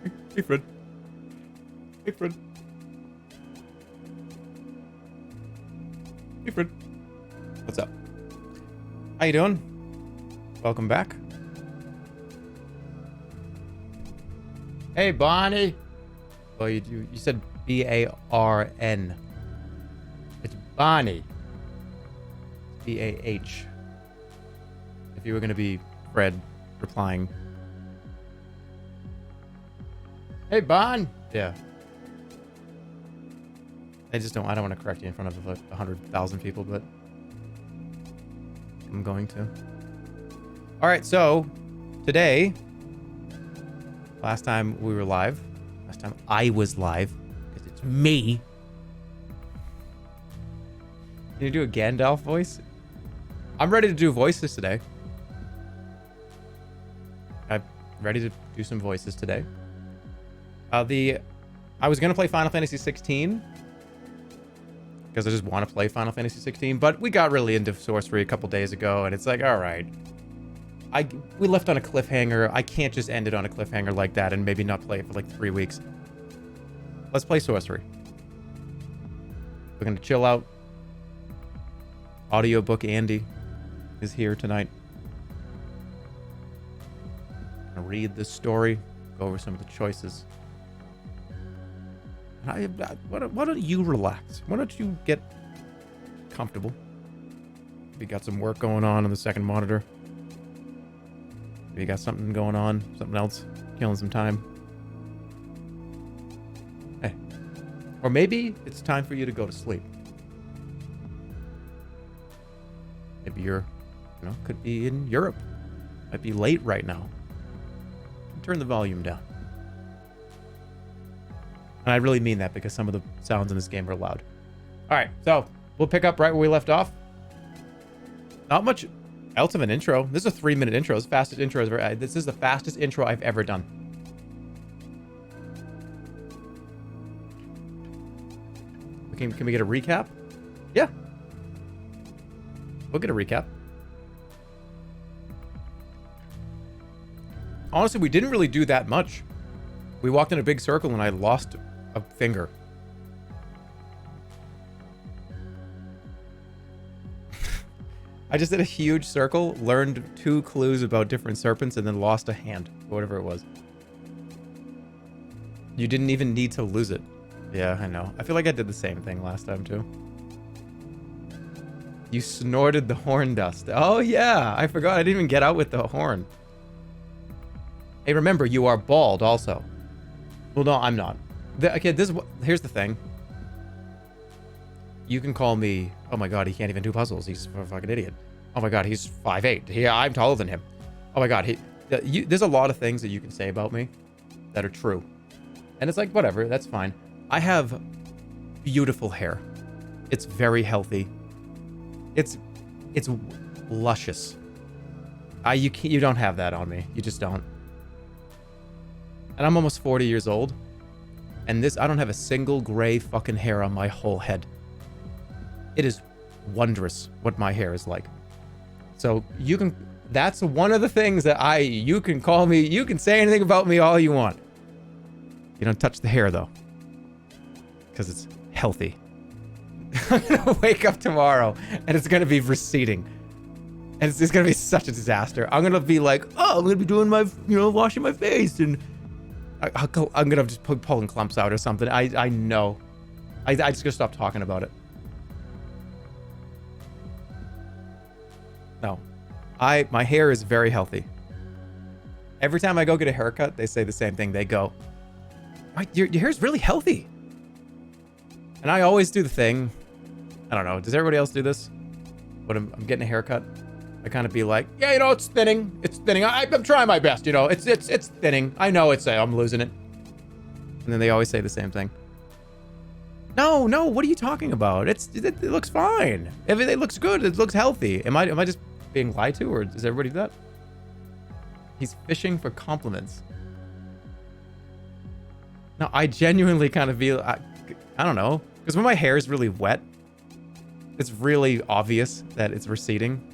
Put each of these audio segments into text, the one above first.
Hey, Fred. Hey, Fred. Hey, Fred. What's up? How you doing? Welcome back. Hey, Bonnie. Well, you said B-A-R-N. It's Bonnie. It's B-A-H. If you were going to be Fred replying. Hey, Bon. Yeah. I don't want to correct you in front of 100,000 people, but I'm going to. All right, so today, last time we were live, last time I was live, because it's me. Can you do a Gandalf voice? I'm ready to do voices today. I'm ready to do some voices today. I was gonna play Final Fantasy 16 because I just want to play Final Fantasy 16, but we got really into Sorcery a couple days ago, and it's like, all right, we left on a cliffhanger. I can't just end it on a cliffhanger like that and maybe not play it for like 3 weeks. Let's play Sorcery. We're gonna chill out. Audiobook Andy is here tonight. Gonna read the story, go over some of the choices. Why don't you relax? Why don't you get comfortable? We got some work going on the second monitor. You got something going on, something else, killing some time. Hey, or maybe it's time for you to go to sleep. Maybe you're, could be in Europe. Might be late right now. Turn the volume down. And I really mean that because some of the sounds in this game are loud. All right, so we'll pick up right where we left off. Not much else of an intro. This is a 3-minute intro. It's the fastest intro I've ever. This is the fastest intro I've ever done. Can we get a recap? Yeah. We'll get a recap. Honestly, we didn't really do that much. We walked in a big circle and I lost a finger. I just did a huge circle, learned 2 clues about different serpents, and then lost a hand, or whatever it was. You didn't even need to lose it. Yeah, I know. I feel like I did the same thing last time, too. You snorted the horn dust. Oh, yeah. I forgot. I didn't even get out with the horn. Hey, remember, you are bald, also. Well, no, I'm not. Here's the thing. You can call me, oh my god, he can't even do puzzles. He's a fucking idiot. Oh my god, he's 5'8". Yeah, I'm taller than him. Oh my god, there's a lot of things that you can say about me that are true. And it's like, whatever, that's fine. I have beautiful hair. It's very healthy. It's luscious. You don't have that on me. You just don't. And I'm almost 40 years old. And I don't have a single gray fucking hair on my whole head. It is wondrous what my hair is like. So that's one of the things that you can call me, you can say anything about me all you want. You don't touch the hair though. Because it's healthy. I'm gonna wake up tomorrow and it's gonna be receding. And it's gonna be such a disaster. I'm gonna be like, oh, I'm gonna be doing my, washing my face, and I'm gonna just pulling clumps out or something. I know. I just gotta stop talking about it. No. My hair is very healthy. Every time I go get a haircut, they say the same thing. They go, your hair's really healthy. And I always do the thing. I don't know. Does everybody else do this? When I'm getting a haircut, I kind of be like, yeah, it's thinning. It's thinning. I'm trying my best, It's thinning. I know I'm losing it. And then they always say the same thing. No, what are you talking about? It looks fine. Everything looks good. It looks healthy. Am I just being lied to, or does everybody do that? He's fishing for compliments. No, I genuinely kind of feel, I don't know, because when my hair is really wet, it's really obvious that it's receding.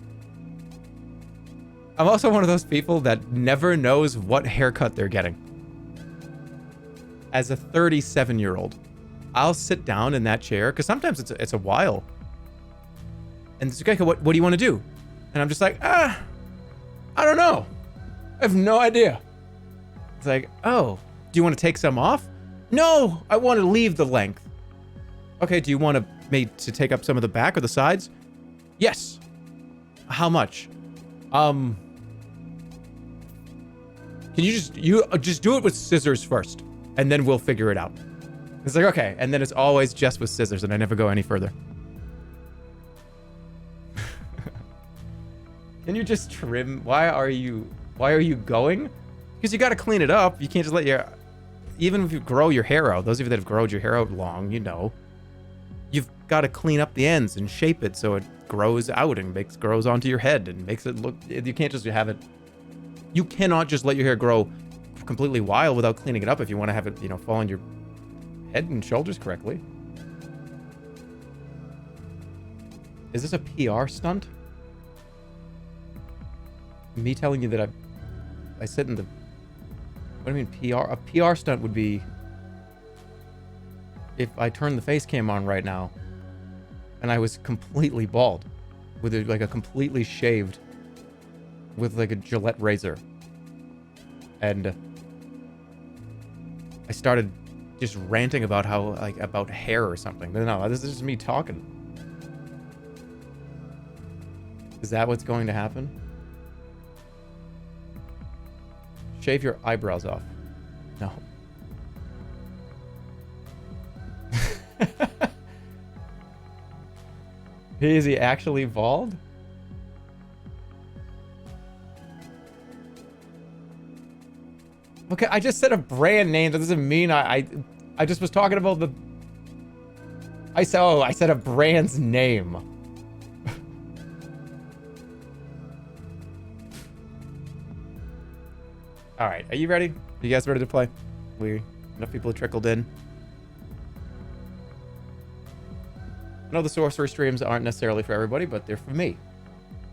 I'm also one of those people that never knows what haircut they're getting. as a 37-year-old, I'll sit down in that chair because sometimes it's a while. And it's okay, what do you want to do? And I'm just like, I don't know. I have no idea. It's like, oh, do you want to take some off? No, I want to leave the length. Okay, do you want me to take up some of the back or the sides? Yes. How much? Can you just do it with scissors first, and then we'll figure it out. It's like, okay, and then it's always just with scissors, and I never go any further. Can you just trim? Why are you going? Because you got to clean it up. You can't just let even if you grow your hair out, those of you that have grown your hair out long, you know, you've got to clean up the ends and shape it so it grows out and grows onto your head and makes it look, you can't just have it, you cannot just let your hair grow completely wild without cleaning it up if you want to have it, you know, fall on your head and shoulders correctly. Is this a PR stunt? Me telling you that I sit in the, what do you mean PR? A PR stunt would be if I turned the face cam on right now and I was completely bald with like a completely shaved with like a Gillette razor, and I started just ranting about how, like, about hair or something. No, this is just me talking. Is that what's going to happen? Shave your eyebrows off. No. Is he actually bald? Okay, I just said a brand name. That doesn't mean I just was talking about the... I said a brand's name. All right, are you ready? Are you guys ready to play? Enough people have trickled in. I know the sorcery streams aren't necessarily for everybody, but they're for me.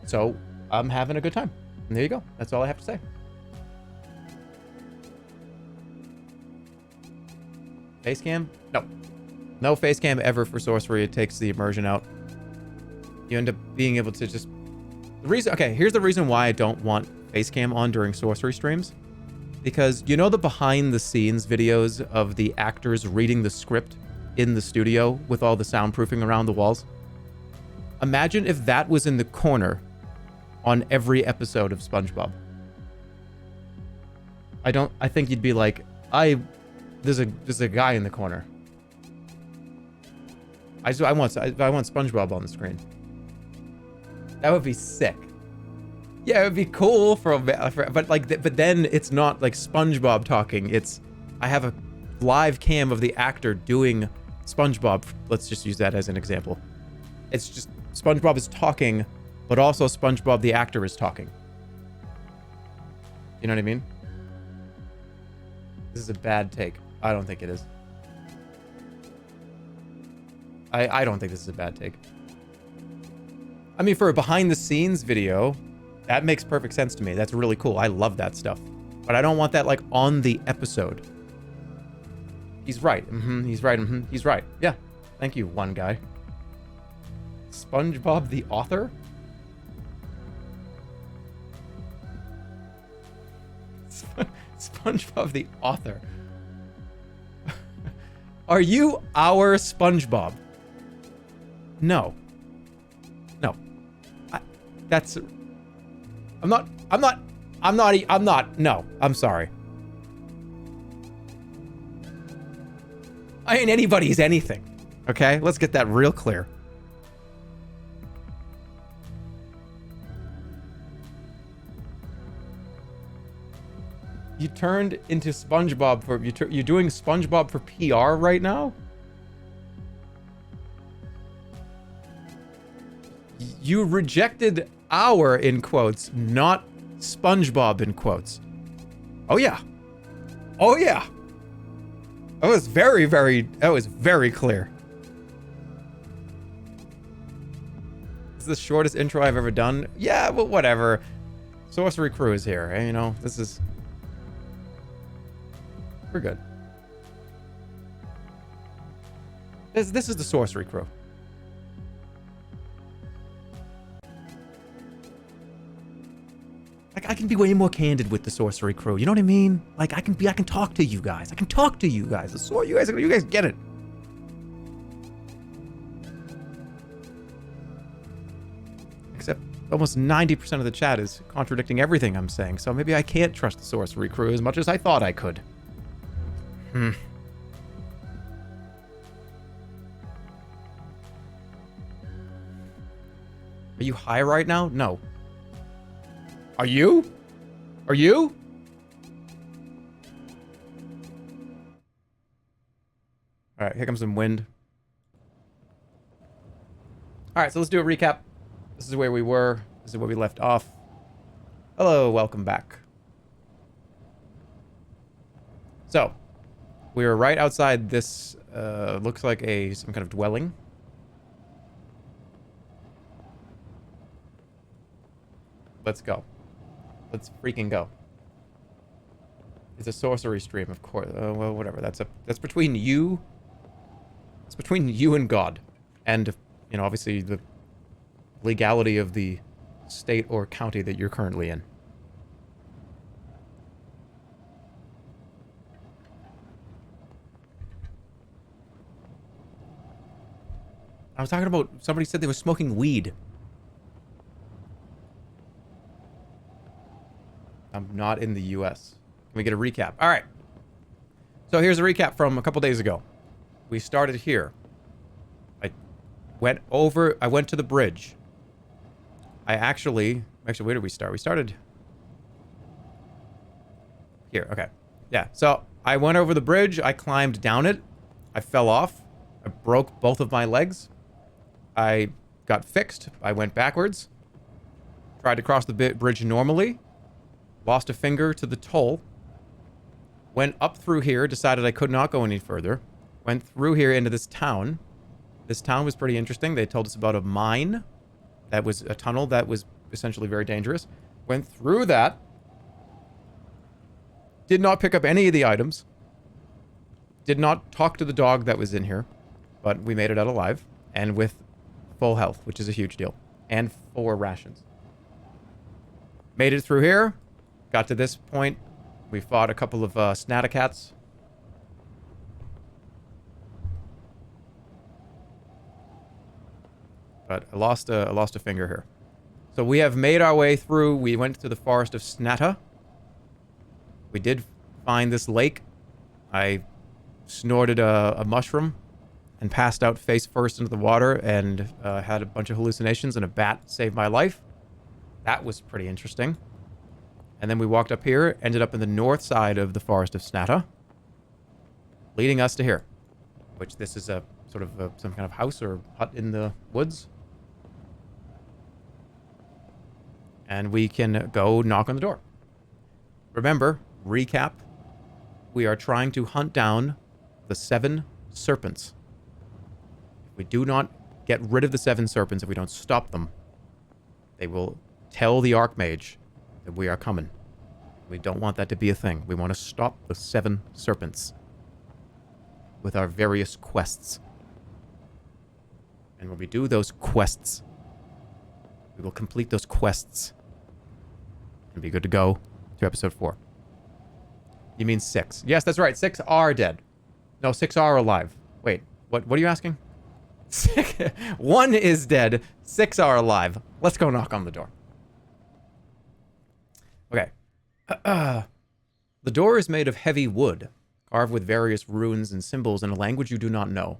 So I'm having a good time. And there you go. That's all I have to say. Face cam? No. No face cam ever for sorcery. It takes the immersion out. You end up being able to just... Okay, here's the reason why I don't want face cam on during sorcery streams. Because you know the behind the scenes videos of the actors reading the script in the studio with all the soundproofing around the walls? Imagine if that was in the corner on every episode of SpongeBob. I think you'd be like, there's a guy in the corner. I want SpongeBob on the screen. That would be sick. Yeah, it would be cool but then it's not like SpongeBob talking. I have a live cam of the actor doing SpongeBob. Let's just use that as an example. It's just SpongeBob is talking, but also SpongeBob the actor is talking. You know what I mean? This is a bad take. I don't think it is. I don't think this is a bad take. I mean, for a behind the scenes video, that makes perfect sense to me. That's really cool. I love that stuff. But I don't want that, like, on the episode. He's right. He's right. He's right. Yeah. Thank you, one guy. SpongeBob the author? SpongeBob the author. Are you our SpongeBob? No. No. No, I'm sorry. I ain't anybody's anything. Okay? Let's get that real clear. You turned into SpongeBob for... You're doing SpongeBob for PR right now? You rejected our, in quotes, not SpongeBob, in quotes. Oh, yeah. Oh, yeah. That was very clear. This is the shortest intro I've ever done. Yeah, but whatever. Sorcery crew is here. You know, this is... We're good. This is the Sorcery crew. Like, I can be way more candid with the Sorcery crew. You know what I mean? Like, I can talk to you guys. I can talk to you guys. You guys get it. Except almost 90% of the chat is contradicting everything I'm saying. So maybe I can't trust the Sorcery crew as much as I thought I could. Are you high right now? No. Are you? Are you? All right, here comes some wind. All right, so let's do a recap. This is where we were. This is where we left off. Hello, welcome back. So, we were right outside this, looks like some kind of dwelling. Let's go. Let's freaking go. It's a sorcery stream, of course. Well, whatever. That's between you. It's between you and God, and you know, obviously the legality of the state or county that you're currently in. I was talking about somebody said they were smoking weed. I'm not in the US. Can we get a recap? All right. So here's a recap from a couple days ago. We started here. I went to the bridge. Actually, where did we start? We started here. Okay. Yeah. So I went over the bridge. I climbed down it. I fell off. I broke both of my legs. I got fixed. I went backwards. Tried to cross the bridge normally. Lost a finger to the toll. Went up through here, decided I could not go any further. Went through here into this town. This town was pretty interesting. They told us about a mine. That was a tunnel that was essentially very dangerous. Went through that. Did not pick up any of the items. Did not talk to the dog that was in here. But we made it out alive. And with full health, which is a huge deal. And 4 rations. Made it through here. Got to this point. We fought a couple of Snaticats. But I lost a finger here. So we have made our way through. We went to the forest of Snatta. We did find this lake. I snorted a mushroom and passed out face first into the water and had a bunch of hallucinations, and a bat saved my life. That was pretty interesting. And then we walked up here, ended up in the north side of the forest of Snatta, leading us to here, which this is a sort of some kind of house or hut in the woods. And we can go knock on the door. Remember, recap, we are trying to hunt down the 7 serpents. If we do not get rid of the 7 serpents, if we don't stop them, they will tell the Archmage that we are coming. We don't want that to be a thing. We want to stop the 7 serpents with our various quests. And when we do those quests, we will complete those quests and be good to go to episode 4. You mean 6? Yes, that's right. 6 are dead. No, 6 are alive. Wait, what are you asking? 1 is dead. 6 are alive. Let's go knock on the door. Okay. The door is made of heavy wood, carved with various runes and symbols in a language you do not know.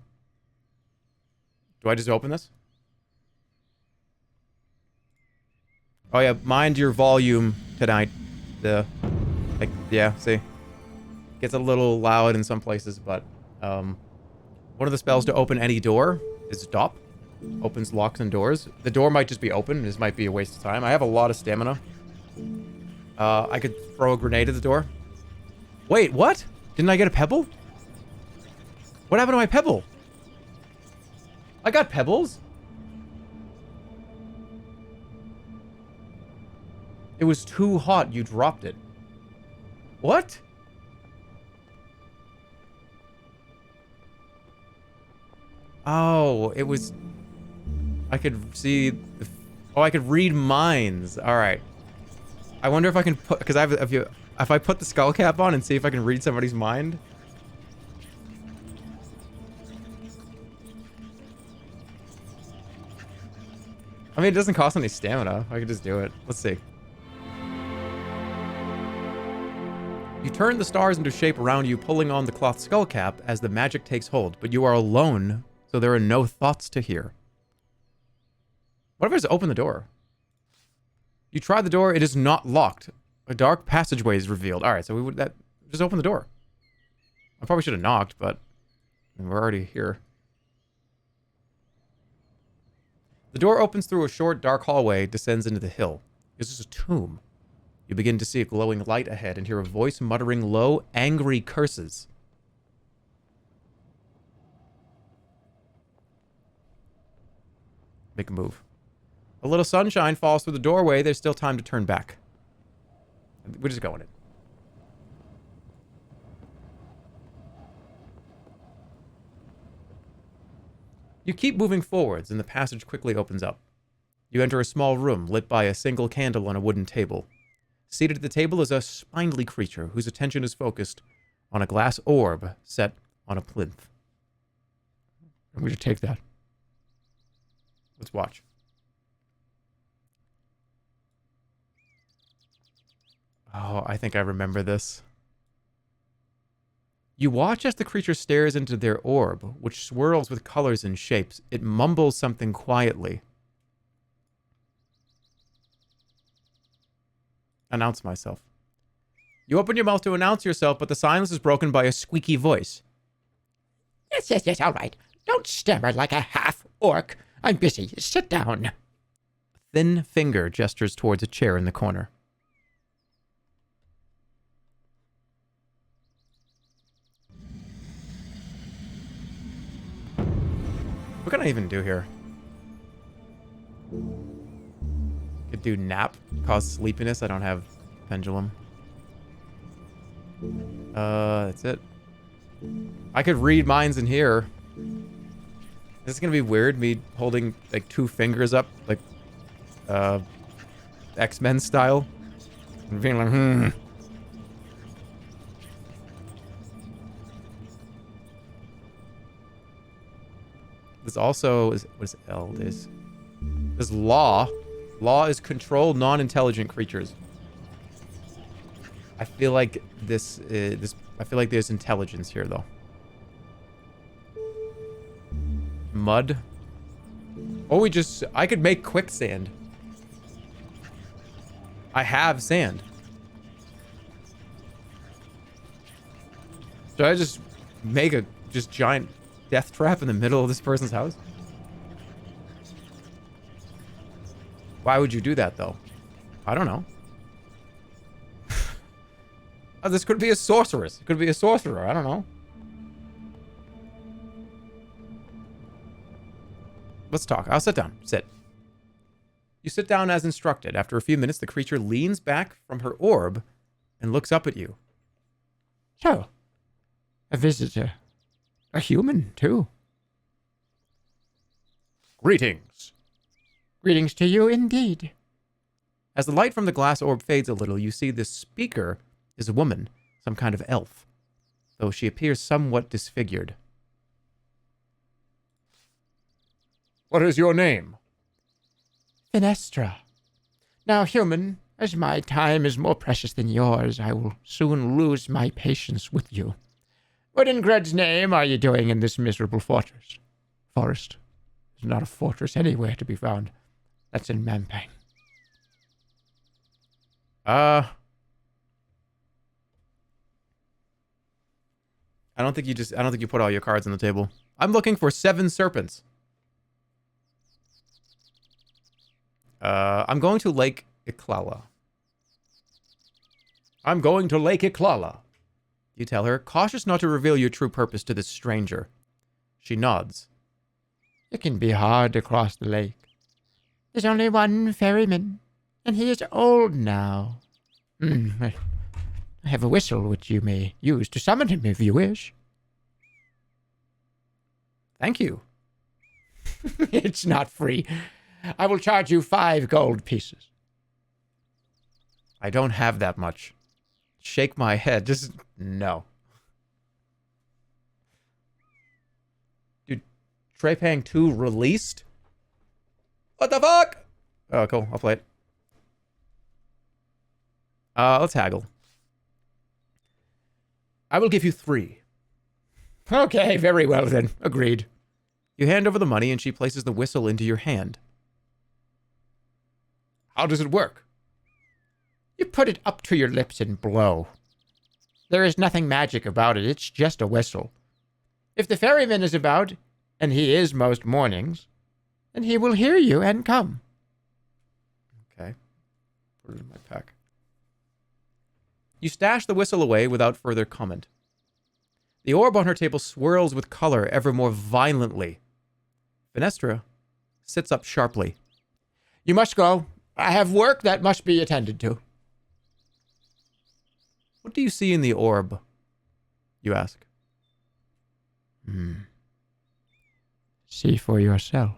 Do I just open this? Oh yeah, mind your volume tonight. Yeah, see? Gets a little loud in some places, but one of the spells to open any door is stop. Opens locks and doors. The door might just be open. This might be a waste of time. I have a lot of stamina. I could throw a grenade at the door. Wait, what? Didn't I get a pebble? What happened to my pebble? I got pebbles. It was too hot. You dropped it. What? Oh, it was... I could see... Oh, I could read minds. All right. I wonder if I can put... Because if I put the skull cap on and see if I can read somebody's mind... I mean, it doesn't cost any stamina. I could just do it. Let's see. You turn the stars into shape around you, pulling on the cloth skull cap as the magic takes hold, but you are alone, so there are no thoughts to hear. What if I just open the door? You try the door, it is not locked. A dark passageway is revealed. Alright, so we would just open the door. I probably should have knocked, but we're already here. The door opens through a short, dark hallway, descends into the hill. This is a tomb. You begin to see a glowing light ahead and hear a voice muttering low, angry curses. Make a move. A little sunshine falls through the doorway. There's still time to turn back. We're just going in. You keep moving forwards, and the passage quickly opens up. You enter a small room lit by a single candle on a wooden table. Seated at the table is a spindly creature whose attention is focused on a glass orb set on a plinth. I'm going to take that. Let's watch. Oh, I think I remember this. You watch as the creature stares into their orb, which swirls with colors and shapes. It mumbles something quietly. Announce myself. You open your mouth to announce yourself, but the silence is broken by a squeaky voice. Yes, all right. Don't stammer like a half-orc. I'm busy. Sit down. A thin finger gestures towards a chair in the corner. What can I even do here? Could do nap, cause sleepiness. I don't have pendulum. That's it. I could read minds in here. This is gonna be weird, me holding like two fingers up, like X-Men style. And being like, This also is, what is L? This law. Law is control non-intelligent creatures. I feel like I feel like there's intelligence here though. Mud. Oh, I could make quicksand. I have sand. Should I just make a giant death trap in the middle of this person's house? Why would you do that, though? I don't know. Oh, this could be a sorceress. It could be a sorcerer. I don't know. Let's talk. I'll sit down. Sit. You sit down as instructed. After a few minutes, the creature leans back from her orb and looks up at you. So, a visitor. A human, too. Greetings. Greetings to you, indeed. As the light from the glass orb fades a little, you see the speaker is a woman, some kind of elf, though she appears somewhat disfigured. What is your name? Finestra. Now, human, as my time is more precious than yours, I will soon lose my patience with you. What in Gred's name are you doing in this miserable fortress? Forest. There's not a fortress anywhere to be found. That's in Mampang. I don't think you put all your cards on the table. I'm looking for 7 serpents. I'm going to Lake Iklala. I'm going to Lake Iklala. You tell her, cautious not to reveal your true purpose to this stranger. She nods. It can be hard to cross the lake. There's only one ferryman, and he is old now. I have a whistle which you may use to summon him if you wish. Thank you. It's not free. I will charge you 5 gold pieces. I don't have that much. Shake my head. Just, no. Dude, Trepang 2 released? What the fuck? Oh, cool. I'll play it. Let's haggle. I will give you 3. Okay, very well then. Agreed. You hand over the money and she places the whistle into your hand. How does it work? You put it up to your lips and blow. There is nothing magic about it. It's just a whistle. If the ferryman is about, and he is most mornings, then he will hear you and come. Okay. Put it in my pack. You stash the whistle away without further comment. The orb on her table swirls with color ever more violently. Fenestra sits up sharply. You must go. I have work that must be attended to. What do you see in the orb? You ask. See for yourself.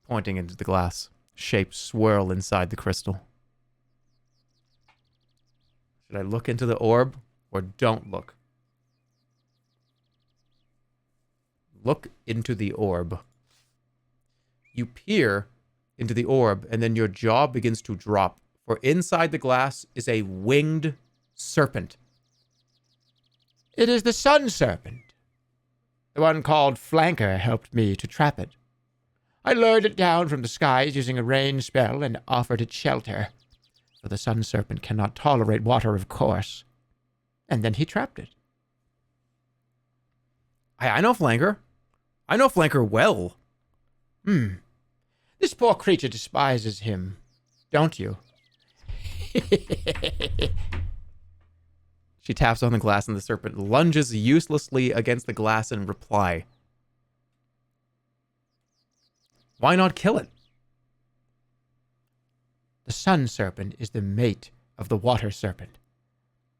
Pointing into the glass. Shapes swirl inside the crystal. Should I look into the orb or don't look? Look into the orb. You peer into the orb, and then your jaw begins to drop, for inside the glass is a winged serpent. It is the sun serpent. The one called Flanker helped me to trap it. I lured it down from the skies using a rain spell and offered it shelter, for the sun serpent cannot tolerate water, of course. And then he trapped it. I know Flanker. I know Flanker well. This poor creature despises him, don't you? She taps on the glass and the serpent lunges uselessly against the glass in reply. Why not kill it? The sun serpent is the mate of the water serpent.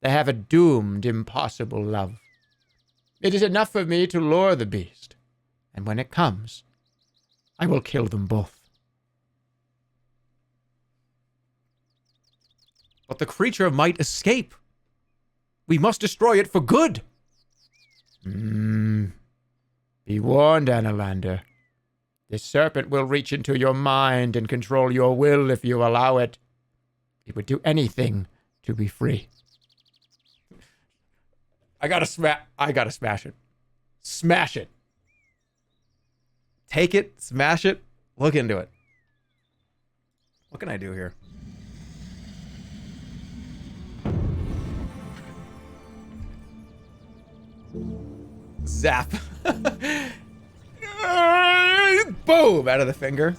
They have a doomed, impossible love. It is enough for me to lure the beast, and when it comes, I will kill them both. But the creature might escape. We must destroy it for good. Be warned, Annalander. This serpent will reach into your mind and control your will if you allow it. It would do anything to be free. I gotta smash it. Smash it. Take it, smash it, look into it. What can I do here? Zap. Boom! Out of the finger.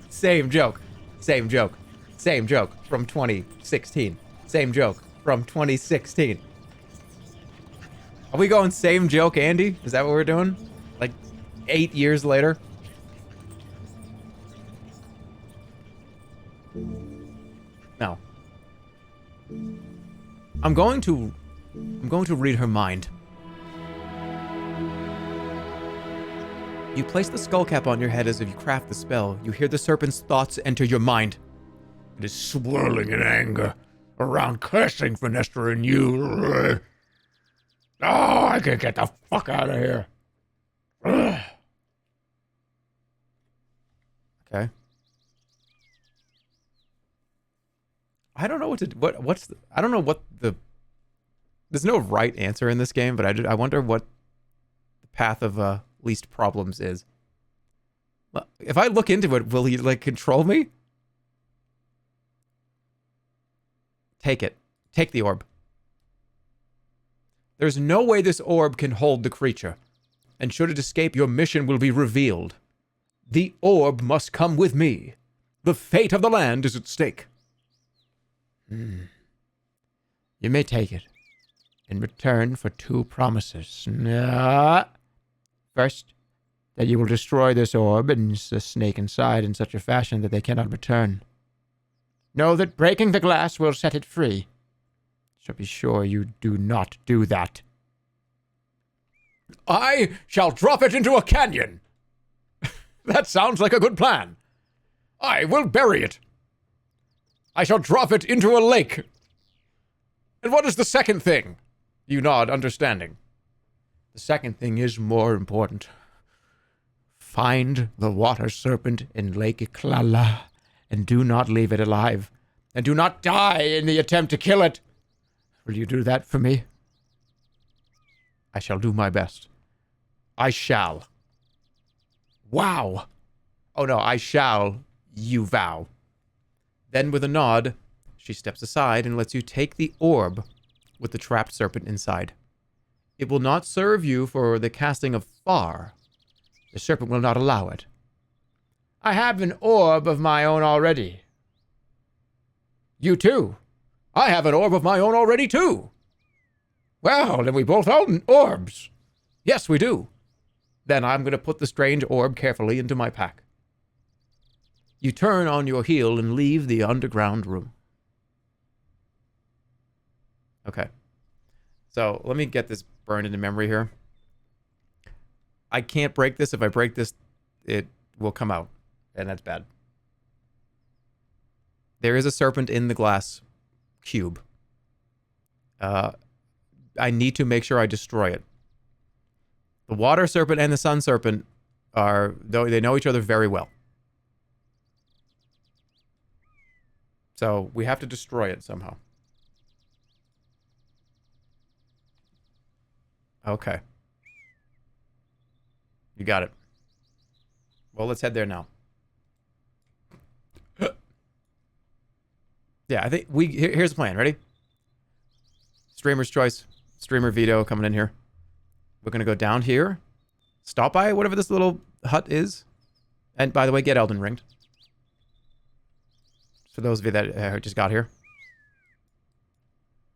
Same joke. Same joke. Same joke from 2016. Same joke from 2016. Are we going same joke, Andy? Is that what we're doing? Like 8 years later? No. I'm going to read her mind. You place the skull cap on your head as if you craft the spell. You hear the serpent's thoughts enter your mind. It is swirling in anger around cursing Fenestra and you. Oh, I can get the fuck out of here. Okay. I don't know what to I don't know what the there's no right answer in this game, but I wonder what the path of least problems is. If I look into it, will he like control me? Take it. Take the orb. There's no way this orb can hold the creature, and should it escape, your mission will be revealed. The orb must come with me. The fate of the land is at stake. You may take it, in return for 2 promises. First, that you will destroy this orb and the snake inside in such a fashion that they cannot return. Know that breaking the glass will set it free. So be sure you do not do that. I shall drop it into a canyon. That sounds like a good plan. I will bury it. I shall drop it into a lake. And what is the second thing? You nod, understanding. The second thing is more important. Find the water serpent in Lake Iklala, and do not leave it alive, and do not die in the attempt to kill it. Will you do that for me? I shall do my best. I shall. Wow. Oh no, I shall, you vow. Then with a nod, she steps aside and lets you take the orb with the trapped serpent inside. It will not serve you for the casting of far. The serpent will not allow it. I have an orb of my own already. You too. I have an orb of my own already too. Well, then we both own orbs. Yes, we do. Then I'm going to put the strange orb carefully into my pack. You turn on your heel and leave the underground room. Okay. So let me get this burned into memory here. I can't break this. If I break this, it will come out. And that's bad. There is a serpent in the glass cube. I need to make sure I destroy it. The water serpent and the sun serpent they know each other very well. So we have to destroy it somehow. Okay. You got it. Well, let's head there now. Yeah, I think here's the plan. Ready? Streamer's choice. Streamer veto coming in here. We're going to go down here. Stop by whatever this little hut is. And by the way, get Elden Ringed. For those of you that just got here.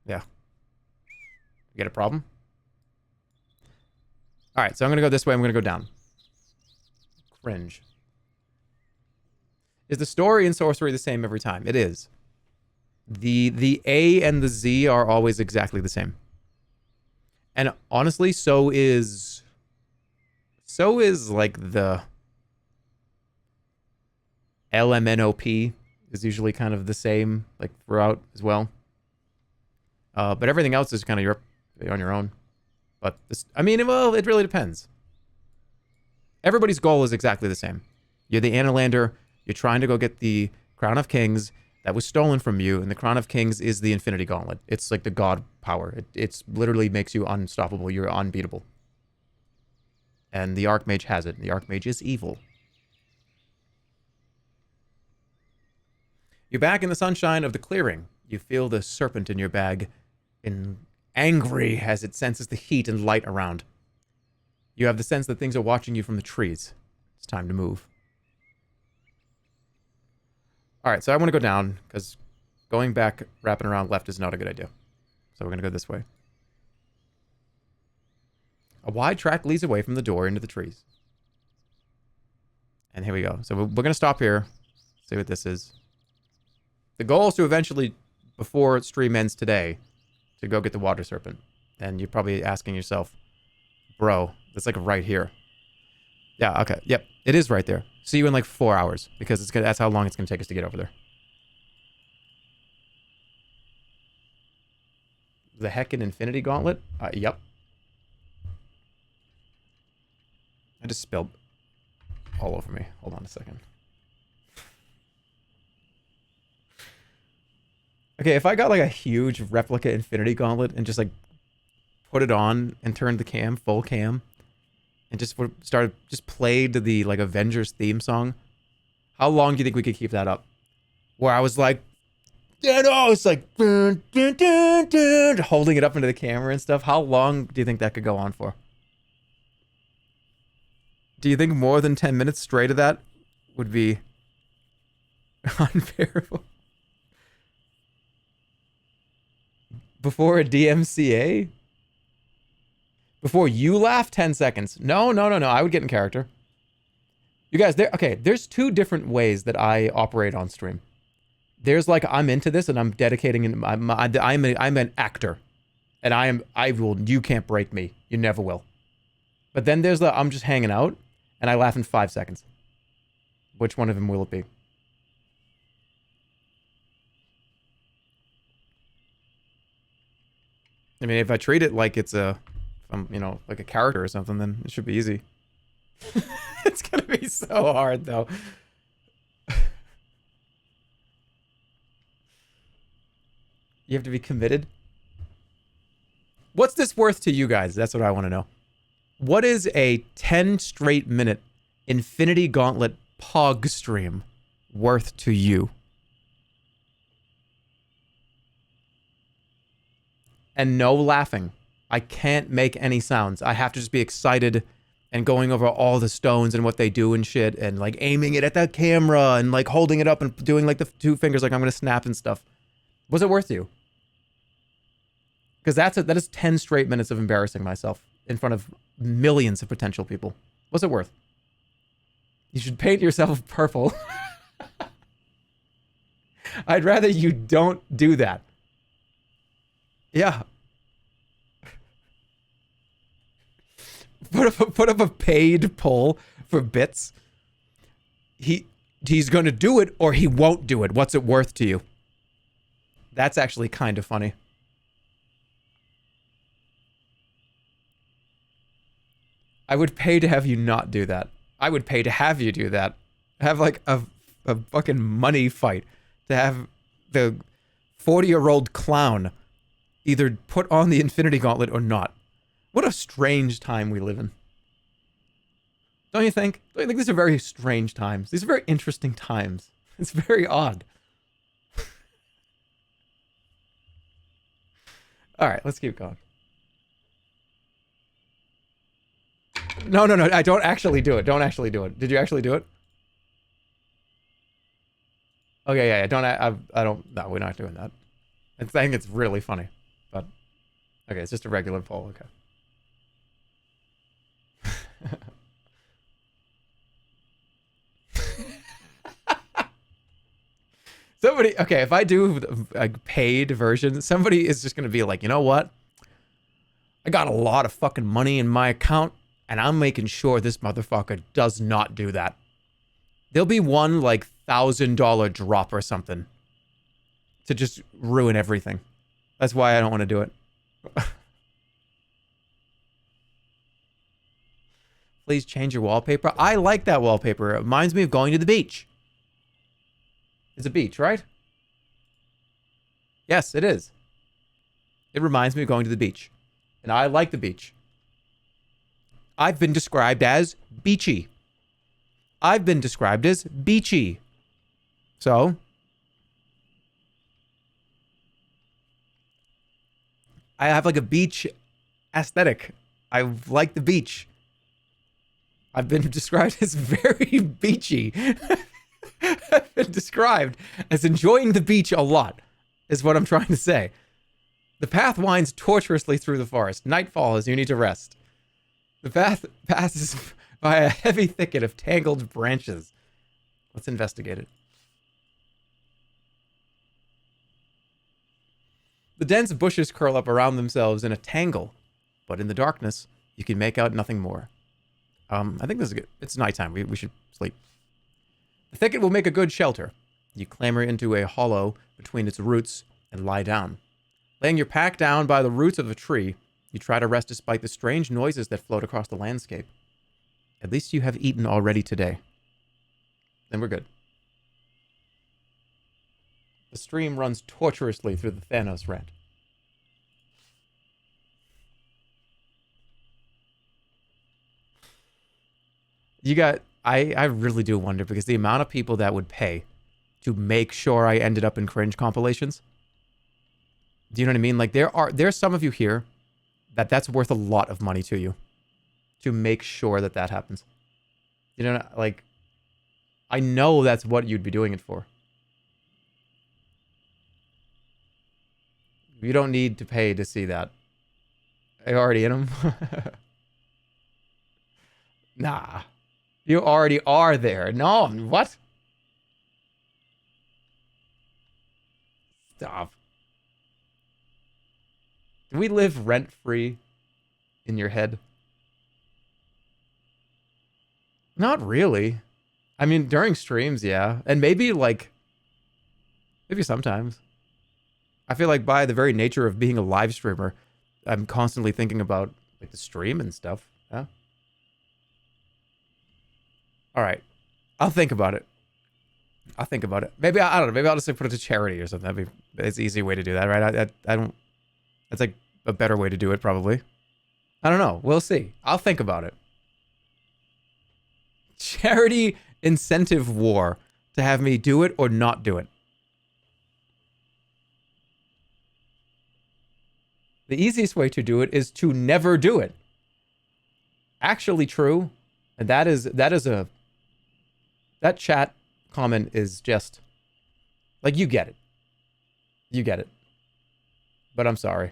Yeah. You get a problem? Alright, so I'm going to go this way. I'm going to go down. Cringe. Is the story in Sorcery the same every time? It is. The A and the Z are always exactly the same. And honestly, so is like the LMNOP is usually kind of the same, like throughout as well. But everything else is kind of on your own. But this, I mean, well, it really depends. Everybody's goal is exactly the same. You're the Analander. You're trying to go get the Crown of Kings that was stolen from you, and the Crown of Kings is the Infinity Gauntlet. It's like the god power. It's literally makes you unstoppable. You're unbeatable. And the Archmage has it. The Archmage is evil. You're back in the sunshine of the clearing. You feel the serpent in your bag, angry as it senses the heat and light around. You have the sense that things are watching you from the trees. It's time to move. Alright, so I want to go down, because going back, wrapping around left is not a good idea. So we're going to go this way. A wide track leads away from the door into the trees. And here we go. So we're going to stop here, see what this is. The goal is to eventually, before stream ends today, to go get the water serpent. And you're probably asking yourself, bro, it's like right here. Yeah, okay, yep, it is right there. See you in like 4 hours, because that's how long it's going to take us to get over there. The heckin' Infinity Gauntlet? Yep. I just spilled all over me. Hold on a second. Okay, if I got like a huge replica Infinity Gauntlet and just like put it on and turned the cam, full cam, and just played the like Avengers theme song, how long do you think we could keep that up? Where I was like, it's like dun, dun, dun, dun, holding it up into the camera and stuff. How long do you think that could go on for? Do you think more than 10 minutes straight of that would be unbearable? Before a DMCA? Before you laugh, 10 seconds. No. I would get in character. You guys, there's two different ways that I operate on stream. There's like, I'm into this and I'm dedicating, I'm an actor. And you can't break me. You never will. But then there's the I'm just hanging out, and I laugh in 5 seconds. Which one of them will it be? I mean, if I treat it like it's a, you know, like a character or something, then it should be easy. It's gonna be so hard, though. You have to be committed. What's this worth to you guys? That's what I want to know. What is a 10 straight minute Infinity Gauntlet Pog stream worth to you? And no laughing. I can't make any sounds. I have to just be excited and going over all the stones and what they do and shit and like aiming it at the camera and like holding it up and doing like the 2 fingers like I'm gonna snap and stuff. Was it worth you? Because that is 10 straight minutes of embarrassing myself in front of millions of potential people. What's it worth? You should paint yourself purple. I'd rather you don't do that. Yeah. Put up a paid poll for bits. He's going to do it or he won't do it. What's it worth to you? That's actually kind of funny. I would pay to have you not do that. I would pay to have you do that. Have like a fucking money fight to have the 40-year-old clown either put on the Infinity Gauntlet or not. What a strange time we live in. Don't you think? Don't you think these are very strange times? These are very interesting times. It's very odd. All right, let's keep going. No, I don't actually do it. Don't actually do it. Did you actually do it? Okay, yeah. I don't. No, we're not doing that. I think it's really funny, but okay, it's just a regular poll. Okay. Somebody, okay, if I do a paid version, somebody is just gonna be like, you know what? I got a lot of fucking money in my account, and I'm making sure this motherfucker does not do that. There'll be one, like, $1,000 drop or something to just ruin everything. That's why I don't want to do it. Please change your wallpaper. I like that wallpaper. It reminds me of going to the beach. It's a beach, right? Yes, it is. It reminds me of going to the beach. And I like the beach. I've been described as beachy. I've been described as beachy. So, I have like a beach aesthetic. I like the beach. I've been described as very beachy. I've been described as enjoying the beach a lot, is what I'm trying to say. The path winds tortuously through the forest. Nightfall as you need to rest. The path passes by a heavy thicket of tangled branches. Let's investigate it. The dense bushes curl up around themselves in a tangle, but in the darkness, you can make out nothing more. I think this is good. It's nighttime. We should sleep. The thicket will make a good shelter. You clamber into a hollow between its roots and lie down. Laying your pack down by the roots of a tree, you try to rest despite the strange noises that float across the landscape. At least you have eaten already today. Then we're good. The stream runs tortuously through the Thanos rant. I really do wonder, because the amount of people that would pay to make sure I ended up in cringe compilations. Do you know what I mean? Like, there's some of you here that's worth a lot of money to you to make sure that happens. You know, like, I know that's what you'd be doing it for. You don't need to pay to see that. Are you already in them? Nah. You already are there. No, what? Stop. Do we live rent-free in your head? Not really. I mean, during streams, yeah. And maybe, like, maybe sometimes. I feel like by the very nature of being a live streamer, I'm constantly thinking about, like, the stream and stuff. Yeah. All right. I'll think about it. I'll think about it. Maybe, I don't know. Maybe I'll just like, put it to charity or something. It's an easy way to do that, right? I don't... That's, like, a better way to do it, probably. I don't know. We'll see. I'll think about it. Charity incentive war to have me do it or not do it. The easiest way to do it is to never do it. Actually true. And that chat comment is just, like, you get it. You get it. But I'm sorry.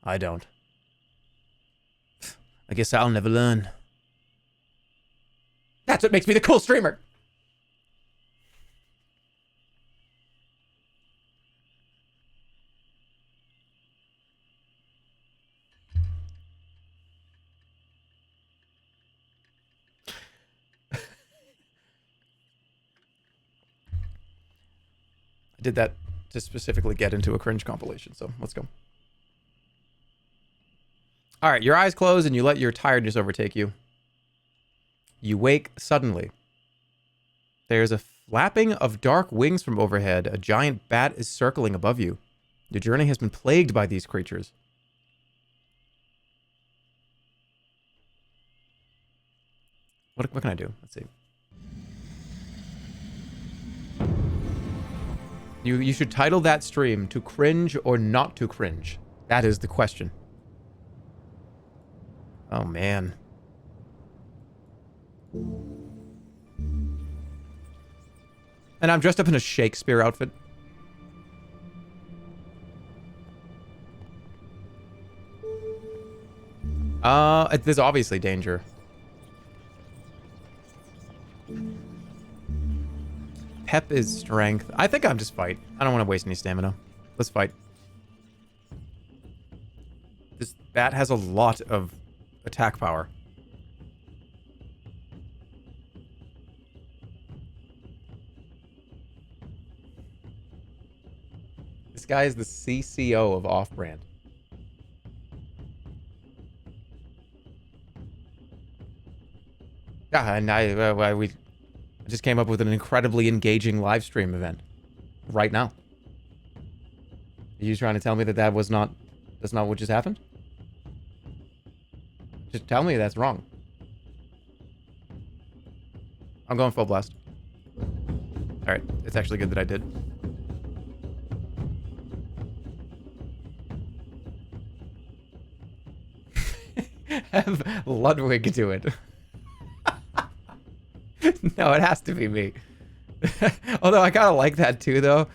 I don't. I guess I'll never learn. That's what makes me the cool streamer. I did that to specifically get into a cringe compilation, so let's go. All right, your eyes close and you let your tiredness overtake you. You wake suddenly. There's a flapping of dark wings from overhead. A giant bat is circling above you. Your journey has been plagued by these creatures. What can I do? Let's see. You should title that stream to cringe or not to cringe. That is the question. Oh, man. And I'm dressed up in a Shakespeare outfit. There's obviously danger. Pep is strength. I think I'm just fight. I don't want to waste any stamina. Let's fight. This bat has a lot of attack power. This guy is the CCO of Off-Brand. Yeah, and I just came up with an incredibly engaging live stream event right now. Are you trying to tell me that that's not what just happened? Just tell me that's wrong. I'm going full blast. All right, it's actually good that I did. Have Ludwig do it. No, it has to be me. Although I kind of like that too, though.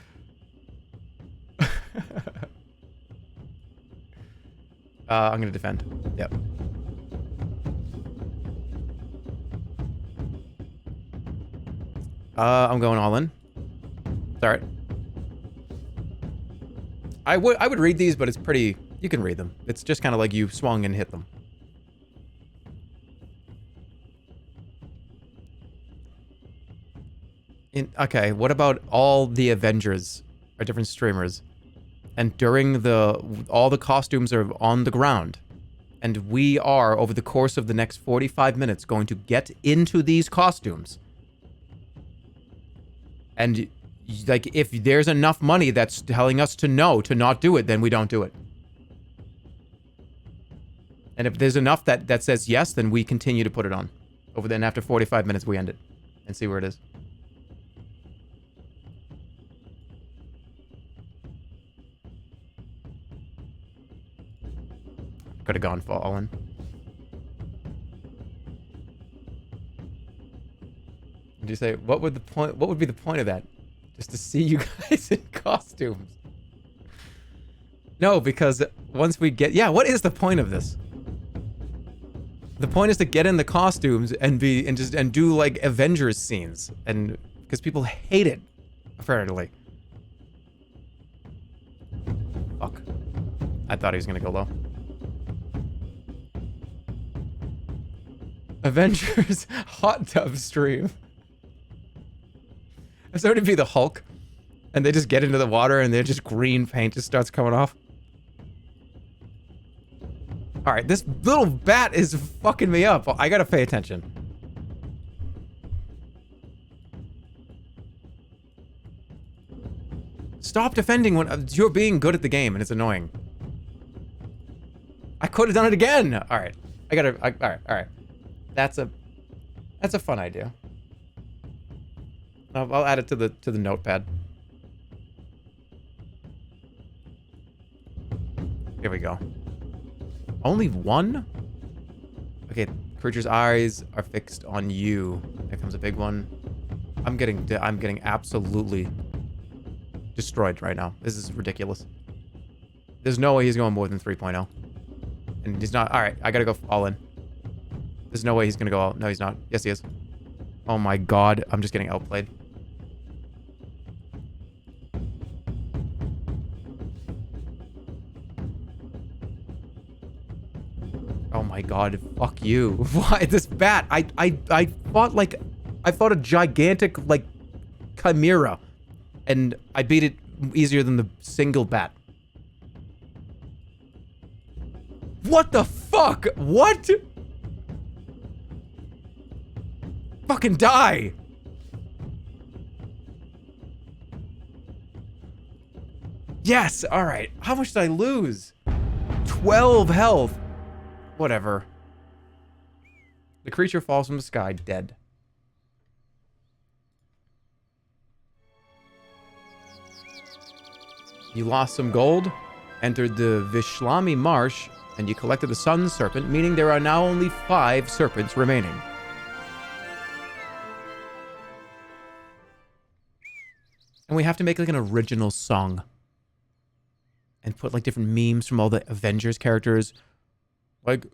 I'm gonna defend. Yep. I'm going all in. It's all right. I would read these, but it's pretty... You can read them. It's just kind of like you swung and hit them. Okay, what about all the Avengers are different streamers? And during all the costumes are on the ground. And we are, over the course of the next 45 minutes, going to get into these costumes. And, like, if there's enough money that's telling us to not do it, then we don't do it. And if there's enough that says yes, then we continue to put it on. Then after 45 minutes, we end it. And see where it is. Could have gone all in. Did you say what would be the point of that? Just to see you guys in costumes. No, because once we get what is the point of this? The point is to get in the costumes and do like Avengers scenes, and because people hate it, apparently. Fuck. I thought he was gonna go low. Avengers hot tub stream. So it'd be the Hulk, and they just get into the water, and they're just green paint just starts coming off. All right, this little bat is fucking me up. I gotta pay attention. Stop defending when you're being good at the game, and it's annoying. I could have done it again. All right, all right. That's a fun idea. I'll add it to the notepad. Here we go. Only one? Okay, creature's eyes are fixed on you. There comes a big one. I'm getting absolutely destroyed right now. This is ridiculous. There's no way he's going more than 3.0. And he's not. All right, I gotta go all in. There's no way he's gonna go all. No, he's not. Yes, he is. Oh my god, I'm just getting outplayed. Oh my god, fuck you. Why this bat? I fought a gigantic like chimera, and I beat it easier than the single bat. What the fuck? What? Fucking die. Yes, all right. How much did I lose? 12 health. Whatever. The creature falls from the sky, dead. You lost some gold, entered the Vishlami Marsh, and you collected the Sun Serpent, meaning there are now only 5 serpents remaining. And we have to make like an original song. And put like different memes from all the Avengers characters. Like,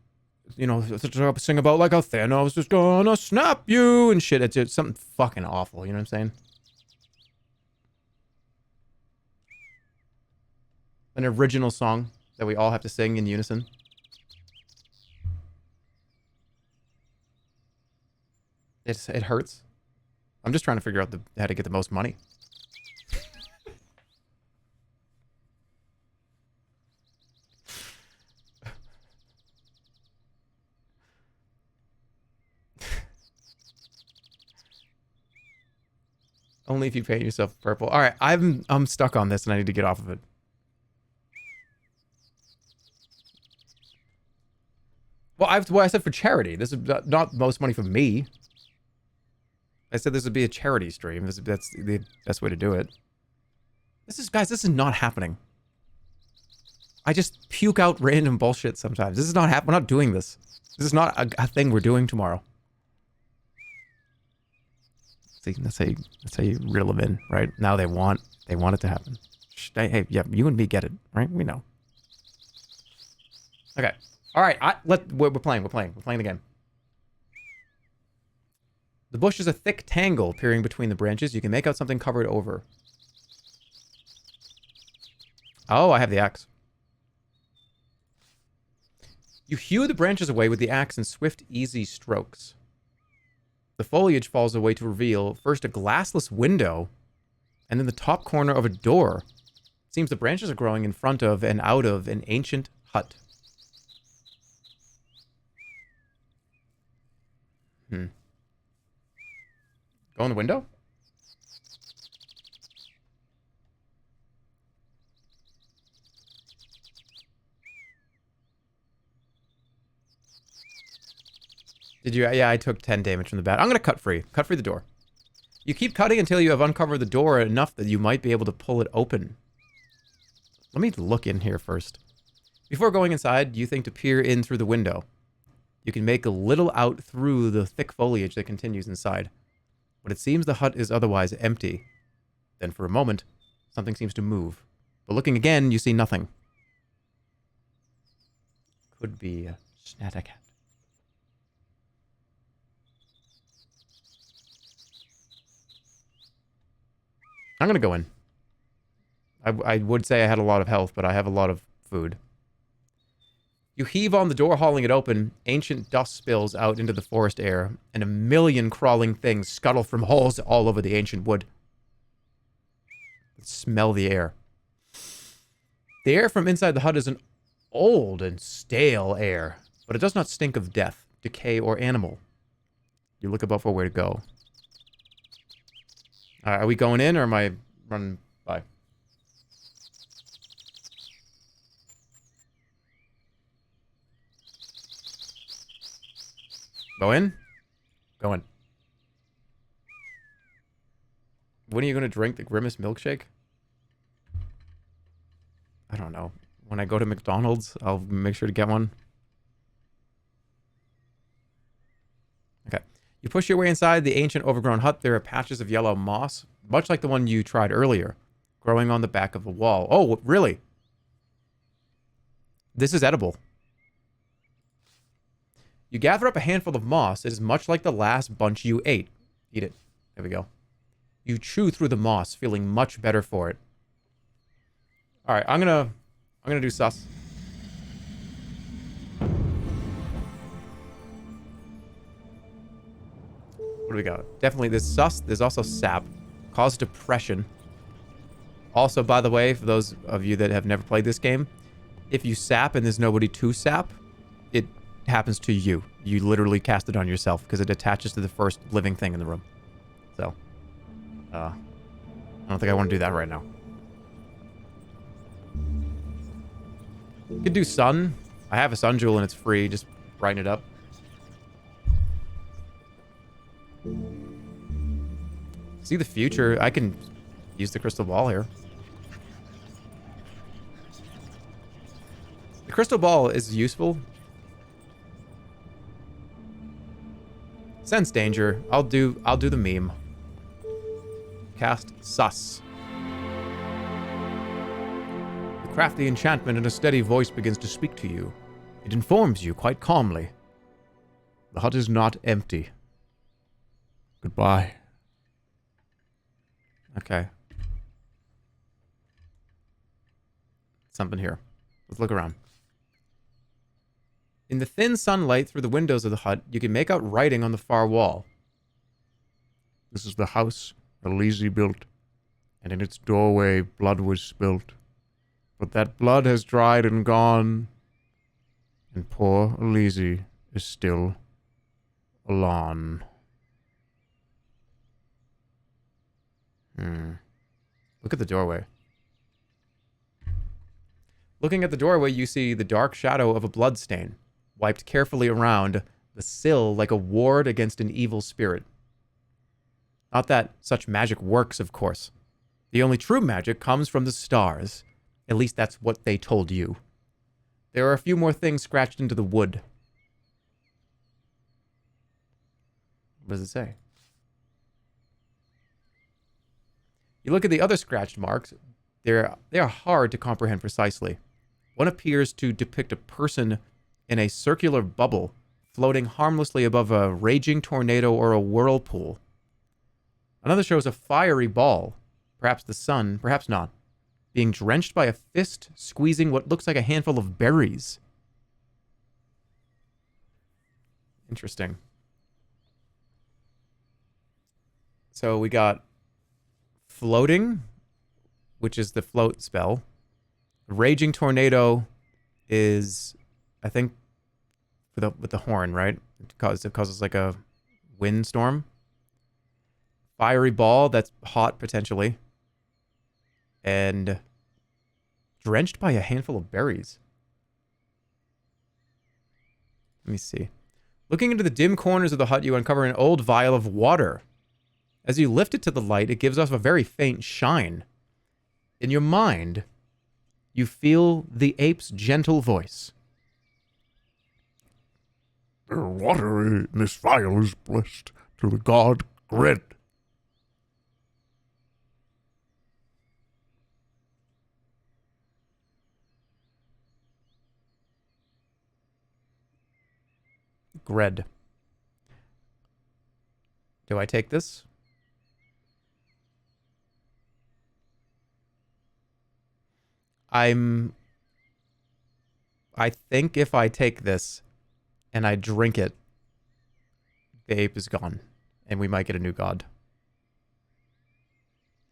you know, sing about like a Thanos is gonna snap you and shit. It's just something fucking awful, you know what I'm saying? An original song that we all have to sing in unison. It hurts. I'm just trying to figure out how to get the most money. Only if you paint yourself purple. All right, I'm stuck on this and I need to get off of it. Well, I said for charity. This is not most money for me. I said this would be a charity stream. That's the best way to do it. Guys, this is not happening. I just puke out random bullshit sometimes. This is not happening. We're not doing this. This is not a thing we're doing tomorrow. See, that's how you reel them in, right? Now they want it to happen. Hey, yeah, you and me get it, right? We know. Okay. All right, we're playing the game. The bush is a thick tangle peering between the branches. You can make out something covered over. Oh, I have the axe. You hew the branches away with the axe in swift, easy strokes. The foliage falls away to reveal first a glassless window and then the top corner of a door. It seems the branches are growing in front of and out of an ancient hut. Go in the window? Did you? Yeah, I took 10 damage from the bat. I'm gonna cut free. Cut free the door. You keep cutting until you have uncovered the door enough that you might be able to pull it open. Let me look in here first. Before going inside, you think to peer in through the window. You can make a little out through the thick foliage that continues inside. But it seems the hut is otherwise empty. Then for a moment, something seems to move. But looking again, you see nothing. Could be a Snatacat. I'm gonna go in. I would say I had a lot of health, but I have a lot of food. You heave on the door, hauling it open. Ancient dust spills out into the forest air, and a million crawling things scuttle from holes all over the ancient wood. Smell the air. The air from inside the hut is an old and stale air, but it does not stink of death, decay, or animal. You look about for where to go. Are we going in, or am I running by? Go in? Go in. When are you going to drink the Grimace milkshake? I don't know. When I go to McDonald's, I'll make sure to get one. Okay. You push your way inside the ancient overgrown hut. There are patches of yellow moss, much like the one you tried earlier, growing on the back of the wall. Oh, really? This is edible. You gather up a handful of moss. It is much like the last bunch you ate. Eat it. There we go. You chew through the moss, feeling much better for it. All right, I'm gonna do sus. What do we got? Definitely there's sus. There's also sap. Cause depression. Also, by the way, for those of you that have never played this game, if you sap and there's nobody to sap, it happens to you. You literally cast it on yourself because it attaches to the first living thing in the room. So, I don't think I want to do that right now. You could do sun. I have a sun jewel and it's free. Just brighten it up. See the future. I can use the crystal ball here. The crystal ball is useful. Sense danger. I'll do the meme. Cast sus. You craft the enchantment and a steady voice begins to speak to you. It informs you quite calmly. The hut is not empty. Goodbye. Okay. Something here. Let's look around. In the thin sunlight through the windows of the hut, you can make out writing on the far wall. This is the house Elise built, and in its doorway blood was spilt. But that blood has dried and gone, and poor Elise is still alone. Look at the doorway. Looking at the doorway, you see the dark shadow of a bloodstain, wiped carefully around the sill like a ward against an evil spirit. Not that such magic works, of course. The only true magic comes from the stars. At least that's what they told you. There are a few more things scratched into the wood. What does it say? You look at the other scratched marks. They are hard to comprehend precisely. One appears to depict a person in a circular bubble floating harmlessly above a raging tornado or a whirlpool. Another shows a fiery ball, perhaps the sun, perhaps not, being drenched by a fist squeezing what looks like a handful of berries. Interesting. So we got floating, which is the float spell. Raging tornado is, I think, with the horn, right? It causes like a windstorm. Fiery ball, that's hot potentially. And drenched by a handful of berries. Let me see. Looking into the dim corners of the hut, you uncover an old vial of water. As you lift it to the light, it gives off a very faint shine. In your mind, you feel the ape's gentle voice. The water in this vial is blessed to the god Gred. Gred. Do I take this? I I think if I take this and I drink it, the ape is gone. And we might get a new god.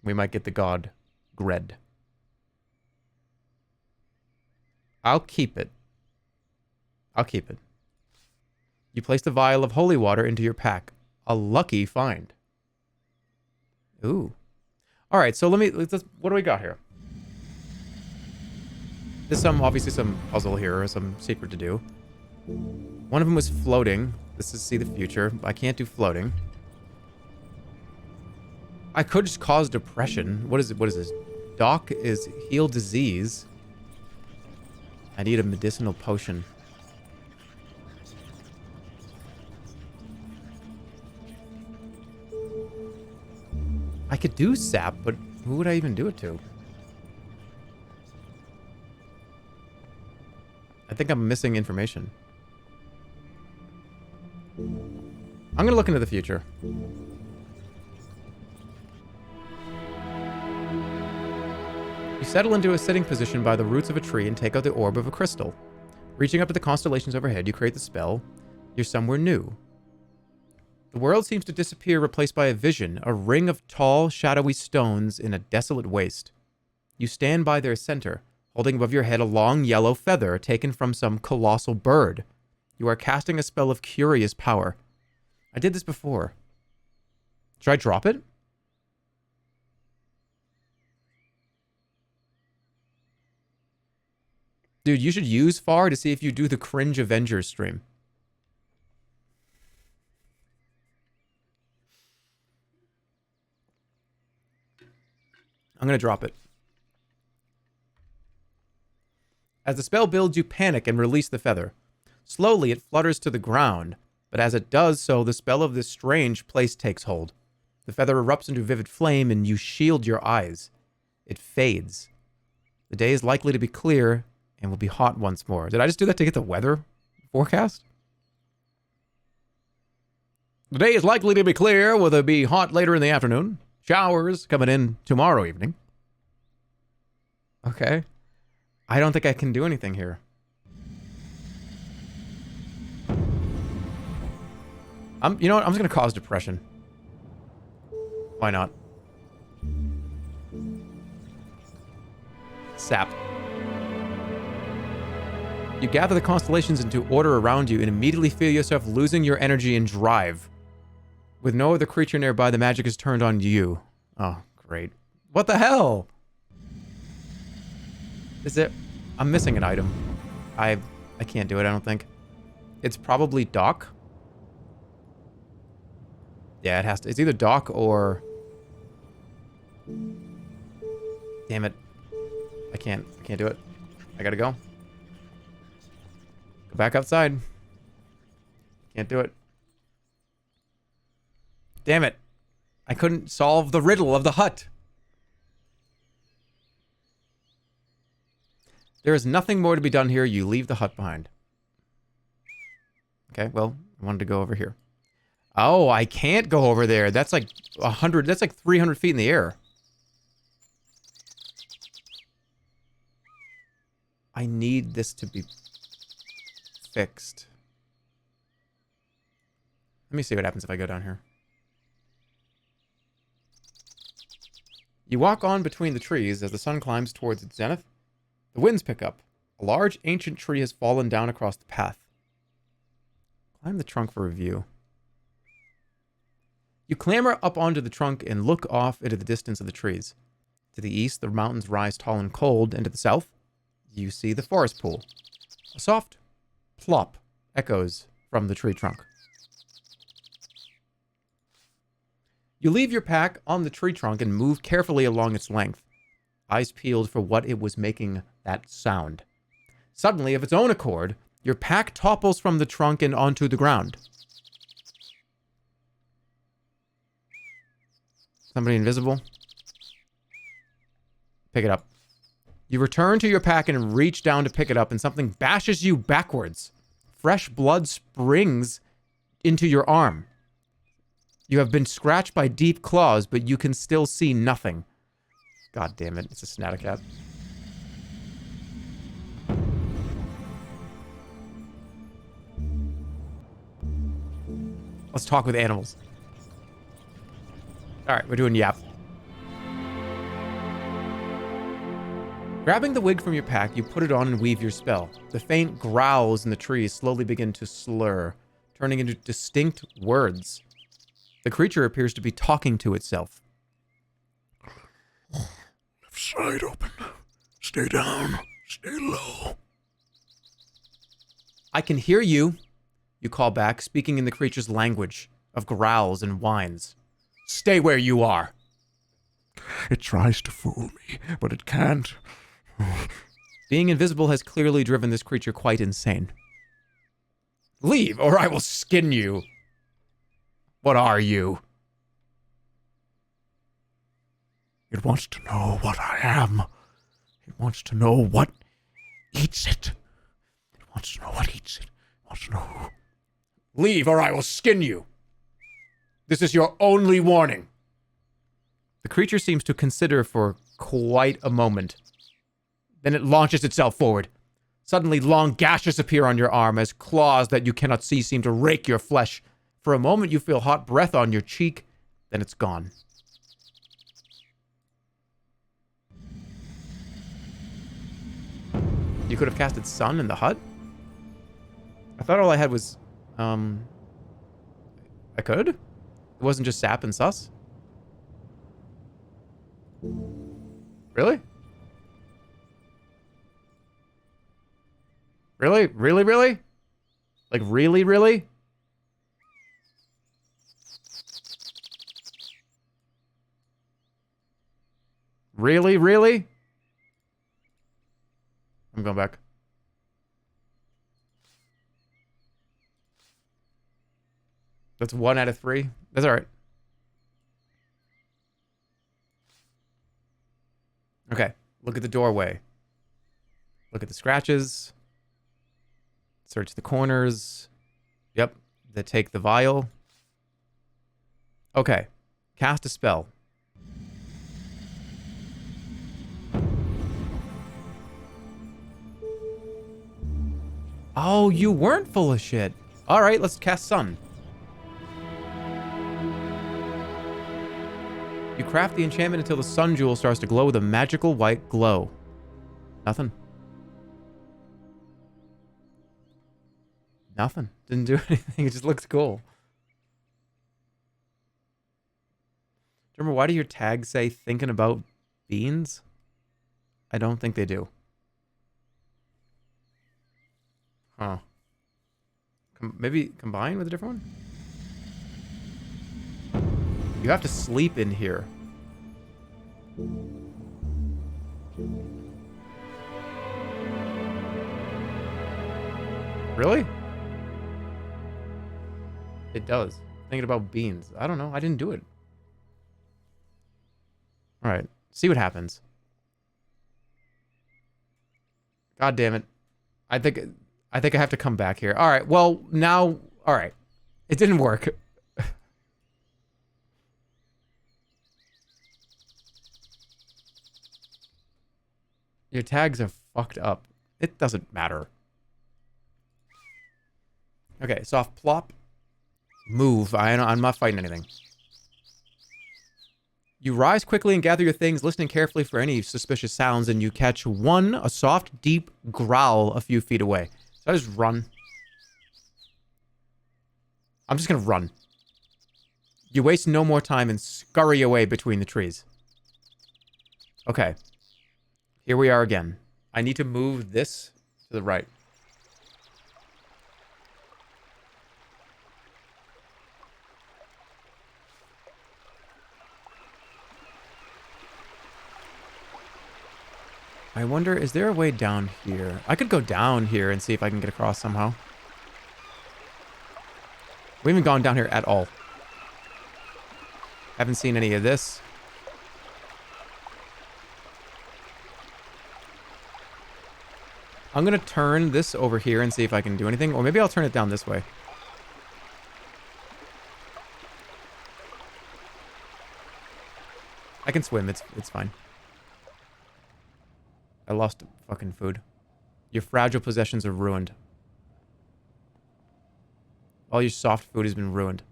We might get the god Gred. I'll keep it. I'll keep it. You place the vial of holy water into your pack. A lucky find. Ooh. All right, so let's what do we got here? There's obviously some puzzle here or some secret to do. One of them was floating. This is see the future. I can't do floating. I could just cause depression. What is it? What is this? Doc is heal disease. I need a medicinal potion. I could do sap, but who would I even do it to? I think I'm missing information. I'm gonna look into the future. You settle into a sitting position by the roots of a tree and take out the orb of a crystal. Reaching up to the constellations overhead, you create the spell. You're somewhere new. The world seems to disappear, replaced by a vision, a ring of tall, shadowy stones in a desolate waste. You stand by their center, holding above your head a long yellow feather taken from some colossal bird. You are casting a spell of curious power. I did this before. Should I drop it? Dude, you should use FAR to see if you do the Cringe Avengers stream. I'm going to drop it. As the spell builds, you panic and release the feather. Slowly, it flutters to the ground, but as it does so, the spell of this strange place takes hold. The feather erupts into vivid flame, and you shield your eyes. It fades. The day is likely to be clear and will be hot once more. Did I just do that to get the weather forecast? The day is likely to be clear, will it be hot later in the afternoon? Showers coming in tomorrow evening. Okay. I don't think I can do anything here. You know what? I'm just going to cause depression. Why not? Sap. You gather the constellations into order around you and immediately feel yourself losing your energy and drive. With no other creature nearby, the magic is turned on you. Oh, great. What the hell? Is it... I'm missing an item. I can't do it, I don't think. It's probably Doc. Yeah, it has to. It's either Doc or... Damn it. I can't do it. I gotta go. Go back outside. Can't do it. Damn it. I couldn't solve the riddle of the hut. There is nothing more to be done here. You leave the hut behind. Okay, well, I wanted to go over here. Oh, I can't go over there. That's like 100, that's like 300 feet in the air. I need this to be fixed. Let me see what happens if I go down here. You walk on between the trees as the sun climbs towards its zenith. The winds pick up. A large ancient tree has fallen down across the path. Climb the trunk for a view. You clamber up onto the trunk and look off into the distance of the trees. To the east, the mountains rise tall and cold, and to the south, you see the forest pool. A soft plop echoes from the tree trunk. You leave your pack on the tree trunk and move carefully along its length, eyes peeled for what it was making that sound. Suddenly, of its own accord, your pack topples from the trunk and onto the ground. Somebody invisible? Pick it up. You return to your pack and reach down to pick it up, and something bashes you backwards. Fresh blood springs into your arm. You have been scratched by deep claws, but you can still see nothing. God damn it, it's a Snatacat. Let's talk with animals. All right, we're doing yap. Grabbing the wig from your pack, you put it on and weave your spell. The faint growls in the trees slowly begin to slur, turning into distinct words. The creature appears to be talking to itself. Left side open. Stay down. Stay low. I can hear you, you call back, speaking in the creature's language of growls and whines. Stay where you are. It tries to fool me, but it can't. Being invisible has clearly driven this creature quite insane. Leave, or I will skin you. What are you? It wants to know what I am. It wants to know what eats it. It wants to know what eats it. It wants to know who. Leave, or I will skin you. This is your only warning. The creature seems to consider for quite a moment. Then it launches itself forward. Suddenly, long gashes appear on your arm as claws that you cannot see seem to rake your flesh. For a moment, you feel hot breath on your cheek. Then it's gone. You could have casted Sun in the hut? I thought all I had was, I could? It wasn't just sap and sus? Really? Really? Really, really? Like, really, really? Really, really? I'm going back. That's 1 out of 3. That's all right. Okay. Look at the doorway. Look at the scratches. Search the corners. Yep. They take the vial. Okay. Cast a spell. Oh, you weren't full of shit. All right, let's cast Sun. You craft the enchantment until the sun jewel starts to glow with a magical white glow. Nothing. Nothing. Didn't do anything. It just looks cool. Remember, why do your tags say thinking about beans? I don't think they do. Huh. Maybe combine with a different one? You have to sleep in here. Really? It does. Thinking about beans. I don't know. I didn't do it. All right. See what happens. God damn it. I think I have to come back here. All right. Well, now, all right. It didn't work. Your tags are fucked up. It doesn't matter. Okay, soft plop. Move. I'm not fighting anything. You rise quickly and gather your things, listening carefully for any suspicious sounds, and you catch a soft, deep growl a few feet away. So I just run. I'm just gonna run. You waste no more time and scurry away between the trees. Okay. Here we are again. I need to move this to the right. I wonder, is there a way down here? I could go down here and see if I can get across somehow. We haven't gone down here at all. Haven't seen any of this. I'm going to turn this over here and see if I can do anything. Or maybe I'll turn it down this way. I can swim. It's fine. I lost fucking food. Your fragile possessions are ruined. All your soft food has been ruined.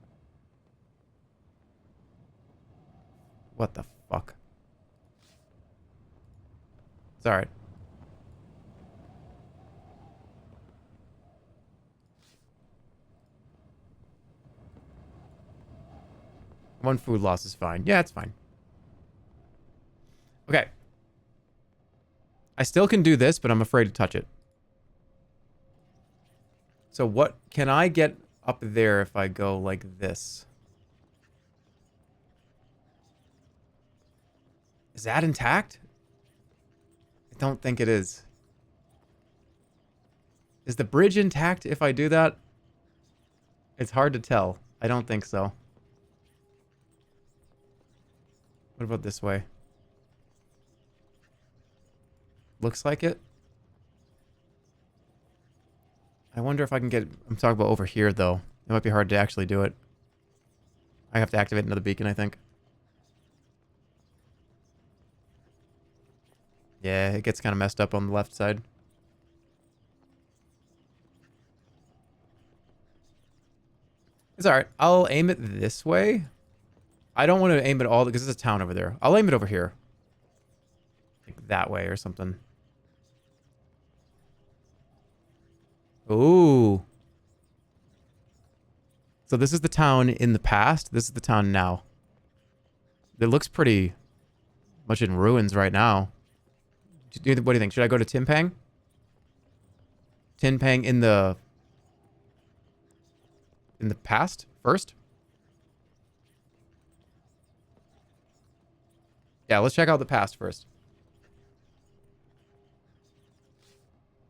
What the fuck? It's alright. One food loss is fine. Yeah, it's fine. Okay. I still can do this, but I'm afraid to touch it. So what can I get up there if I go like this? Is that intact? I don't think it is. Is the bridge intact if I do that? It's hard to tell. I don't think so. What about this way? Looks like it. I wonder if I can get... I'm talking about over here, though. It might be hard to actually do it. I have to activate another beacon, I think. Yeah, it gets kind of messed up on the left side. It's alright. I'll aim it this way. I don't want to aim it all because there's a town over there. I'll aim it over here. Like that way or something. Ooh. So this is the town in the past. This is the town now. It looks pretty much in ruins right now. What do you think? Should I go to Timpang? Timpang in the past first? Yeah, let's check out the past first.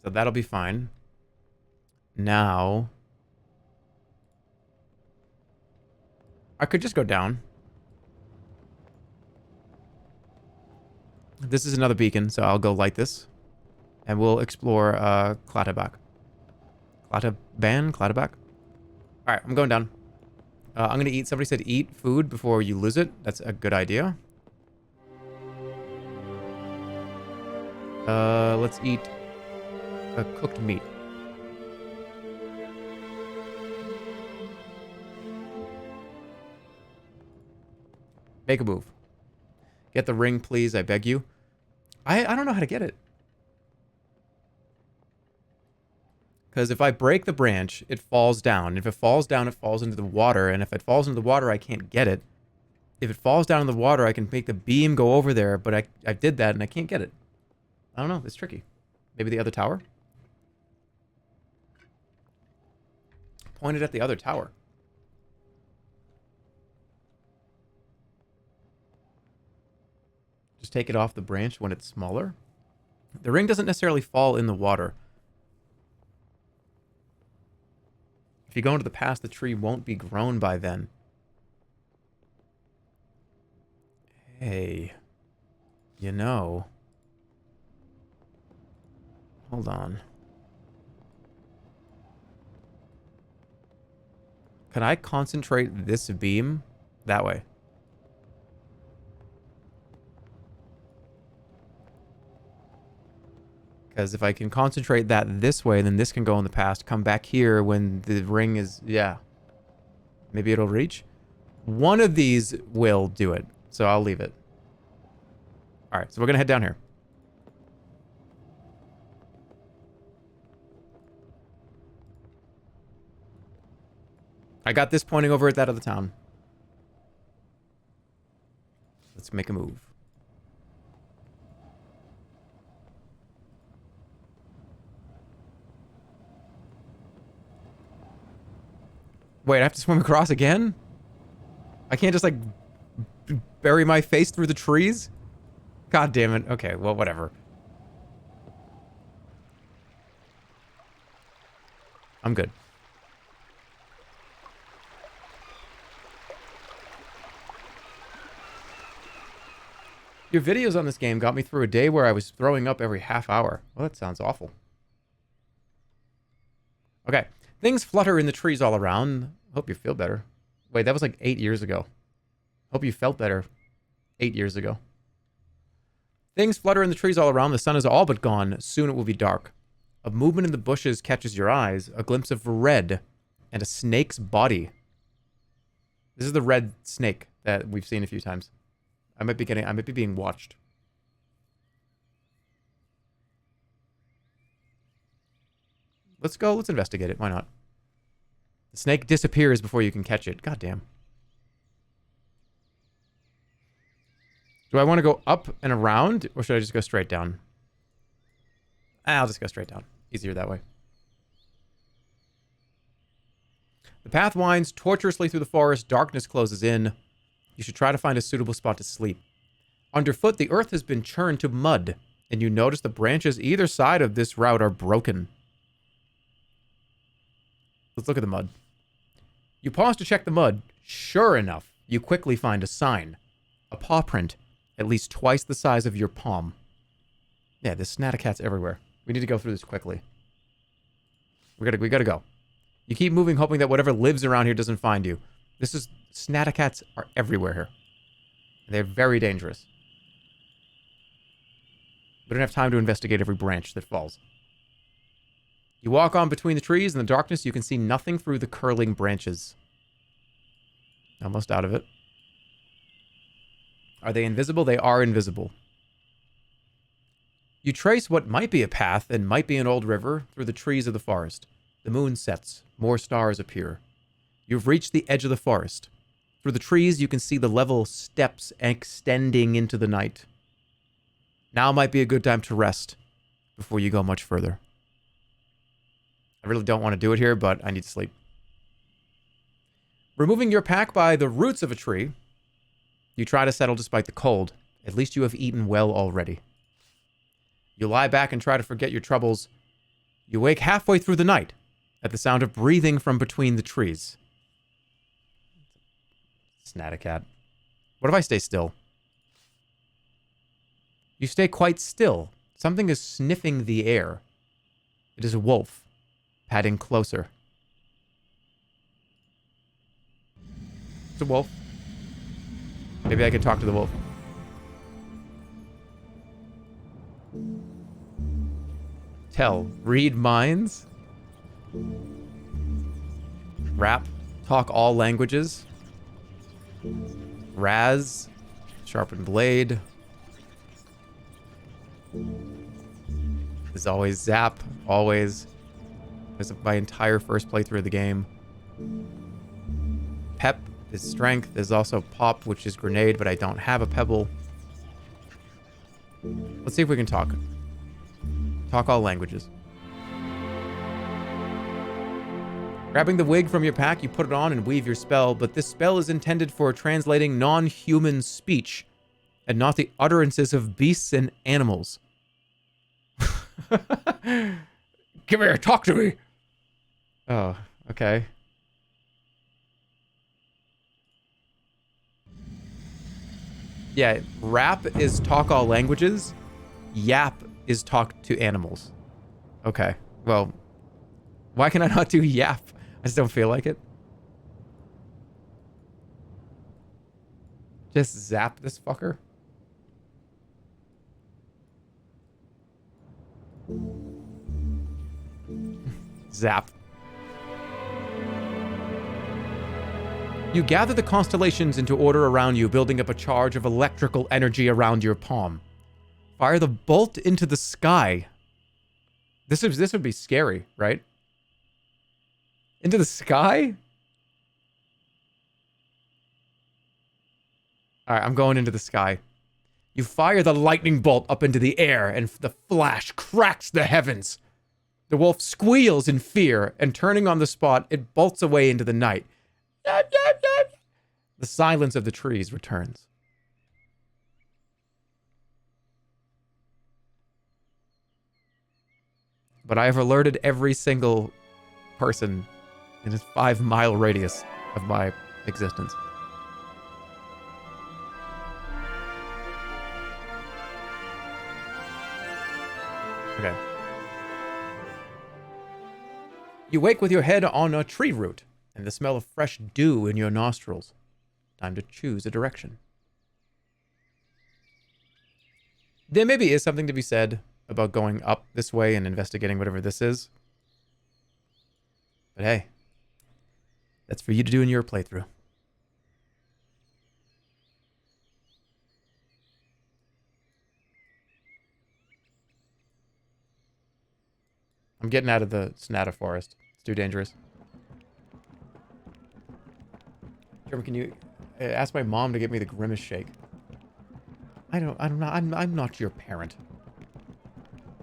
So that'll be fine. Now, I could just go down. This is another beacon, so I'll go light this. And we'll explore Clatterback. Clatterback? Alright, I'm going down. I'm going to eat. Somebody said eat food before you lose it. That's a good idea. Let's eat a cooked meat. Make a move. Get the ring, please. I beg you. I don't know how to get it. Because if I break the branch, it falls down. If it falls down, it falls into the water. And if it falls into the water, I can't get it. If it falls down in the water, I can make the beam go over there. But I did that and I can't get it. I don't know. It's tricky. Maybe the other tower? Point it at the other tower. Just take it off the branch when it's smaller. The ring doesn't necessarily fall in the water. If you go into the past, the tree won't be grown by then. Hey. You know. Hold on. Can I concentrate this beam that way? Because if I can concentrate that this way, then this can go in the past, come back here when the ring is... Yeah. Maybe it'll reach? One of these will do it, so I'll leave it. Alright, so we're going to head down here. I got this pointing over at that other town. Let's make a move. Wait, I have to swim across again? I can't just, like, bury my face through the trees? God damn it. Okay, well, whatever. I'm good. Your videos on this game got me through a day where I was throwing up every half hour. Well, that sounds awful. Okay. Things flutter in the trees all around. Hope you feel better. Wait, that was like 8 years ago. Hope you felt better 8 years ago. Things flutter in the trees all around. The sun is all but gone. Soon it will be dark. A movement in the bushes catches your eyes. A glimpse of red and a snake's body. This is the red snake that we've seen a few times. I might be being watched. Let's go. Let's investigate it. Why not? The snake disappears before you can catch it. God damn. Do I want to go up and around, or should I just go straight down? I'll just go straight down. Easier that way. The path winds tortuously through the forest. Darkness closes in. You should try to find a suitable spot to sleep. Underfoot, the earth has been churned to mud, and you notice the branches either side of this route are broken. Let's look at the mud. You pause to check the mud. Sure enough, you quickly find a sign. A paw print, at least twice the size of your palm. Yeah, there's snatticats everywhere. We need to go through this quickly. We gotta go. You keep moving, hoping that whatever lives around here doesn't find you. Snatticats are everywhere here. They're very dangerous. We don't have time to investigate every branch that falls. You walk on between the trees. In the darkness, you can see nothing through the curling branches. Almost out of it. Are they invisible? They are invisible. You trace what might be a path and might be an old river through the trees of the forest. The moon sets. More stars appear. You've reached the edge of the forest. Through the trees, you can see the level steps extending into the night. Now might be a good time to rest before you go much further. I really don't want to do it here, but I need to sleep. Removing your pack by the roots of a tree, you try to settle despite the cold. At least you have eaten well already. You lie back and try to forget your troubles. You wake halfway through the night at the sound of breathing from between the trees. Snatticat. What if I stay still? You stay quite still. Something is sniffing the air. It is a wolf, padding closer. It's a wolf. Maybe I can talk to the wolf. Tell. Read minds. Rap. Talk all languages. Raz. Sharpen blade. There's always zap. Always. There's my entire first playthrough of the game. Pep is strength. There's also pop, which is grenade, but I don't have a pebble. Let's see if we can talk. Talk all languages. Grabbing the wig from your pack, you put it on and weave your spell, but this spell is intended for translating non-human speech and not the utterances of beasts and animals. Come here, talk to me. Oh, okay. Yeah, rap is talk all languages. Yap is talk to animals. Okay, well, why can I not do yap? I just don't feel like it. Just zap this fucker. Zap. You gather the constellations into order around you, building up a charge of electrical energy around your palm. Fire the bolt into the sky. This would be scary, right? Into the sky? Alright, I'm going into the sky. You fire the lightning bolt up into the air, and the flash cracks the heavens. The wolf squeals in fear, and turning on the spot, it bolts away into the night. The silence of the trees returns. But I have alerted every single person in a 5-mile radius of my existence. Okay. You wake with your head on a tree root and the smell of fresh dew in your nostrils. Time to choose a direction. There maybe is something to be said about going up this way and investigating whatever this is. But hey, that's for you to do in your playthrough. I'm getting out of the Sonata Forest. It's too dangerous. Jerma, can you ask my mom to get me the Grimace Shake? I'm not your parent.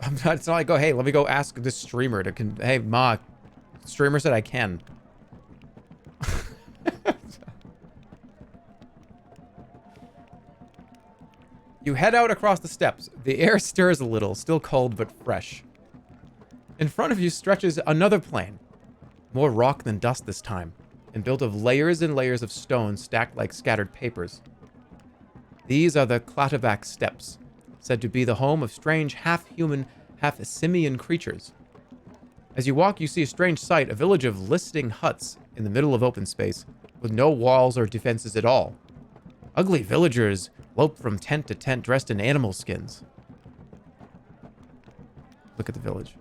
It's not like, oh, hey, let me go ask this streamer to, hey, Ma, streamer said I can. You head out across the steps. The air stirs a little, still cold but fresh. In front of you stretches another plain. More rock than dust this time, and built of layers and layers of stone stacked like scattered papers. These are the Klatavak Steppes, said to be the home of strange half-human, half-simian creatures. As you walk, you see a strange sight, a village of listing huts in the middle of open space, with no walls or defenses at all. Ugly villagers lope from tent to tent dressed in animal skins. Look at the village.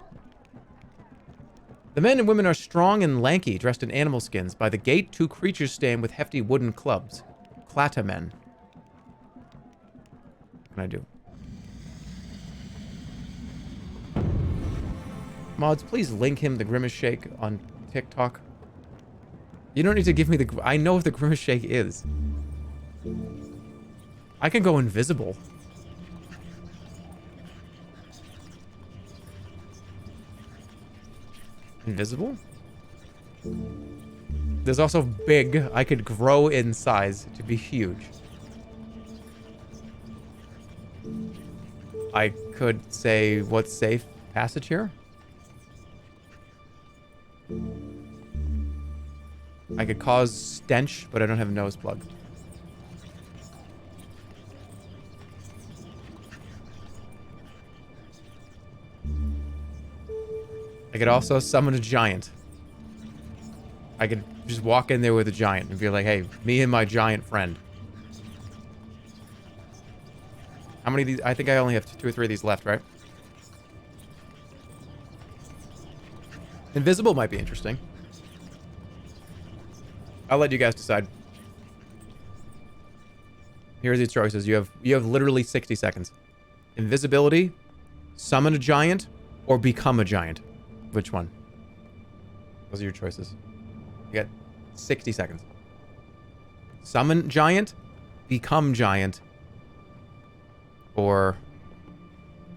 The men and women are strong and lanky, dressed in animal skins. By the gate, 2 creatures stand with hefty wooden clubs. Klatamen. What can I do? Mods, please link him the Grimace Shake on TikTok. You don't need to give me the... I know what the Grimace Shake is. I can go invisible. Invisible? There's also big. I could grow in size to be huge. I could say, what's safe passage here? I could cause stench, but I don't have a nose plug. I could also summon a giant. I could just walk in there with a giant and be like, hey, me and my giant friend. How many of these? I think I only have 2 or 3 of these left, right? Invisible might be interesting. I'll let you guys decide. Here's your choices. You have literally 60 seconds. Invisibility, summon a giant, or become a giant. Which one? Those are your choices. You got 60 seconds. Summon giant, become giant, or...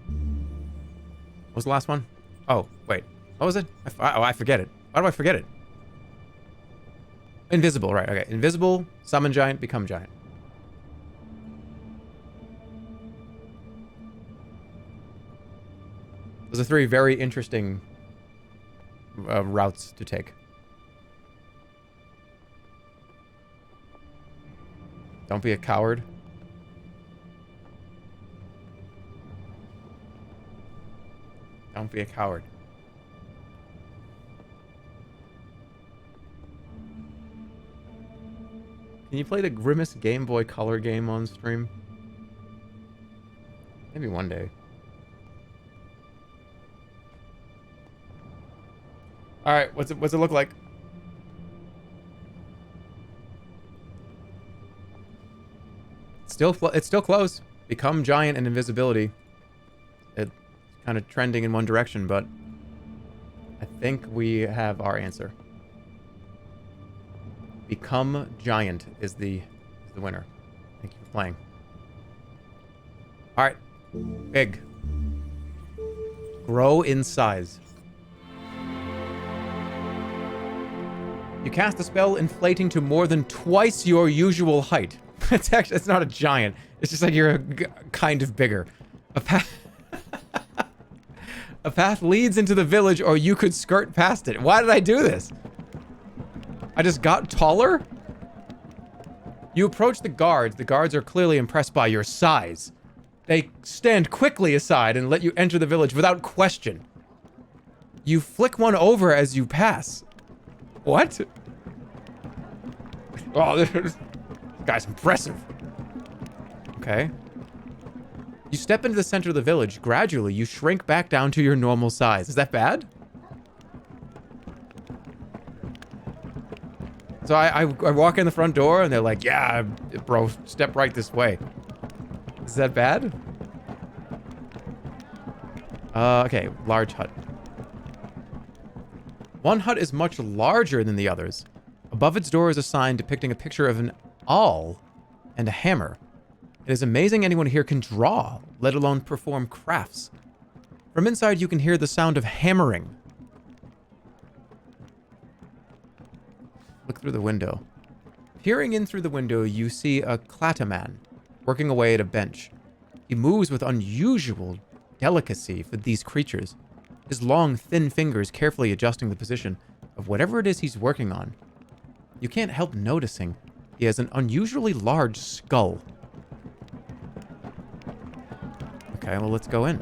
What was the last one? Oh, wait. What was it? I forget it. Why do I forget it? Invisible, right. Okay. Invisible, summon giant, become giant. Those are 3 very interesting routes to take. Don't be a coward. Don't be a coward. Can you play the Grimace Game Boy Color game on stream? Maybe one day. All right, what's it look like? It's still close. Become giant and invisibility. It's kind of trending in one direction, but I think we have our answer. Become giant is the winner. Thank you for playing. All right, big. Grow in size. You cast a spell inflating to more than twice your usual height. It's not a giant. It's just like you're kind of bigger. A path leads into the village, or you could skirt past it. Why did I do this? I just got taller? You approach the guards. The guards are clearly impressed by your size. They stand quickly aside and let you enter the village without question. You flick one over as you pass. What? Oh, this guy's impressive. Okay. You step into the center of the village. Gradually, you shrink back down to your normal size. Is that bad? So I walk in the front door and they're like, yeah, bro, step right this way. Is that bad? Okay, large hut. One hut is much larger than the others. Above its door is a sign depicting a picture of an awl and a hammer. It is amazing anyone here can draw, let alone perform crafts. From inside, you can hear the sound of hammering. Look through the window. Peering in through the window, you see a clataman working away at a bench. He moves with unusual delicacy for these creatures, his long, thin fingers carefully adjusting the position of whatever it is he's working on. You can't help noticing he has an unusually large skull. Okay, well, let's go in.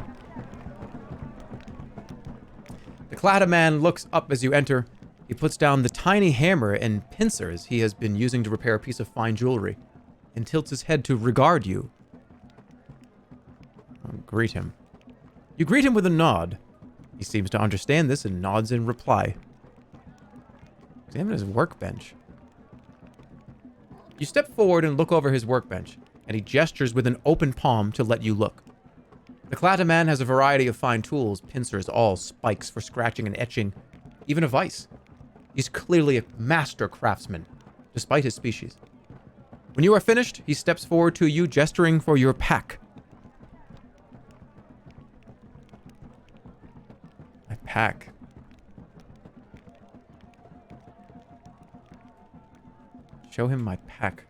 The clataman looks up as you enter. He puts down the tiny hammer and pincers he has been using to repair a piece of fine jewelry and tilts his head to regard you. Greet him. You greet him with a nod. He seems to understand this and nods in reply. Examine his workbench. You step forward and look over his workbench, and he gestures with an open palm to let you look. The clataman has a variety of fine tools, pincers, awls, spikes for scratching and etching, even a vise. He's clearly a master craftsman, despite his species. When you are finished, he steps forward to you, gesturing for your pack. My pack. Show him my pack.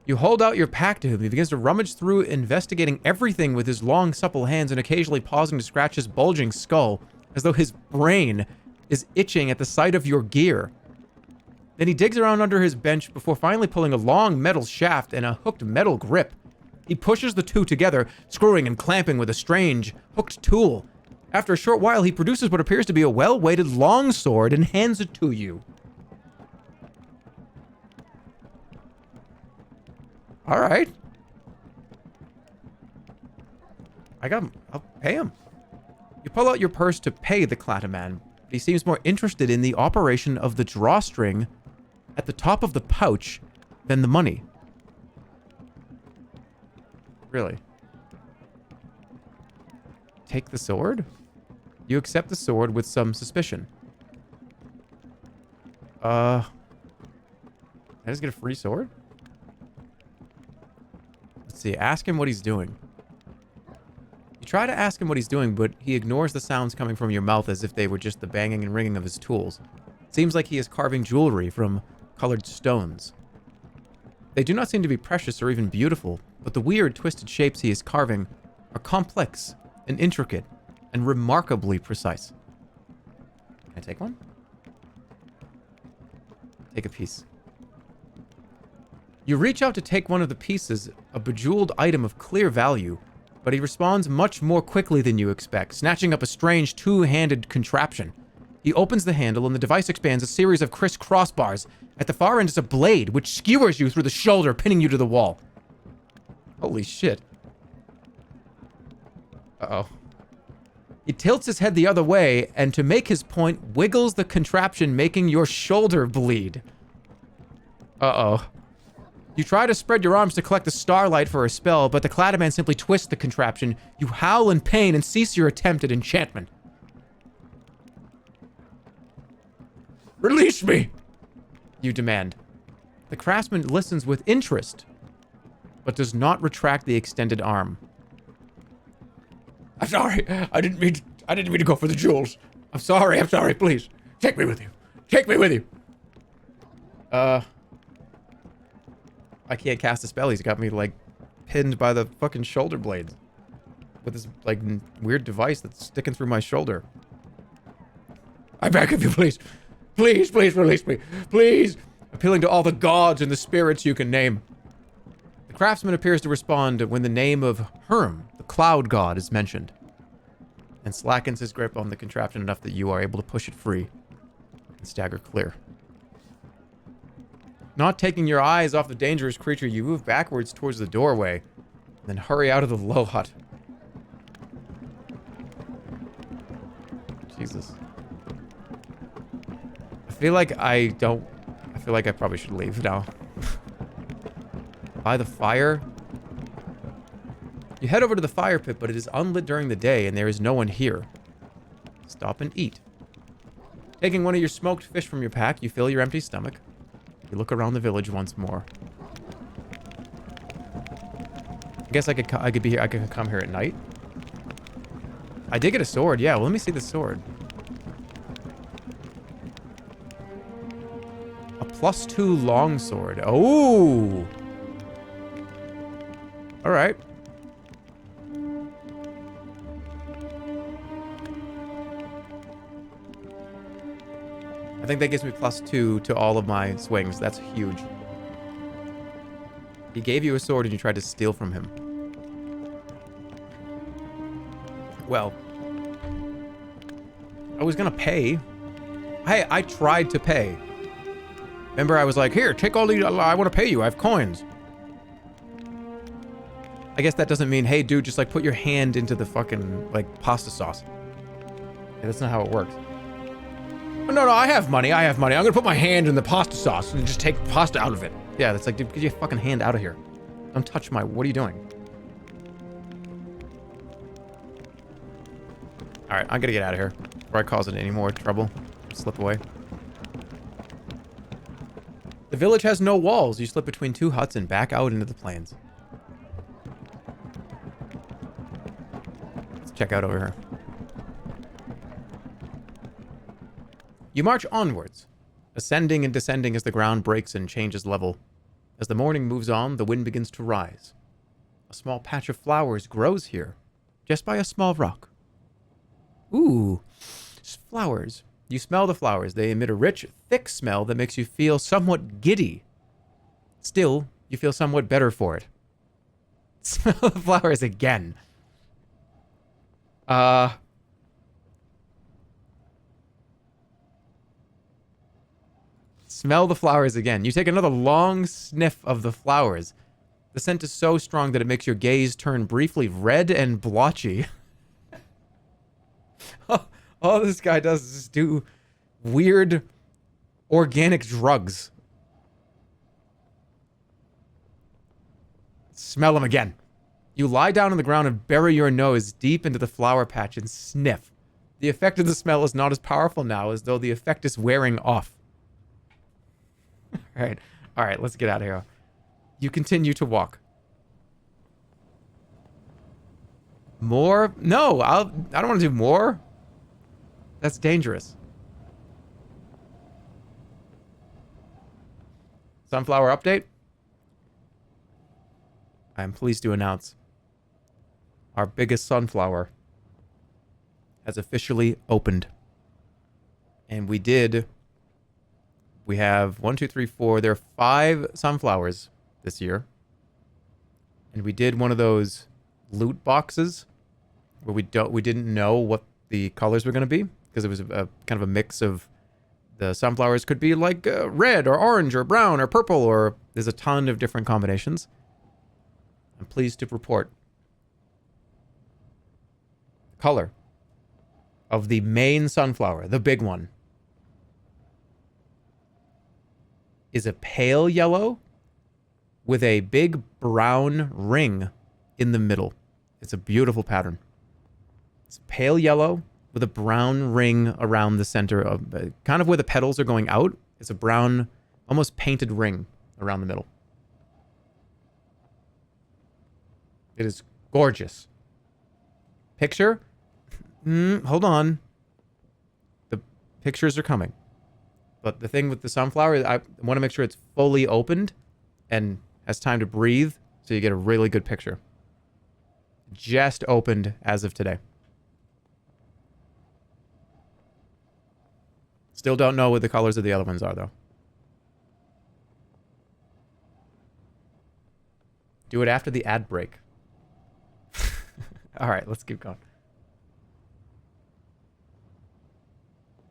You hold out your pack to him. He begins to rummage through, investigating everything with his long, supple hands and occasionally pausing to scratch his bulging skull, as though his brain is itching at the sight of your gear. Then he digs around under his bench before finally pulling a long metal shaft and a hooked metal grip. He pushes the two together, screwing and clamping with a strange, hooked tool. After a short while, he produces what appears to be a well-weighted longsword and hands it to you. All right. I'll pay him. You pull out your purse to pay the clataman, but he seems more interested in the operation of the drawstring at the top of the pouch than the money. Really? Take the sword? You accept the sword with some suspicion. I just get a free sword? Let's see. Ask him what he's doing. You try to ask him what he's doing, but he ignores the sounds coming from your mouth as if they were just the banging and ringing of his tools. It seems like he is carving jewelry from colored stones. They do not seem to be precious or even beautiful, but the weird, twisted shapes he is carving are complex and intricate and remarkably precise. Can I take one? Take a piece. You reach out to take one of the pieces, a bejeweled item of clear value, but he responds much more quickly than you expect, snatching up a strange two-handed contraption. He opens the handle and the device expands a series of criss-cross bars. At the far end is a blade, which skewers you through the shoulder, pinning you to the wall. Holy shit. Uh-oh. He tilts his head the other way, and to make his point, wiggles the contraption, making your shoulder bleed. Uh-oh. You try to spread your arms to collect the starlight for a spell, but the clataman simply twists the contraption. You howl in pain and cease your attempt at enchantment. Release me! You demand. The craftsman listens with interest, but does not retract the extended arm. I'm sorry. I didn't mean to go for the jewels. I'm sorry, please. Take me with you. Take me with you. I can't cast a spell. He's got me, like, pinned by the fucking shoulder blades. With this, like, weird device that's sticking through my shoulder. I beg of you, please. Please, please release me. Please. Appealing to all the gods and the spirits you can name. The craftsman appears to respond when the name of Herm, the cloud god, is mentioned, and slackens his grip on the contraption enough that you are able to push it free and stagger clear. Not taking your eyes off the dangerous creature, you move backwards towards the doorway, and then hurry out of the low hut. Jesus. I feel like I probably should leave now. By the fire. You head over to the fire pit, but it is unlit during the day and there is no one here. Stop and eat. Taking one of your smoked fish from your pack, you fill your empty stomach. You look around the village once more. I guess I could be here. I could come here at night. I did get a sword. Yeah, well, let me see the sword. A +2 longsword. Oh! Alright. I think that gives me +2 to all of my swings. That's huge. He gave you a sword and you tried to steal from him. Well, I was gonna pay. Hey, I tried to pay. Remember, I was like, here, take all the... I want to pay you. I have coins. I guess that doesn't mean, hey, dude, just, like, put your hand into the fucking, like, pasta sauce. Yeah, that's not how it works. Oh, no, I have money. I have money. I'm gonna put my hand in the pasta sauce and just take pasta out of it. Yeah, that's like, dude, get your fucking hand out of here. Don't touch my... What are you doing? Alright, I'm gonna get out of here before I cause it any more trouble. Slip away. The village has no walls. You slip between 2 huts and back out into the plains. Let's check out over here. You march onwards, ascending and descending as the ground breaks and changes level. As the morning moves on, the wind begins to rise. A small patch of flowers grows here, just by a small rock. Ooh, flowers. You smell the flowers. They emit a rich, thick smell that makes you feel somewhat giddy. Still, you feel somewhat better for it. Smell the flowers again. Smell the flowers again. You take another long sniff of the flowers. The scent is so strong that it makes your gaze turn briefly red and blotchy. All this guy does is just do weird organic drugs. Smell them again. You lie down on the ground and bury your nose deep into the flower patch and sniff. The effect of the smell is not as powerful now as though the effect is wearing off. All right, let's get out of here. You continue to walk. More? No, I don't want to do more. That's dangerous. Sunflower update. I am pleased to announce our biggest sunflower has officially opened. And we have 1, 2, 3, 4. There are 5 sunflowers this year. And we did one of those loot boxes where we didn't know what the colors were going to be because it was a kind of a mix of the sunflowers could be like red or orange or brown or purple, or there's a ton of different combinations. I'm pleased to report the color of the main sunflower, the big one, is a pale yellow with a big brown ring in the middle. It's a beautiful pattern. It's pale yellow with a brown ring around the center of kind of where the petals are going out. It's a brown, almost painted ring around the middle. It is gorgeous. Picture? Hold on. The pictures are coming. But the thing with the sunflower is I want to make sure it's fully opened and has time to breathe so you get a really good picture. Just opened as of today. Still don't know what the colors of the other ones are, though. Do it after the ad break. All right, let's keep going.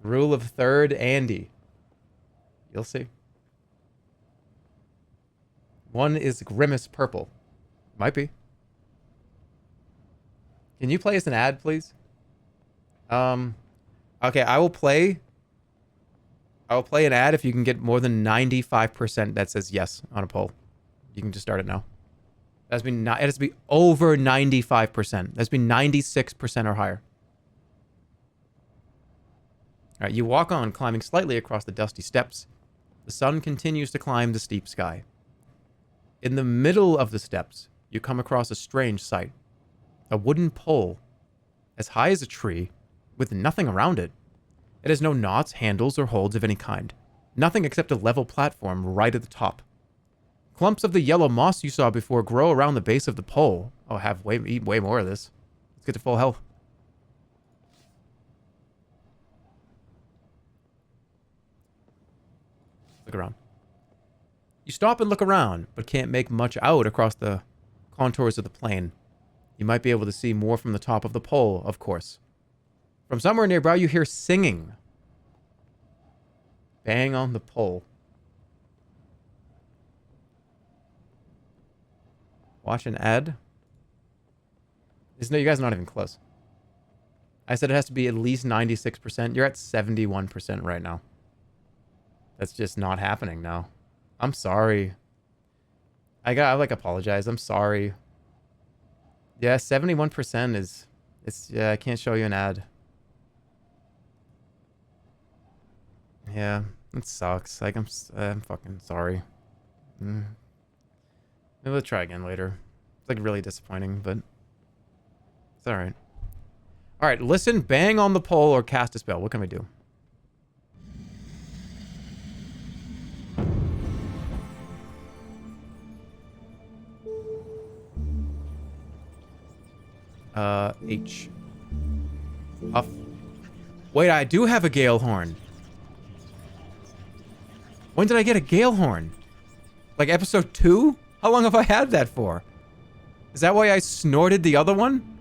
Rule of third, Andy. You'll see. One is Grimace Purple. Might be. Can you play as an ad, please? Okay, I will play an ad if you can get more than 95% that says yes on a poll. You can just start it now. It has to be over 95%. That's been 96% or higher. All right, you walk on, climbing slightly across the dusty steps. The sun continues to climb the steep sky. In the middle of the steps, you come across a strange sight. A wooden pole, as high as a tree, with nothing around it. It has no knots, handles, or holds of any kind. Nothing except a level platform right at the top. Clumps of the yellow moss you saw before grow around the base of the pole. Oh, eat way more of this. Let's get to full health. Look around. You stop and look around, but can't make much out across the contours of the plain. You might be able to see more from the top of the pole, of course. From somewhere nearby, you hear singing. Bang on the pole. Watch an ad. No, you guys are not even close. I said it has to be at least 96%. You're at 71% right now. That's just not happening now. I'm sorry. I apologize. I'm sorry. Yeah, 71% is... I can't show you an ad. Yeah, it sucks. Like, I'm fucking sorry. Maybe we'll try again later. It's, like, really disappointing, but... It's alright. Alright, listen, bang on the pole, or cast a spell. What can we do? H. Off. Wait, I do have a gale horn. When did I get a gale horn? Like episode 2? How long have I had that for? Is that why I snorted the other one?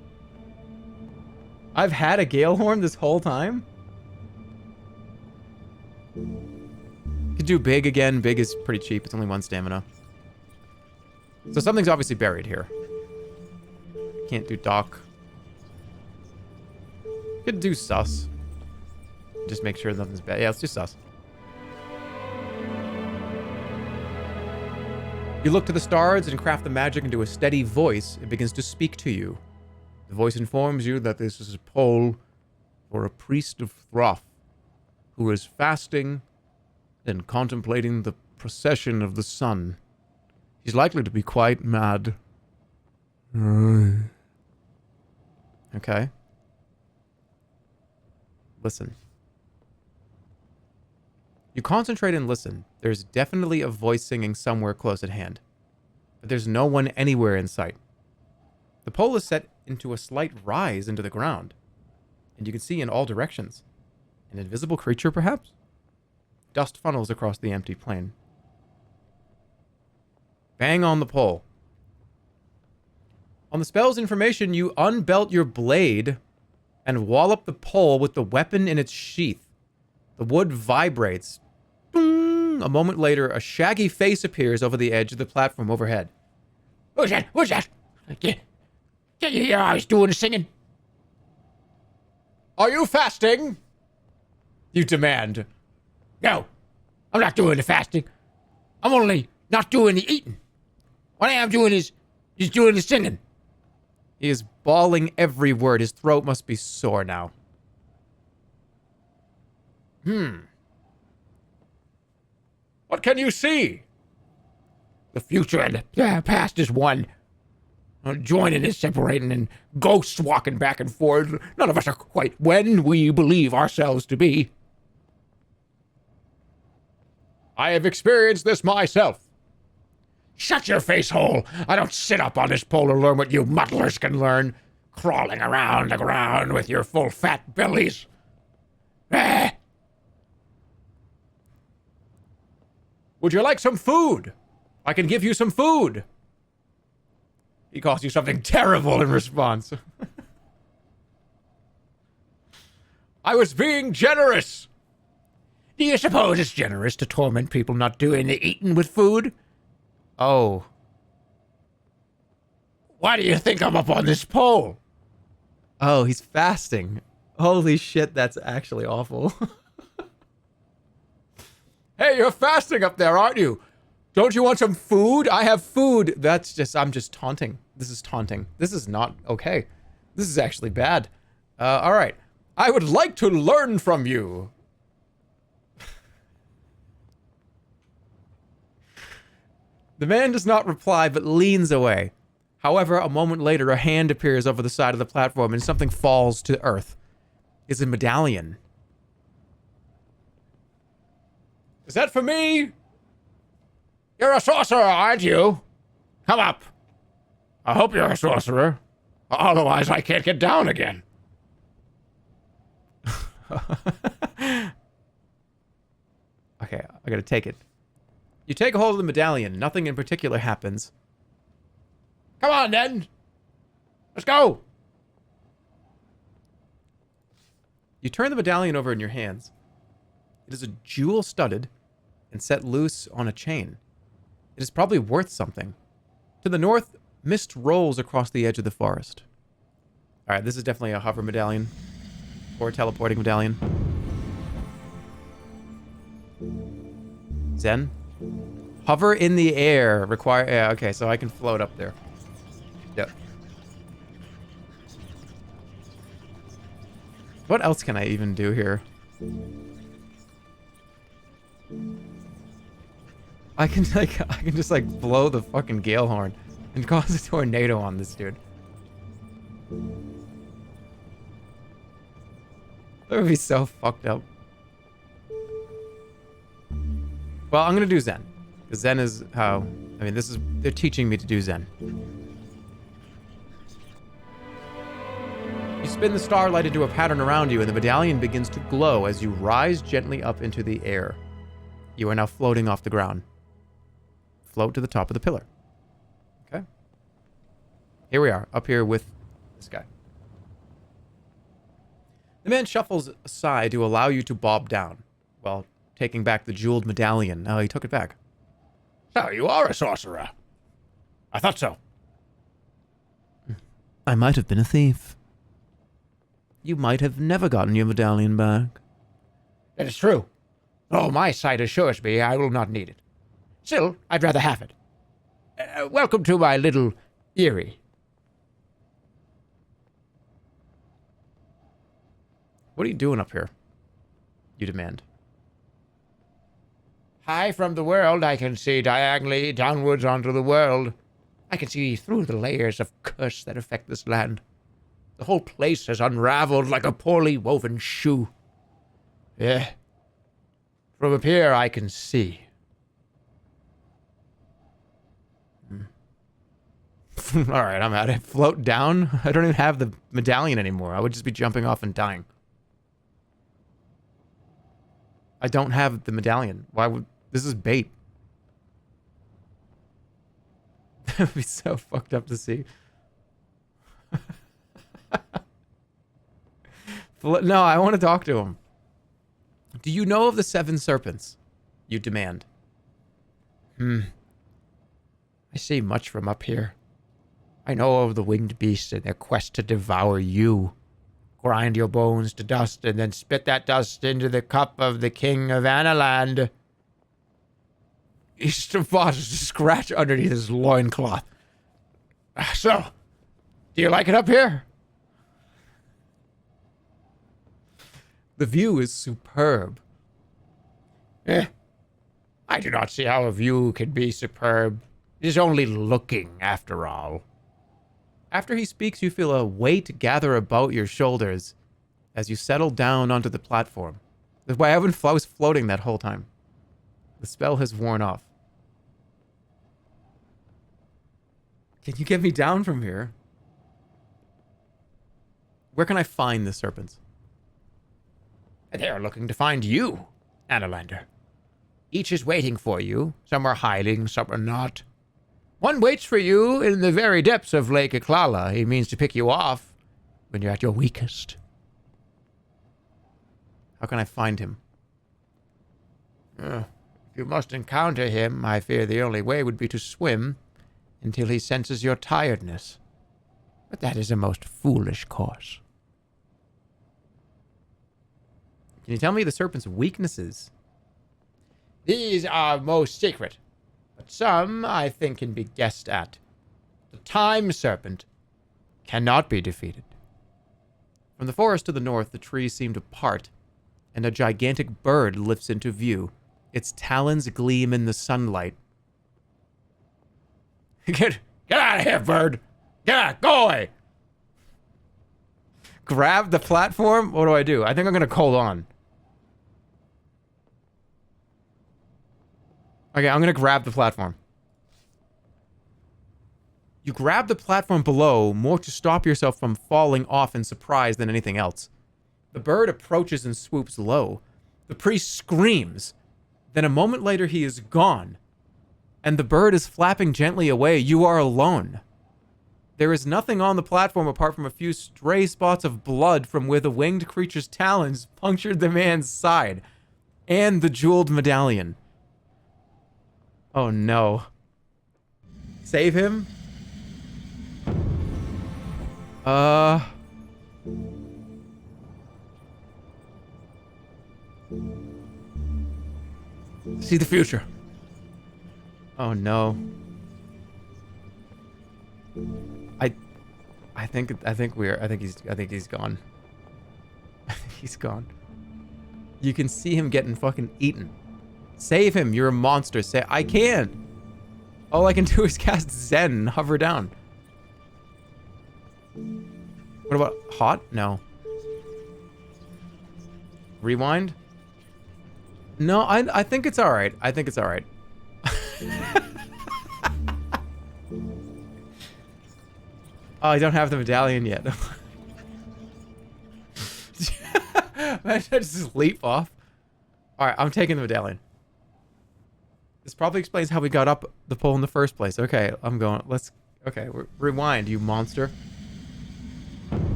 I've had a gale horn this whole time? Could do big again. Big is pretty cheap. It's only 1 stamina. So something's obviously buried here. Can't do dock. Could do sus. Just make sure nothing's bad. Yeah, let's do sus. You look to the stars and craft the magic into a steady voice. It begins to speak to you. The voice informs you that this is a pole for a priest of Throth, who is fasting and contemplating the procession of the sun. He's likely to be quite mad. Okay. Listen. You concentrate and listen. There's definitely a voice singing somewhere close at hand. But there's no one anywhere in sight. The pole is set into a slight rise into the ground. And you can see in all directions. An invisible creature, perhaps? Dust funnels across the empty plain. Bang on the pole. On the spell's information, you unbelt your blade and wallop the pole with the weapon in its sheath. The wood vibrates. Boom! A moment later, a shaggy face appears over the edge of the platform overhead. Who's that? Who's that? Get your eyes doing the singing. Are you fasting? You demand. No, I'm not doing the fasting. I'm only not doing the eating. What I am doing is doing the singing. He is bawling every word. His throat must be sore now. What can you see? The future and the past is one. Joining is separating, and ghosts walking back and forth. None of us are quite when we believe ourselves to be. I have experienced this myself. Shut your face hole. I don't sit up on this pole to learn what you muddlers can learn. Crawling around the ground with your full fat bellies. Would you like some food? I can give you some food. He calls you something terrible in response. I was being generous. Do you suppose it's generous to torment people not doing the eating with food? Oh. Why do you think I'm up on this pole? Oh, he's fasting. Holy shit, that's actually awful. Hey, you're fasting up there, aren't you? Don't you want some food? I have food. I'm just taunting. This is taunting. This is not okay. This is actually bad. All right. I would like to learn from you. The man does not reply, but leans away. However, a moment later, a hand appears over the side of the platform and something falls to earth. It's a medallion. Is that for me? You're a sorcerer, aren't you? Come up. I hope you're a sorcerer. Otherwise, I can't get down again. Okay, I gotta take it. You take a hold of the medallion. Nothing in particular happens. Come on, then. Let's go. You turn the medallion over in your hands. It is a jewel-studded and set loose on a chain. It is probably worth something. To the north, mist rolls across the edge of the forest. All right, this is definitely a hover medallion or a teleporting medallion. Zen? Hover in the air. Yeah, okay, so I can float up there. Yep. What else can I even do here? I can just blow the fucking gale horn and cause a tornado on this dude. That would be so fucked up. Well, I'm gonna do Zen. Because Zen is how... I mean, they're teaching me to do Zen. You spin the starlight into a pattern around you, and the medallion begins to glow as you rise gently up into the air. You are now floating off the ground. Float to the top of the pillar. Okay. Here we are, up here with this guy. The man shuffles aside to allow you to bob down, while taking back the jeweled medallion. Oh, he took it back. So, you are a sorcerer. I thought so. I might have been a thief. You might have never gotten your medallion back. That is true. Oh, my sight assures me I will not need it. Still, I'd rather have it. Welcome to my little eyrie. What are you doing up here? You demand. High from the world, I can see diagonally downwards onto the world. I can see through the layers of curse that affect this land. The whole place has unraveled like a poorly woven shoe. Yeah. From up here, I can see. All right, I'm at it. Float down? I don't even have the medallion anymore. I would just be jumping off and dying. I don't have the medallion. Why would... This is bait. That would be so fucked up to see. No, I want to talk to him. Do you know of the 7 serpents? You demand. I see much from up here. I know of the winged beasts and their quest to devour you. Grind your bones to dust and then spit that dust into the cup of the king of Analand. He's about to scratch underneath his loincloth. So, do you like it up here? The view is superb. I do not see how a view can be superb. It is only looking, after all. After he speaks, you feel a weight gather about your shoulders as you settle down onto the platform. That's why I was floating that whole time. The spell has worn off. Can you get me down from here? Where can I find the serpents? They are looking to find you, Analander. Each is waiting for you. Some are hiding, some are not. One waits for you in the very depths of Lake Iklala. He means to pick you off when you're at your weakest. How can I find him? If you must encounter him, I fear the only way would be to swim until he senses your tiredness. But that is a most foolish course. Can you tell me the serpent's weaknesses? These are most secret. but some, I think, can be guessed at. The time serpent cannot be defeated. From the forest to the north, the trees seem to part, and a gigantic bird lifts into view. Its talons gleam in the sunlight. Get out of here, bird! Get out! Go away! Grab the platform? What do? I think I'm gonna hold on. Okay, I'm gonna grab the platform. You grab the platform below, more to stop yourself from falling off in surprise than anything else. The bird approaches and swoops low. The priest screams. Then a moment later, he is gone. And the bird is flapping gently away. You are alone. There is nothing on the platform apart from a few stray spots of blood from where the winged creature's talons punctured the man's side. And the jeweled medallion. Oh no. Save him? See the future. Oh no. I think he's gone. I think he's gone. You can see him getting fucking eaten. Save him, you're a monster. Say I can't. All I can do is cast Zen and hover down. What about hot? No. Rewind? No, I think it's alright. I think it's alright. Oh, I don't have the medallion yet. I just leap off. Alright, I'm taking the medallion. This probably explains how we got up the pole in the first place. Okay, I'm going. Okay, rewind, you monster.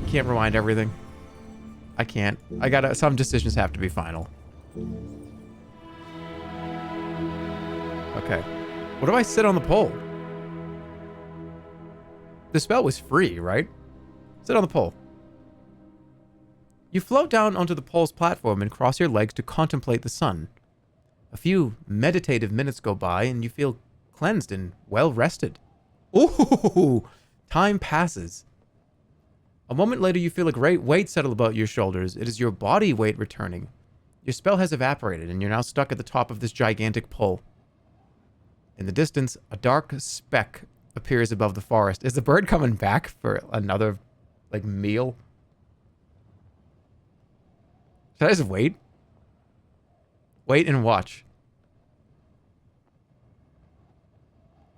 Can't rewind everything. I can't. Some decisions have to be final. Okay. What if I sit on the pole? The spell was free, right? Sit on the pole. You float down onto the pole's platform and cross your legs to contemplate the sun. A few meditative minutes go by and you feel cleansed and well rested. Ooh! Time passes. A moment later, you feel a great weight settle about your shoulders. It is your body weight returning. Your spell has evaporated, and you're now stuck at the top of this gigantic pole. In the distance, a dark speck appears above the forest. Is the bird coming back for another, meal? Should I just wait? Wait and watch.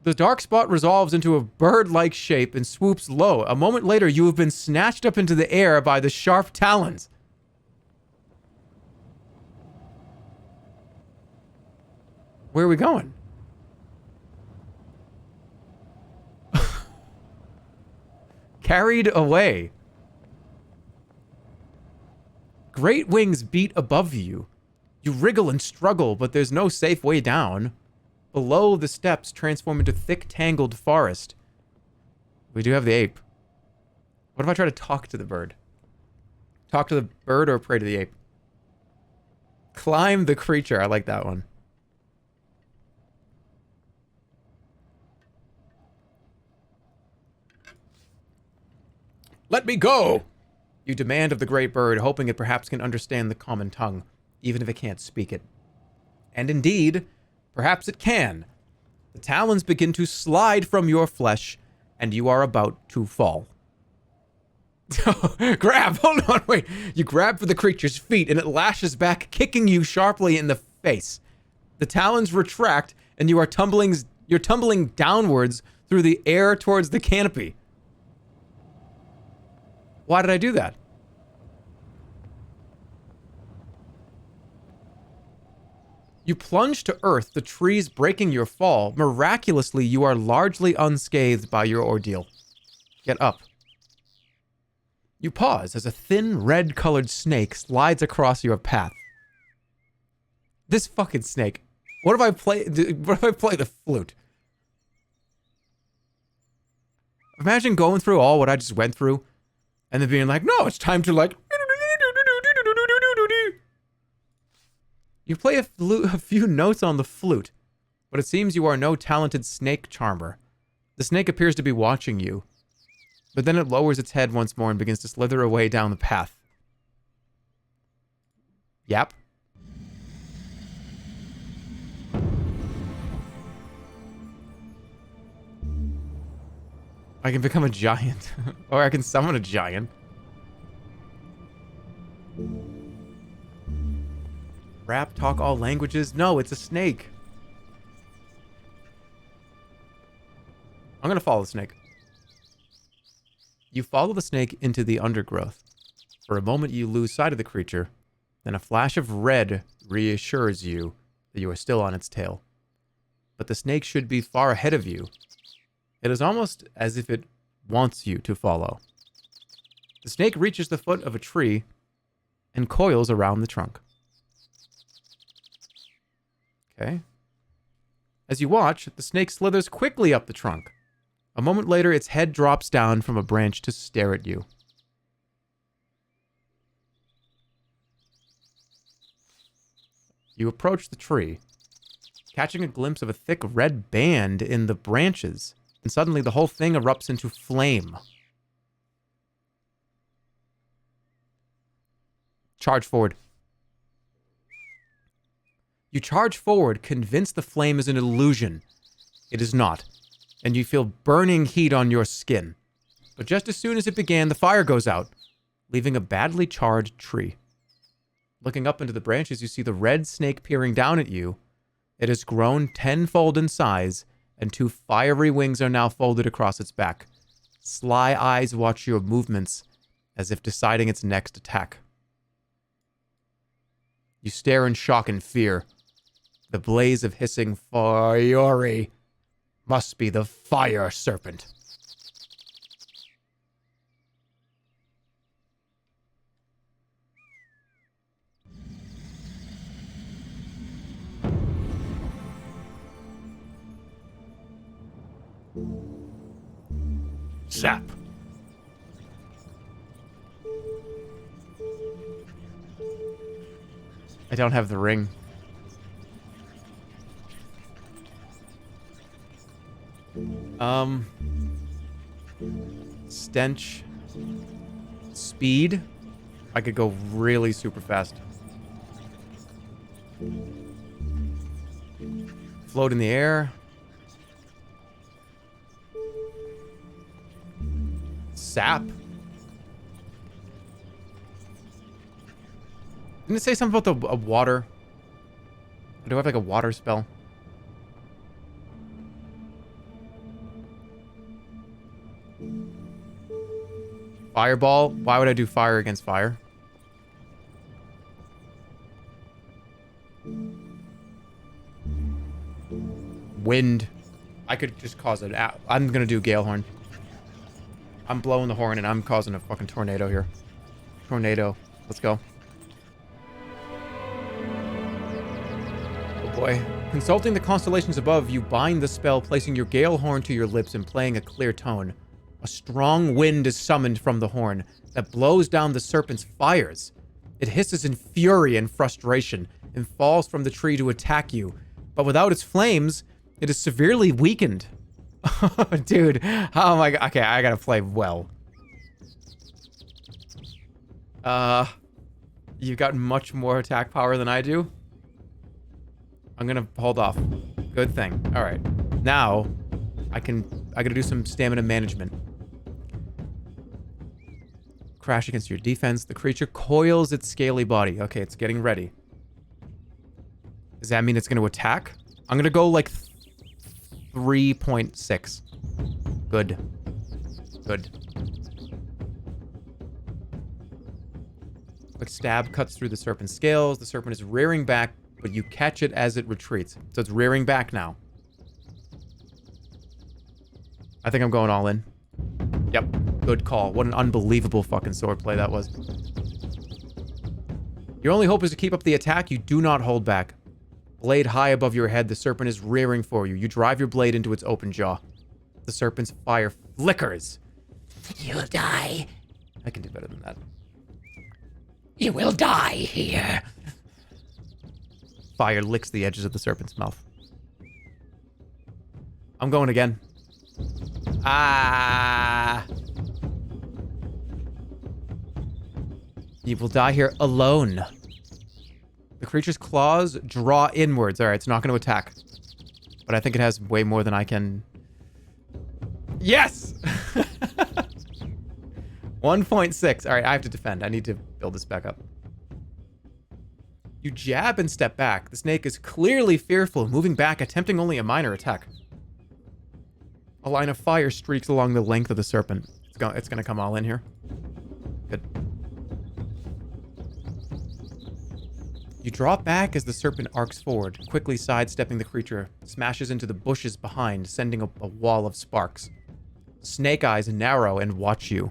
The dark spot resolves into a bird-like shape and swoops low. A moment later, you have been snatched up into the air by the sharp talons. Where are we going? Carried away. Great wings beat above you. You wriggle and struggle, but there's no safe way down. Below, the steps transform into thick, tangled forest. We do have the ape. What if I try to talk to the bird? Talk to the bird or pray to the ape? Climb the creature. I like that one. Let me go! You demand of the great bird, hoping it perhaps can understand the common tongue, even if it can't speak it. And indeed, perhaps it can. The talons begin to slide from your flesh, and you are about to fall. Grab! Hold on, wait. You grab for the creature's feet, and it lashes back, kicking you sharply in the face. The talons retract, and you're tumbling downwards through the air towards the canopy. Why did I do that? You plunge to earth, the trees breaking your fall. Miraculously, you are largely unscathed by your ordeal. Get up. You pause as a thin, red-colored snake slides across your path. This fucking snake. What if I play the flute? Imagine going through all what I just went through, and then being like, no, it's time to You play a few notes on the flute, but but it seems you are no talented snake charmer. The snake appears to be watching you, but then it lowers its head once more and begins to slither away down the path. Yep. I can become a giant. Or I can summon a giant. Rap, talk all languages? No, it's a snake. I'm gonna follow the snake. You follow the snake into the undergrowth. For a moment you lose sight of the creature, then a flash of red reassures you that you are still on its tail. But the snake should be far ahead of you. It is almost as if it wants you to follow. The snake reaches the foot of a tree and coils around the trunk. Okay. As you watch, the snake slithers quickly up the trunk. A moment later, its head drops down from a branch to stare at you. You approach the tree, catching a glimpse of a thick red band in the branches, and suddenly the whole thing erupts into flame. Charge forward. You charge forward, convinced the flame is an illusion. It is not, and you feel burning heat on your skin. But just as soon as it began, the fire goes out, leaving a badly charred tree. Looking up into the branches, you see the red snake peering down at you. It has grown tenfold in size, and two fiery wings are now folded across its back. Sly eyes watch your movements, as if deciding its next attack. You stare in shock and fear. The blaze of hissing fury must be the fire serpent. Zap. I don't have the ring. Stench. Speed. I could go really super fast. Float in the air. Sap. Didn't it say something about the water? Do I have like a water spell? Fireball? Why would I do fire against fire? Wind. I could just cause it. I'm gonna do Gale Horn. I'm blowing the horn and I'm causing a fucking tornado here. Tornado. Let's go. Oh boy. Consulting the constellations above, you bind the spell, placing your Gale Horn to your lips and playing a clear tone. A strong wind is summoned from the horn that blows down the serpent's fires. It hisses in fury and frustration and falls from the tree to attack you. But without its flames, it is severely weakened. Dude, oh my god. Okay, I gotta play well. You've got much more attack power than I do. I'm gonna hold off. Good thing. Alright. Now, I gotta do some stamina management. Crash against your defense. The creature coils its scaly body. Okay, it's getting ready. Does that mean it's gonna attack? I'm gonna go like 3.6. Good. Good. Quick stab cuts through the serpent's scales. The serpent is rearing back, but you catch it as it retreats. So it's rearing back now. I think I'm going all in. Yep. Good call. What an unbelievable fucking swordplay that was. Your only hope is to keep up the attack. You do not hold back. Blade high above your head, the serpent is rearing for you. You drive your blade into its open jaw. The serpent's fire flickers. You'll die. I can do better than that. You will die here. Fire licks the edges of the serpent's mouth. I'm going again. Ah. You will die here alone. The creature's claws draw inwards. All right, it's not going to attack. But I think it has way more than I can... Yes! 1.6. All right, I have to defend. I need to build this back up. You jab and step back. The snake is clearly fearful, moving back, attempting only a minor attack. A line of fire streaks along the length of the serpent. It's going to come all in here. Good. You draw back as the serpent arcs forward, quickly sidestepping the creature, smashes into the bushes behind, sending a wall of sparks. Snake eyes narrow and watch you.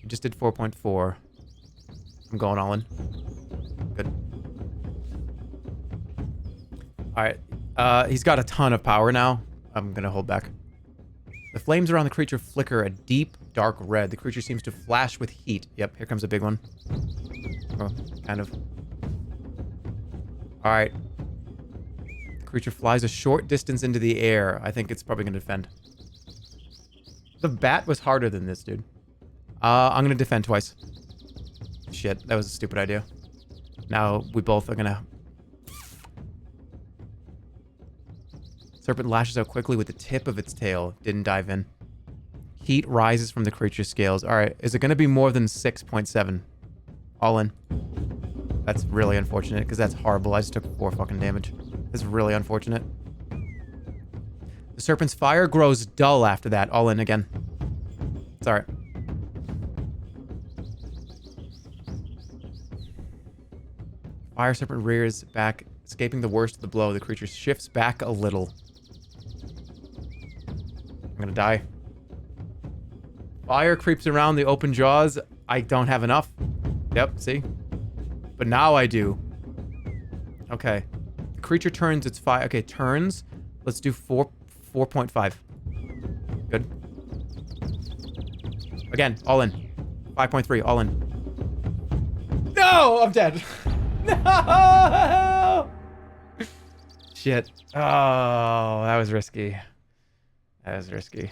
You just did 4.4. I'm going all in. Good. Alright. He's got a ton of power now. I'm gonna hold back. The flames around the creature flicker a deep, dark red. The creature seems to flash with heat. Yep, here comes a big one. Oh, kind of. Alright. The creature flies a short distance into the air. I think it's probably gonna defend. The bat was harder than this, dude. I'm gonna defend twice. Shit, that was a stupid idea. Now we both are gonna... Serpent lashes out quickly with the tip of its tail. Didn't dive in. Heat rises from the creature's scales. Alright, is it gonna be more than 6.7? All in. That's really unfortunate, because that's horrible. I just took 4 fucking damage. That's really unfortunate. The serpent's fire grows dull after that. All in again. It's alright. Fire serpent rears back, escaping the worst of the blow. The creature shifts back a little. I'm gonna die. Fire creeps around the open jaws. I don't have enough. Yep, see? But now I do. Okay. The creature turns its fire. Okay, turns. Let's do 4.5. Good. Again, all in. 5.3, all in. No! I'm dead. No! Shit. Oh, that was risky. That was risky.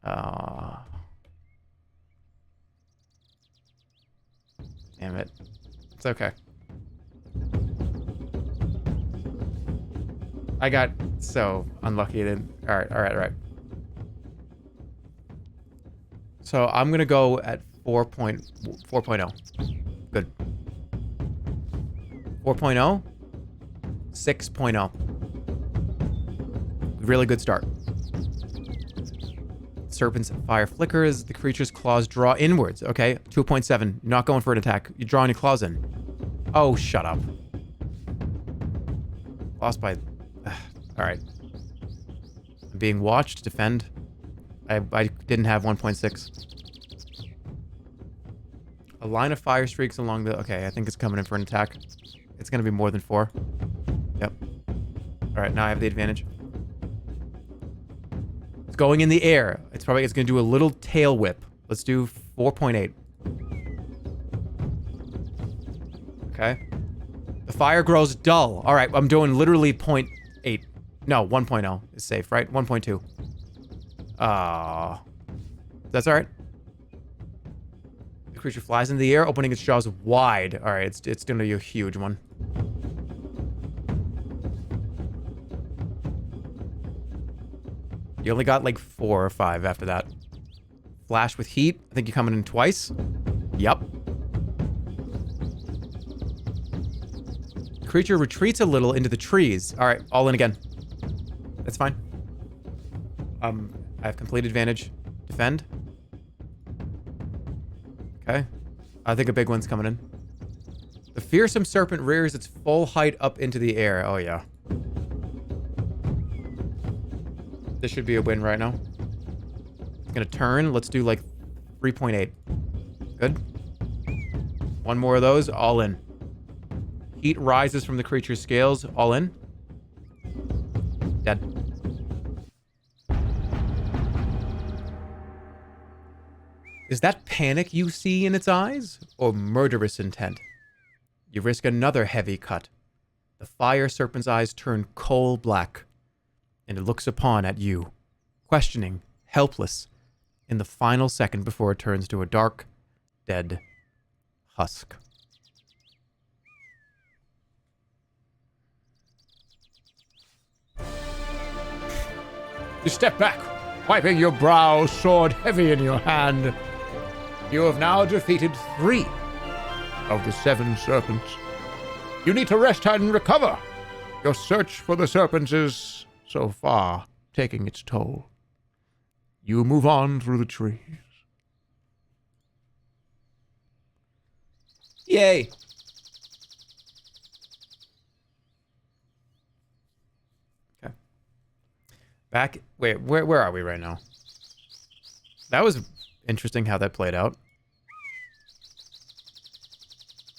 Oh. Damn it. It's okay. I got so unlucky then. Alright. So I'm gonna go at 4.0. Good. 4.0. 6.0. Really good start. Serpent's fire flickers. The creature's claws draw inwards. Okay, 2.7. You're not going for an attack. You're drawing your claws in. Oh, shut up. Lost by... Alright. I'm being watched. Defend. I didn't have 1.6. A line of fire streaks along the... Okay, I think it's coming in for an attack. It's going to be more than 4. Yep. Alright, now I have the advantage. It's going in the air. It's going to do a little tail whip. Let's do 4.8. Okay. The fire grows dull. Alright, I'm doing literally 0.8. No, 1.0 is safe, right? 1.2. That's alright. The creature flies into the air, opening its jaws wide. Alright, it's gonna be a huge one. You only got like 4 or 5 after that. Flash with heat. I think you're coming in twice. Yep. The creature retreats a little into the trees. Alright, all in again. That's fine. I have complete advantage. Defend. Okay. I think a big one's coming in. The fearsome serpent rears its full height up into the air. Oh, yeah. This should be a win right now. It's gonna turn. Let's do like 3.8. Good. One more of those. All in. Heat rises from the creature's scales. All in. Dead. Is that panic you see in its eyes, or murderous intent? You risk another heavy cut. The fire serpent's eyes turn coal black, and it looks upon at you, questioning, helpless, in the final second before it turns to a dark, dead husk. You step back, wiping your brow, sword heavy in your hand. You have now defeated 3 of the 7 serpents. You need to rest and recover. Your search for the serpents is, so far, taking its toll. You move on through the trees. Yay! Okay. Back... Wait, where are we right now? That was interesting how that played out.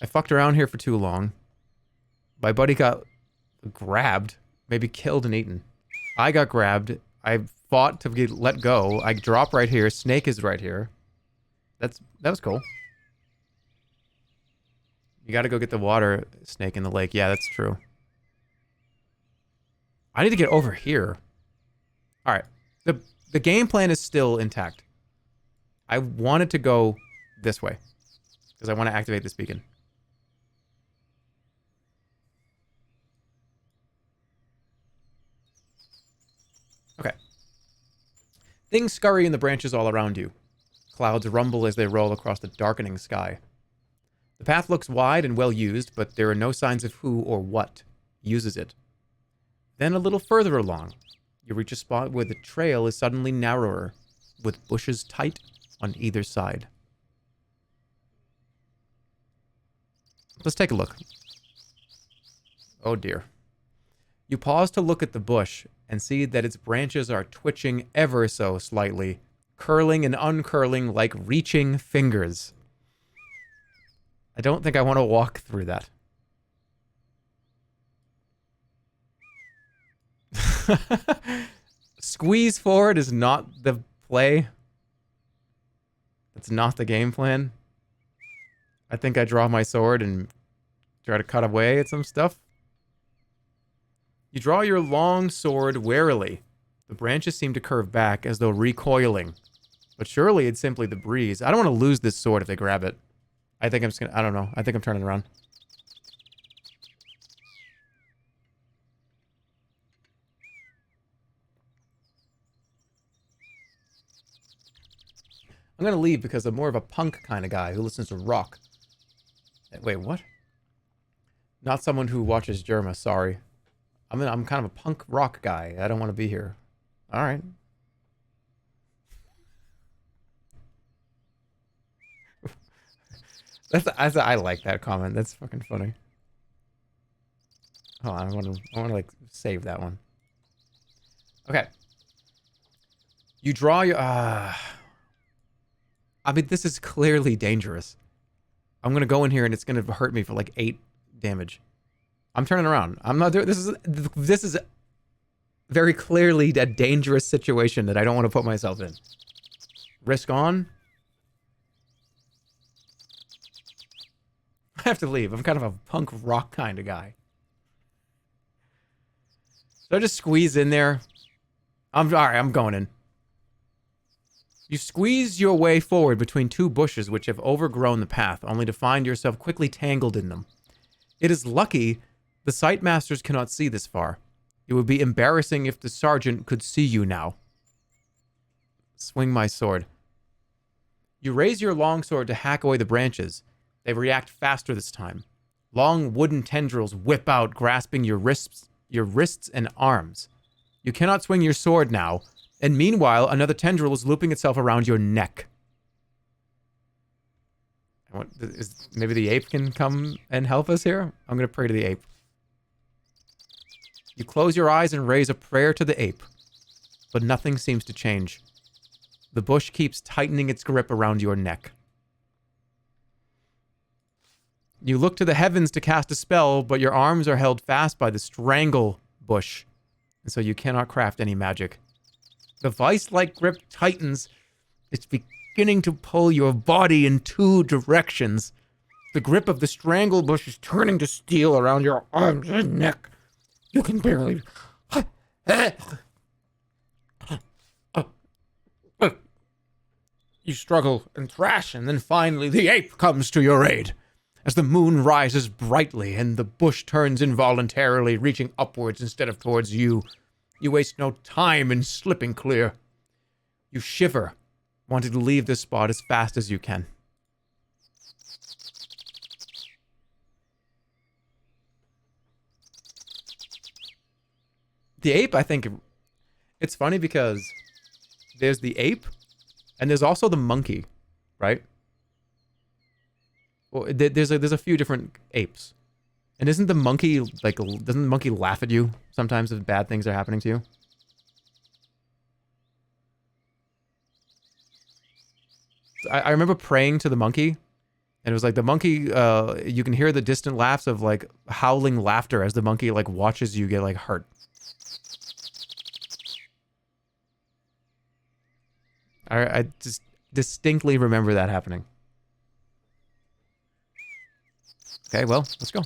I fucked around here for too long. My buddy got grabbed, maybe killed and eaten. I got grabbed. I fought to get let go. I drop right here. Snake is right here. That was cool. You gotta go get the water snake in the lake. Yeah, that's true. I need to get over here. Alright. The game plan is still intact. I wanted to go this way. Because I want to activate this beacon. Okay. Things scurry in the branches all around you. Clouds rumble as they roll across the darkening sky. The path looks wide and well used, but there are no signs of who or what uses it. Then a little further along, you reach a spot where the trail is suddenly narrower, with bushes tight on either side. Let's take a look. Oh dear. You pause to look at the bush and see that its branches are twitching ever so slightly, curling and uncurling like reaching fingers. I don't think I want to walk through that. Squeeze forward is not the play. It's not the game plan. I think I draw my sword and try to cut away at some stuff. You draw your long sword warily. The branches seem to curve back as though recoiling. But surely it's simply the breeze. I don't want to lose this sword if they grab it. I think I'm just gonna... I don't know. I think I'm turning around. I'm gonna leave because I'm more of a punk kind of guy who listens to rock. Wait, what? Not someone who watches Jerma, sorry. I'm kind of a punk rock guy. I don't want to be here. Alright. I like that comment. That's fucking funny. Hold on, I want to like save that one. Okay. You draw your I mean, this is clearly dangerous. I'm gonna go in here and it's gonna hurt me for like 8 damage. I'm turning around. I'm not doing this is very clearly a dangerous situation that I don't want to put myself in. Risk on. I have to leave. I'm kind of a punk rock kind of guy. So I just squeeze in there. Alright, I'm going in. You squeeze your way forward between 2 bushes which have overgrown the path, only to find yourself quickly tangled in them. It is lucky the sight masters cannot see this far. It would be embarrassing if the sergeant could see you now. Swing my sword. You raise your longsword to hack away the branches. They react faster this time. Long wooden tendrils whip out, grasping your wrists and arms. You cannot swing your sword now, and meanwhile, another tendril is looping itself around your neck. Maybe the ape can come and help us here? I'm going to pray to the ape. You close your eyes and raise a prayer to the ape, but nothing seems to change. The bush keeps tightening its grip around your neck. You look to the heavens to cast a spell, but your arms are held fast by the strangle bush, and so you cannot craft any magic. The vice-like grip tightens. It's beginning to pull your body in 2 directions. The grip of the strangle bush is turning to steel around your arms and neck. You can barely... You struggle and thrash, and then finally the ape comes to your aid. As the moon rises brightly and the bush turns involuntarily, reaching upwards instead of towards you, you waste no time in slipping clear. You shiver, wanting to leave this spot as fast as you can. The ape, I think, it's funny because there's the ape, and there's also the monkey, right? Well, there's a few different apes. And isn't the monkey, like, doesn't the monkey laugh at you sometimes if bad things are happening to you? I remember praying to the monkey, and it was like the monkey, you can hear the distant laughs of, like, howling laughter as the monkey, like, watches you get, like, hurt. I just distinctly remember that happening. Okay, well, let's go.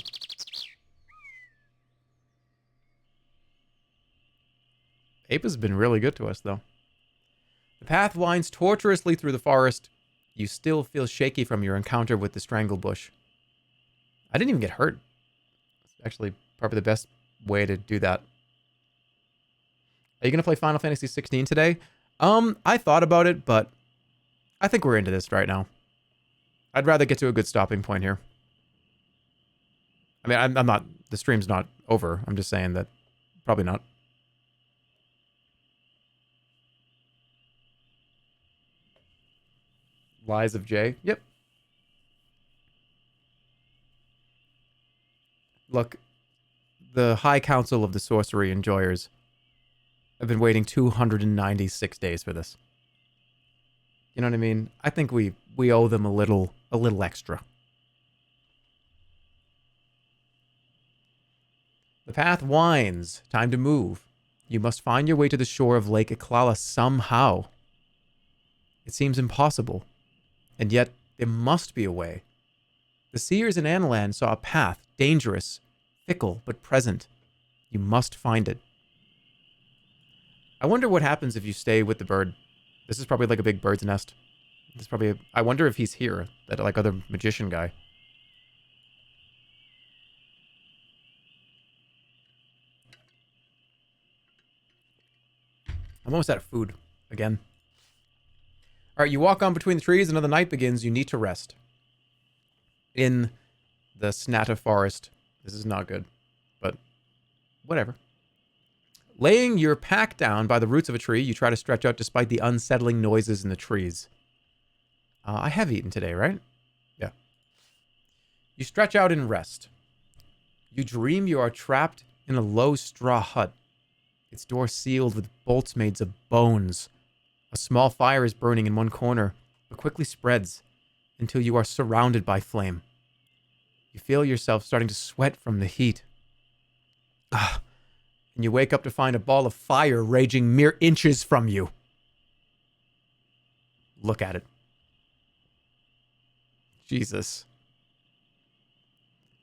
Ape has been really good to us, though. The path winds tortuously through the forest. You still feel shaky from your encounter with the strangle bush. I didn't even get hurt. It's actually probably the best way to do that. Are you going to play Final Fantasy 16 today? I thought about it, but I think we're into this right now. I'd rather get to a good stopping point here. I mean, I'm not, the stream's not over. I'm just saying that probably not. Lies of J. Yep. Look, the High Council of the Sorcery Enjoyers have been waiting 296 days for this. You know what I mean? I think we owe them a little extra. The path winds. Time to move. You must find your way to the shore of Lake Iklala somehow. It seems impossible. And yet, there must be a way. The seers in Analan saw a path, dangerous, fickle, but present. You must find it. I wonder what happens if you stay with the bird. This is probably like a big bird's nest. This is probably I wonder if he's here, that like other magician guy. I'm almost out of food again. All right, you walk on between the trees. Another night begins. You need to rest. In the Snatta forest. This is not good, but whatever. Laying your pack down by the roots of a tree, you try to stretch out despite the unsettling noises in the trees. I have eaten today, right? Yeah. You stretch out and rest. You dream you are trapped in a low straw hut. Its door sealed with bolts made of bones. A small fire is burning in one corner, but quickly spreads until you are surrounded by flame. You feel yourself starting to sweat from the heat. And you wake up to find a ball of fire raging mere inches from you. Look at it. Jesus.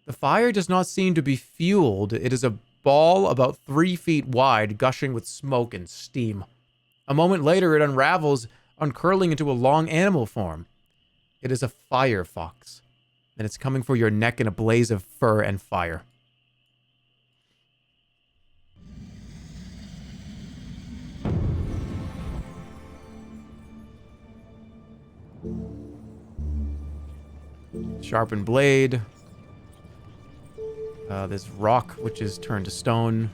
The fire does not seem to be fueled. It is a ball about 3 feet wide, gushing with smoke and steam. A moment later, it unravels, uncurling into a long animal form. It is a fire fox, and it's coming for your neck in a blaze of fur and fire. Sharpened blade. This rock, which is turned to stone.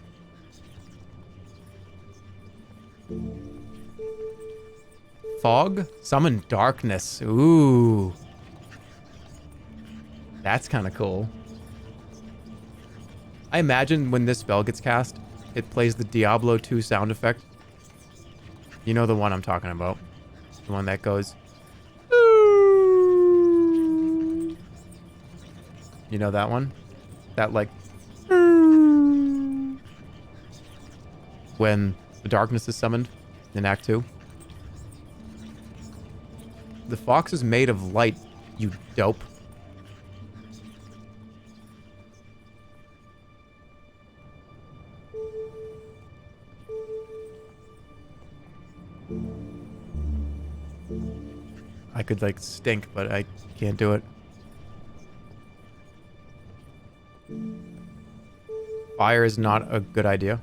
Fog? Summon darkness. Ooh. That's kind of cool. I imagine when this spell gets cast, it plays the Diablo 2 sound effect. You know the one I'm talking about. The one that goes... You know that one? That, like... When the darkness is summoned in Act 2. The fox is made of light, you dope. I could, like, stink, but I can't do it. Fire is not a good idea.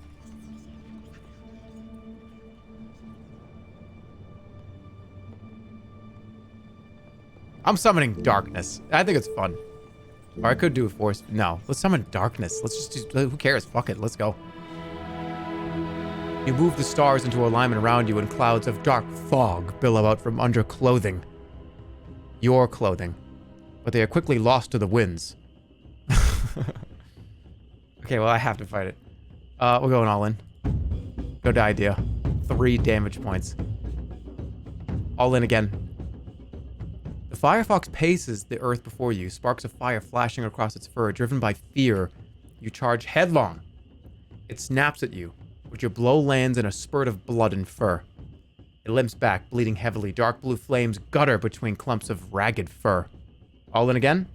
I'm summoning darkness. I think it's fun. Or I could do a force. No, let's summon darkness. Let's just do, who cares? Fuck it. Let's go. You move the stars into alignment around you and clouds of dark fog billow out from under clothing. Your clothing. But they are quickly lost to the winds. Okay, well, I have to fight it. We're going all in. Good idea. 3 damage points. All in again. The firefox paces the earth before you, sparks of fire flashing across its fur. Driven by fear, you charge headlong. It snaps at you, but your blow lands in a spurt of blood and fur. It limps back, bleeding heavily. Dark blue flames gutter between clumps of ragged fur. All in again?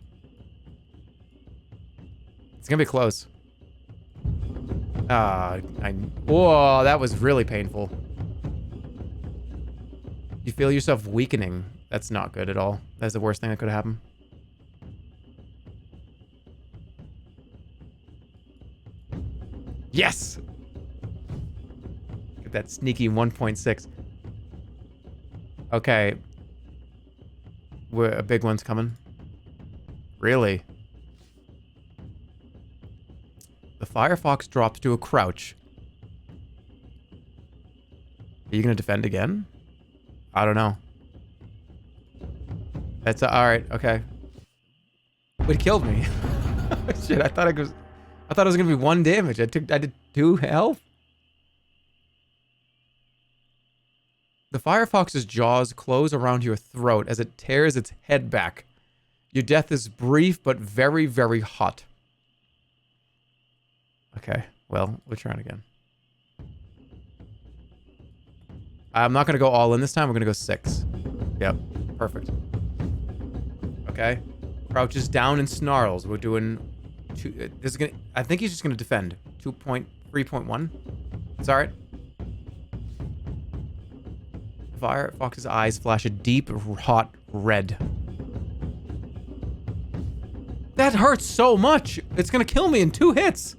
It's gonna be close. Whoa, that was really painful. You feel yourself weakening. That's not good at all. That's the worst thing that could happen. Yes! Get that sneaky 1.6. Okay. A big one's coming. Really? The firefox drops to a crouch. Are you gonna defend again? I don't know. That's alright, okay. It killed me. Shit, I thought it was gonna be 1 damage. I did 2 health. The firefox's jaws close around your throat as it tears its head back. Your death is brief but very, very hot. Okay, well, we're trying again. I'm not gonna go all in this time. We're gonna go 6. Yep, perfect. Okay, crouches down and snarls. We're doing 2. This is gonna. I think he's just gonna defend. 2.3.1. It's all right. The firefox's eyes flash a deep, hot red. That hurts so much. It's gonna kill me in 2 hits.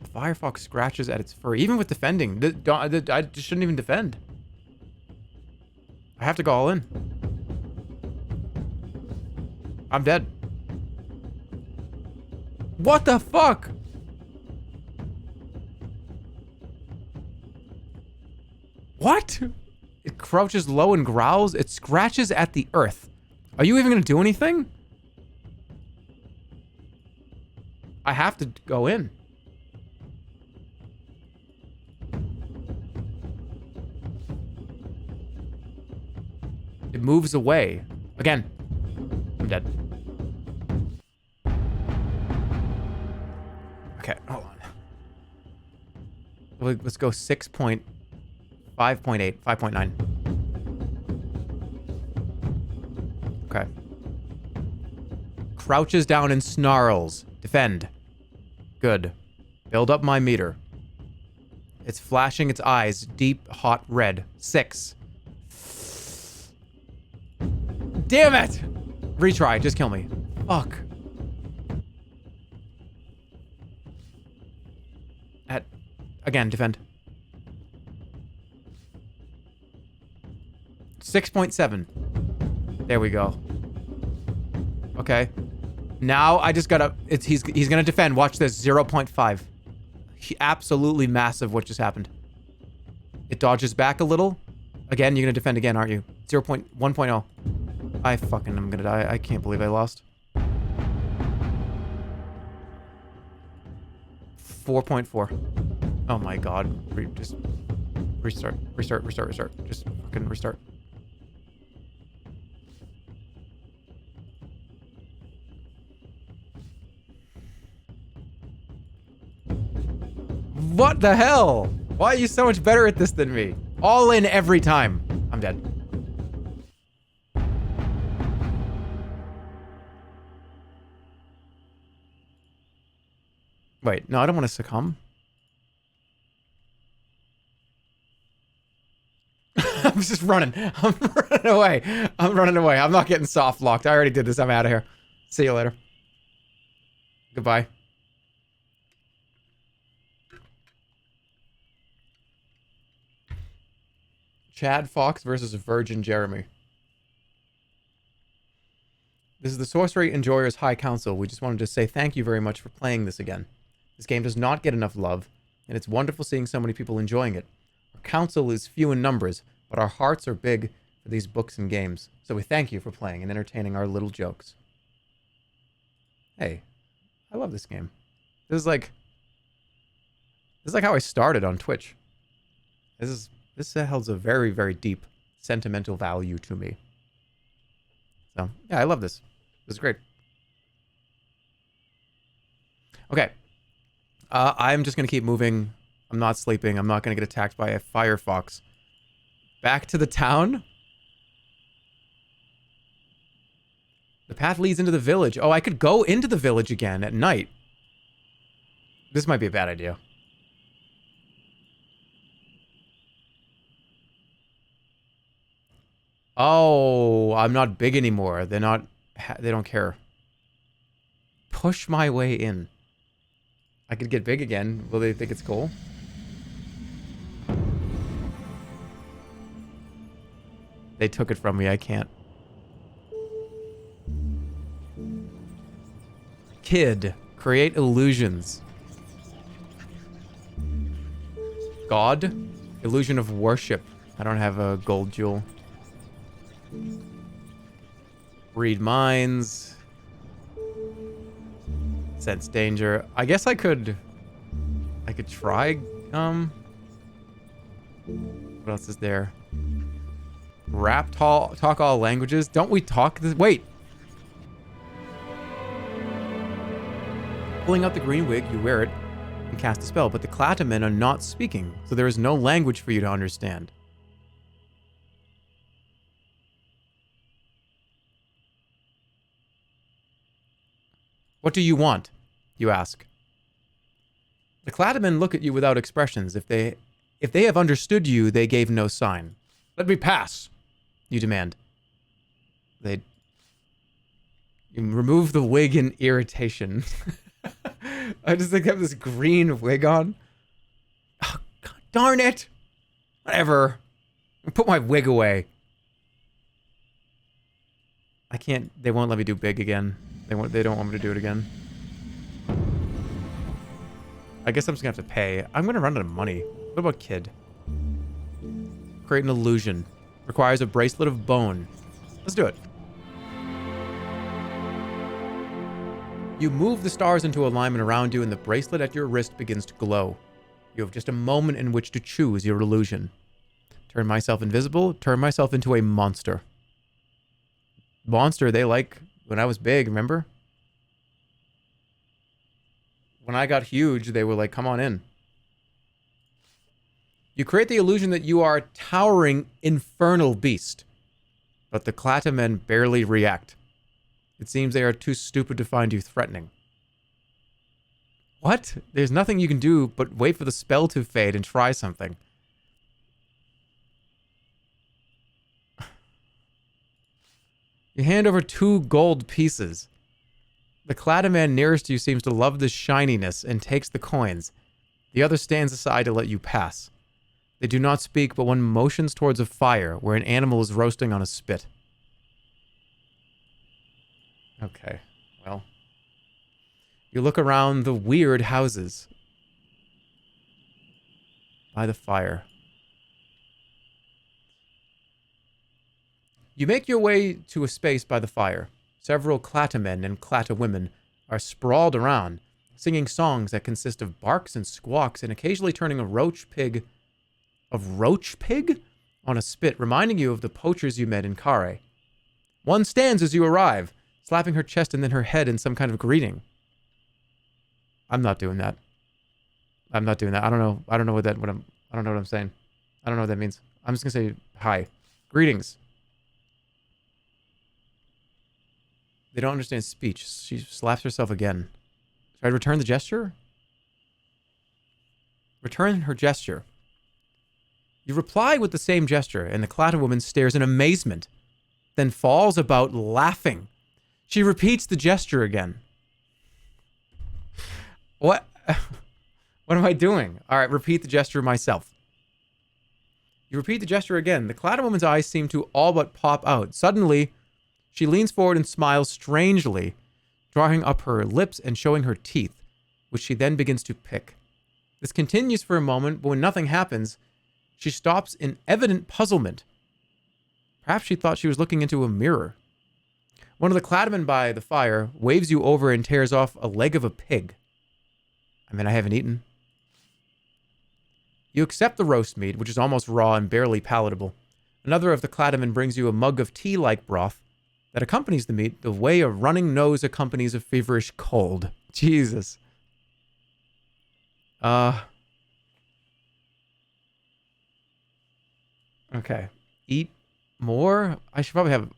The firefox scratches at its fur, even with defending. I just shouldn't even defend. I have to go all in. I'm dead. What the fuck? What? It crouches low and growls. It scratches at the earth. Are you even gonna do anything? I have to go in. It moves away. Again. I'm dead. Okay, hold on. Let's go 6.5.8, 5.9. Okay. Crouches down and snarls. Defend. Good. Build up my meter. It's flashing its eyes, deep, hot red. 6. Damn it! Retry, just kill me. Fuck. Again, defend. 6.7. There we go. Okay. Now I just gotta... He's gonna defend. Watch this. 0.5. Absolutely massive what just happened. It dodges back a little. Again, you're gonna defend again, aren't you? 1.0. I fucking am gonna die. I can't believe I lost. 4.4. Oh my god. Just restart. Restart. Just fucking restart. What the hell? Why are you so much better at this than me? All in every time. I'm dead. Wait, no, I don't want to succumb. I'm I'm just running. I'm running away. I'm running away. I'm not getting soft locked. I already did this. I'm out of here. See you later. Goodbye. Chad Fox versus Virgin Jeremy. This is the Sorcery Enjoyers High Council. We just wanted to say thank you very much for playing this again. This game does not get enough love, and it's wonderful seeing so many people enjoying it. Our council is few in numbers, but our hearts are big for these books and games. So we thank you for playing and entertaining our little jokes. Hey, I love this game. This is like how I started on Twitch. This holds a very, very deep sentimental value to me. So, yeah, I love this. This is great. Okay. I'm just going to keep moving. I'm not sleeping. I'm not going to get attacked by a firefox. Back to the town. The path leads into the village. Oh, I could go into the village again at night. This might be a bad idea. Oh, I'm not big anymore. They don't care. Push my way in. I could get big again. Will they think it's cool? They took it from me. I can't. Kid, create illusions. God, illusion of worship. I don't have a gold jewel. Read minds. Sense danger. I guess I could try. What else is there? Rap talk all languages. Don't we talk this? Wait. Pulling out the green wig, you wear it and cast a spell, but the Clatamen are not speaking, so there is no language for you to understand. What do you want? You ask. The Clatamen look at you without expressions. If they have understood you, they gave no sign. Let me pass, you demand. You remove the wig in irritation. I just think I have this green wig on. Oh, God darn it. Whatever. I'll put my wig away. I can't. They won't let me do big again. They don't want me to do it again. I guess I'm just gonna have to pay. I'm gonna run out of money. What about kid? Create an illusion. Requires a bracelet of bone. Let's do it. You move the stars into alignment around you and the bracelet at your wrist begins to glow. You have just a moment in which to choose your illusion. Turn myself invisible, turn myself into a monster. Monster, they like when I was big, remember? When I got huge, they were like, come on in. You create the illusion that you are a towering infernal beast. But the Clatamen barely react. It seems they are too stupid to find you threatening. What? There's nothing you can do but wait for the spell to fade and try something. You hand over 2 gold pieces. The Clataman nearest to you seems to love the shininess and takes the coins. The other stands aside to let you pass. They do not speak, but one motions towards a fire where an animal is roasting on a spit. Okay, well. You look around the weird houses by the fire. You make your way to a space by the fire. Several Clatamen and Clatawomen are sprawled around, singing songs that consist of barks and squawks and occasionally turning a roach pig on a spit, reminding you of the poachers you met in Kare. One stands as you arrive, slapping her chest and then her head in some kind of greeting. I'm not doing that. I'm not doing that. I don't know what I'm saying. I don't know what that means. I'm just gonna say hi. Greetings. They don't understand speech. She slaps herself again. Should I return the gesture? Return her gesture. You reply with the same gesture, and the Cladded woman stares in amazement, then falls about laughing. She repeats the gesture again. What? What am I doing? All right, repeat the gesture myself. You repeat the gesture again. The Cladded woman's eyes seem to all but pop out. Suddenly, she leans forward and smiles strangely, drawing up her lips and showing her teeth, which she then begins to pick. This continues for a moment, but when nothing happens, she stops in evident puzzlement. Perhaps she thought she was looking into a mirror. One of the Claddmen by the fire waves you over and tears off a leg of a pig. I mean, I haven't eaten. You accept the roast meat, which is almost raw and barely palatable. Another of the Claddmen brings you a mug of tea-like broth that accompanies the meat the way a running nose accompanies a feverish cold. Jesus. Okay. Eat more? I should probably have...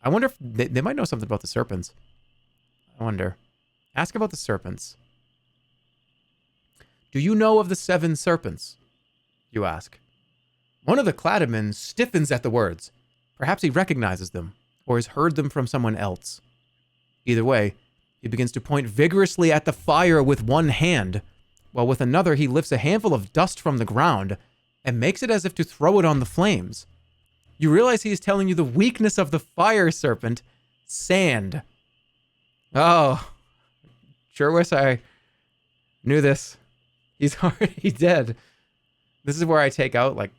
I wonder if... They might know something about the serpents. I wonder. Ask about the serpents. Do you know of the 7 serpents? You ask. One of the Claddmen stiffens at the words. Perhaps he recognizes them, or has heard them from someone else. Either way, he begins to point vigorously at the fire with one hand, while with another he lifts a handful of dust from the ground and makes it as if to throw it on the flames. You realize he is telling you the weakness of the fire serpent, sand. Oh, sure wish I knew this. He's already dead. This is where I take out, like,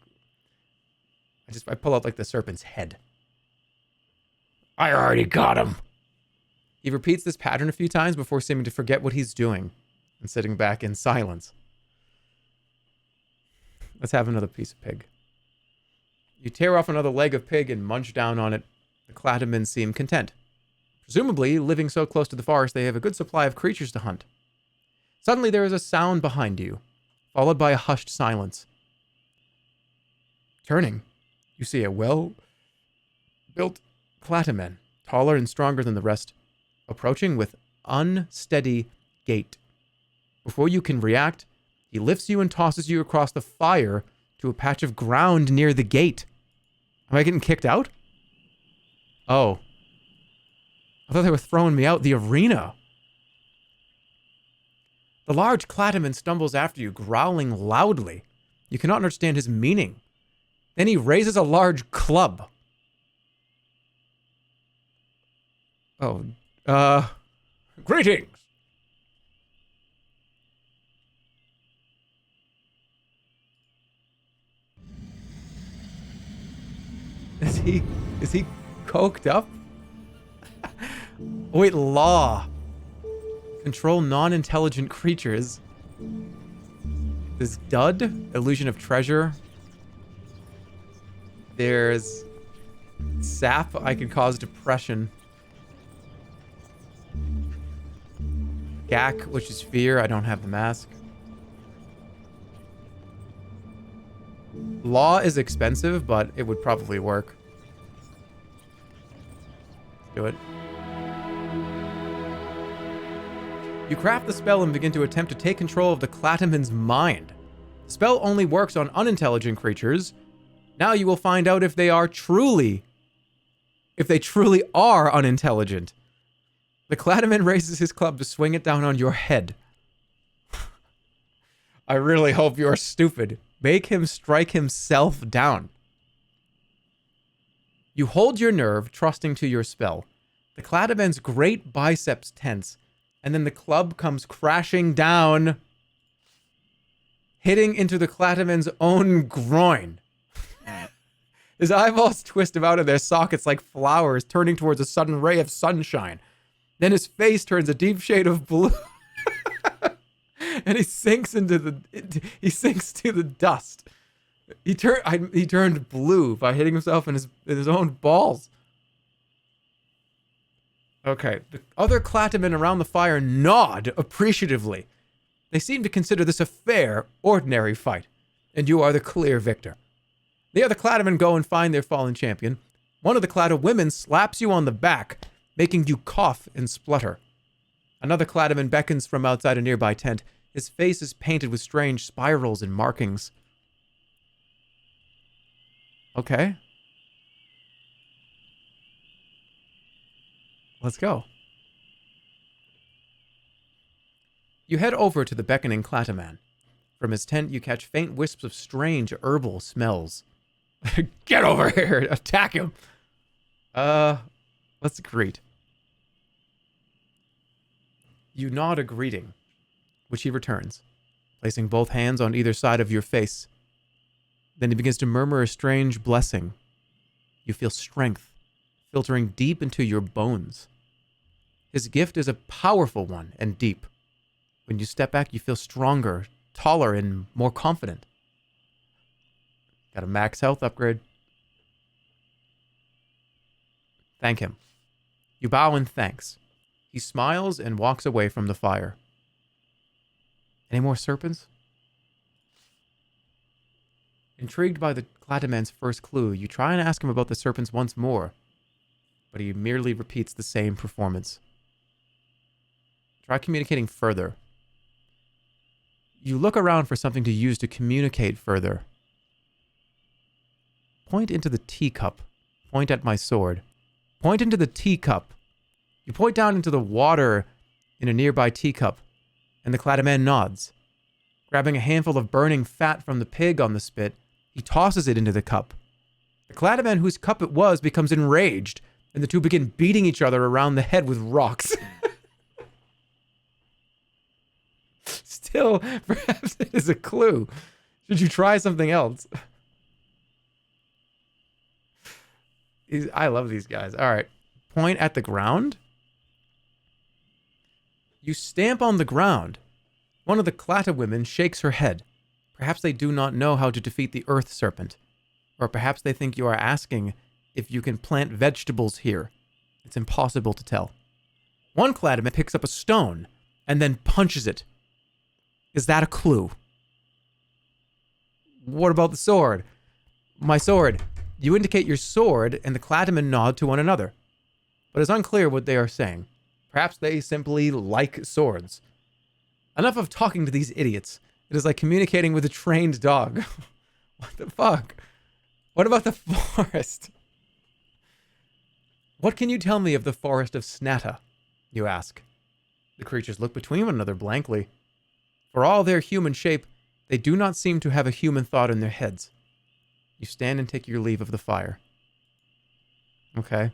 I pull out, like, the serpent's head. I already got him. He repeats this pattern a few times before seeming to forget what he's doing and sitting back in silence. Let's have another piece of pig. You tear off another leg of pig and munch down on it. The Claddmen seem content. Presumably, living so close to the forest, they have a good supply of creatures to hunt. Suddenly, there is a sound behind you, followed by a hushed silence. Turning, you see a well-built Claddman, taller and stronger than the rest, approaching with unsteady gait. Before you can react, he lifts you and tosses you across the fire to a patch of ground near the gate. Am I getting kicked out? Oh. I thought they were throwing me out the arena. The large Claddman stumbles after you, growling loudly. You cannot understand his meaning. Then he raises a large club. Oh, greetings. Is he coked up? Wait, law. Control non-intelligent creatures. There's dud, illusion of treasure. There's sap, I can cause depression. Gak, which is fear, I don't have the mask. Law is expensive, but it would probably work. Do it. You craft the spell and begin to attempt to take control of the Claddman's mind. The spell only works on unintelligent creatures. Now you will find out if they truly are unintelligent. The Claddman raises his club to swing it down on your head. I really hope you're stupid. Make him strike himself down. You hold your nerve, trusting to your spell. The Claddman's great biceps tense, and then the club comes crashing down, hitting into the Claddman's own groin. His eyeballs twist about in their sockets like flowers, turning towards a sudden ray of sunshine. Then his face turns a deep shade of blue. And he sinks to the dust. He turned blue by hitting himself in his own balls. Okay, the other Claddmen around the fire nod appreciatively. They seem to consider this a fair, ordinary fight, and you are the clear victor. The other Claddmen go and find their fallen champion. One of the Cladded women slaps you on the back, making you cough and splutter. Another Claddman beckons from outside a nearby tent. His face is painted with strange spirals and markings. Okay. Let's go. You head over to the beckoning Clataman. From his tent, you catch faint wisps of strange herbal smells. Get over here! Attack him! Let's greet. You nod a greeting, which he returns, placing both hands on either side of your face. Then he begins to murmur a strange blessing. You feel strength filtering deep into your bones. His gift is a powerful one and deep. When you step back, you feel stronger, taller, and more confident. Got a max health upgrade. Thank him. You bow in thanks. He smiles and walks away from the fire. Any more serpents? Intrigued by the Clataman's first clue, you try and ask him about the serpents once more, but he merely repeats the same performance. Try communicating further. You look around for something to use to communicate further. Point into the teacup. Point at my sword. Point into the teacup. You point down into the water in a nearby teacup, and the Clataman nods. Grabbing a handful of burning fat from the pig on the spit, he tosses it into the cup. The Clataman whose cup it was becomes enraged, and the two begin beating each other around the head with rocks. Still, perhaps it is a clue. Should you try something else? I love these guys. All right. Point at the ground. You stamp on the ground. One of the Clata women shakes her head. Perhaps they do not know how to defeat the earth serpent. Or perhaps they think you are asking if you can plant vegetables here. It's impossible to tell. One Clataman picks up a stone and then punches it. Is that a clue? What about the sword? My sword. You indicate your sword, and the Clataman nod to one another. But it's unclear what they are saying. Perhaps they simply like swords. Enough of talking to these idiots. It is like communicating with a trained dog. What the fuck? What about the forest? What can you tell me of the forest of Snatta? You ask. The creatures look between one another blankly. For all their human shape, they do not seem to have a human thought in their heads. You stand and take your leave of the fire. Okay.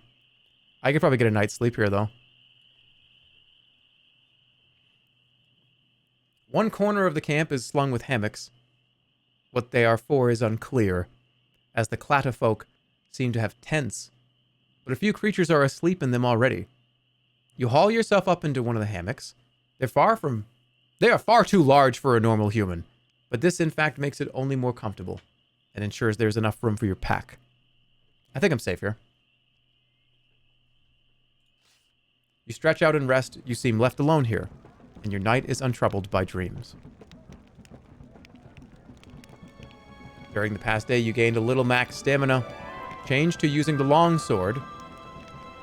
I could probably get a night's sleep here, though. One corner of the camp is slung with hammocks. What they are for is unclear, as the Clata folk seem to have tents, but a few creatures are asleep in them already. You haul yourself up into one of the hammocks. They are far too large for a normal human, but this in fact makes it only more comfortable and ensures there's enough room for your pack. I think I'm safe here. You stretch out and rest. You seem left alone here, and your night is untroubled by dreams. During the past day, you gained a little max stamina, changed to using the long sword,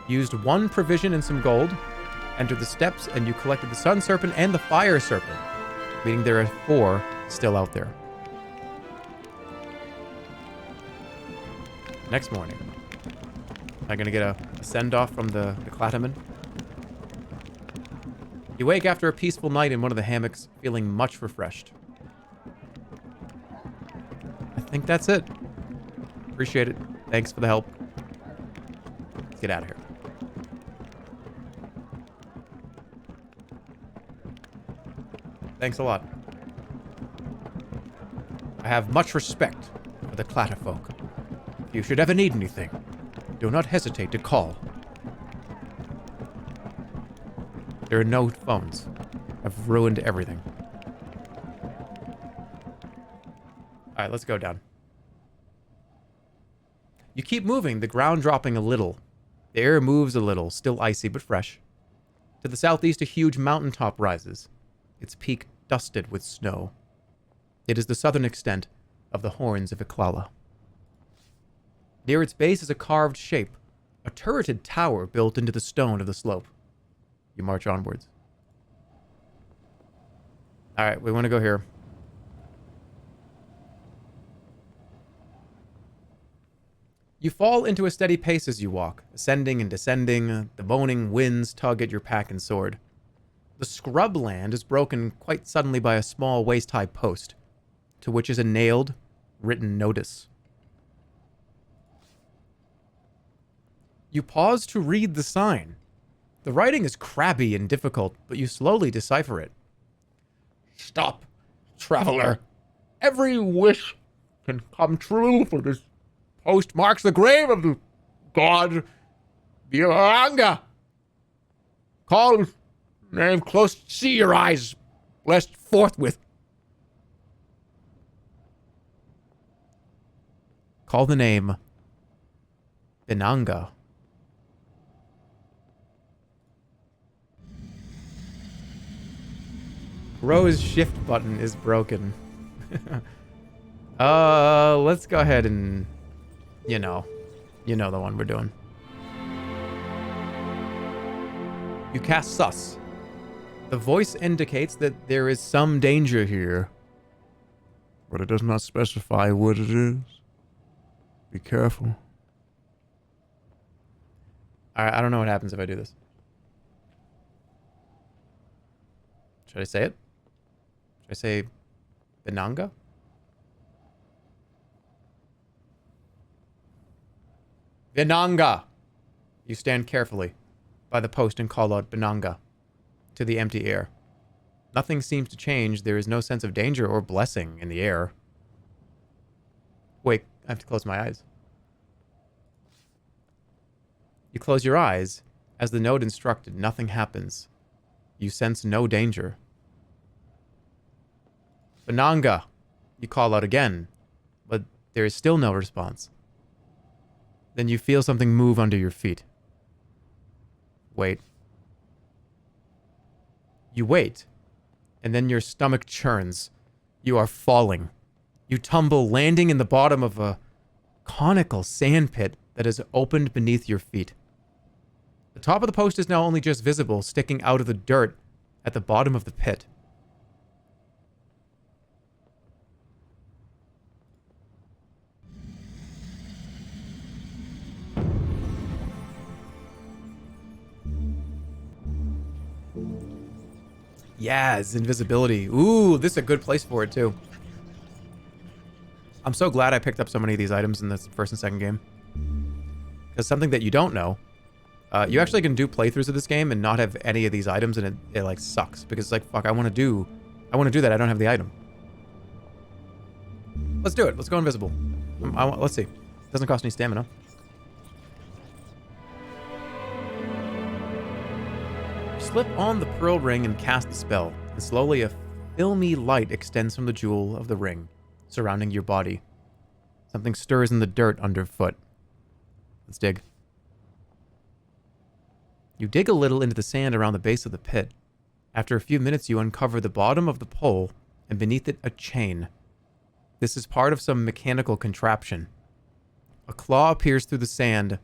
used one provision and some gold, entered the steps, and you collected the sun serpent and the fire serpent, meaning there are 4 still out there. Next morning. Am I going to get a send-off from the Clataman? You wake after a peaceful night in one of the hammocks, feeling much refreshed. I think that's it. Appreciate it. Thanks for the help. Let's get out of here. Thanks a lot. I have much respect for the Clata folk. If you should ever need anything, do not hesitate to call. There are no phones. I've ruined everything. Alright, let's go down. You keep moving, the ground dropping a little. The air moves a little, still icy but fresh. To the southeast, a huge mountaintop rises, its peak dusted with snow. It is the southern extent of the Horns of Iklala. Near its base is a carved shape, a turreted tower built into the stone of the slope. You march onwards. Alright, we want to go here. You fall into a steady pace as you walk, ascending and descending. The moaning winds tug at your pack and sword. The scrub land is broken quite suddenly by a small waist-high post, to which is a nailed, written notice. You pause to read the sign. The writing is crabby and difficult, but you slowly decipher it. Stop, traveler. Every wish can come true, for this post marks the grave of the god Viranga. Call his name close, see your eyes, blessed forthwith. Call the name Binanga. Rose shift button is broken. Let's go ahead and, you know the one we're doing. You cast Sus. The voice indicates that there is some danger here, But it does not specify what it is. Be careful. Alright, I don't know what happens if I do this. Should I say it? Should I say Binanga? Binanga! You stand carefully by the post and call out Binanga to the empty air. Nothing seems to change. There is no sense of danger or blessing in the air. Wait, I have to close my eyes. You close your eyes. As the note instructed, nothing happens. You sense no danger. Binanga! You call out again, but there is still no response. Then you feel something move under your feet. Wait. You wait, and then your stomach churns. You are falling. You tumble, landing in the bottom of a conical sand pit that has opened beneath your feet. The top of the post is now only just visible, sticking out of the dirt at the bottom of the pit. Yes, invisibility. Ooh, this is a good place for it, too. I'm so glad I picked up so many of these items in the first and second game. Because something that you don't know, you actually can do playthroughs of this game and not have any of these items, and it like, sucks. Because it's like, fuck, I want to do that, I don't have the item. Let's do it. Let's go invisible. Let's see. Doesn't cost any stamina. Slip on the pearl ring and cast the spell, and slowly a filmy light extends from the jewel of the ring, surrounding your body. Something stirs in the dirt underfoot. Let's dig. You dig a little into the sand around the base of the pit. After a few minutes, you uncover the bottom of the pole, and beneath it, a chain. This is part of some mechanical contraption. A claw appears through the sand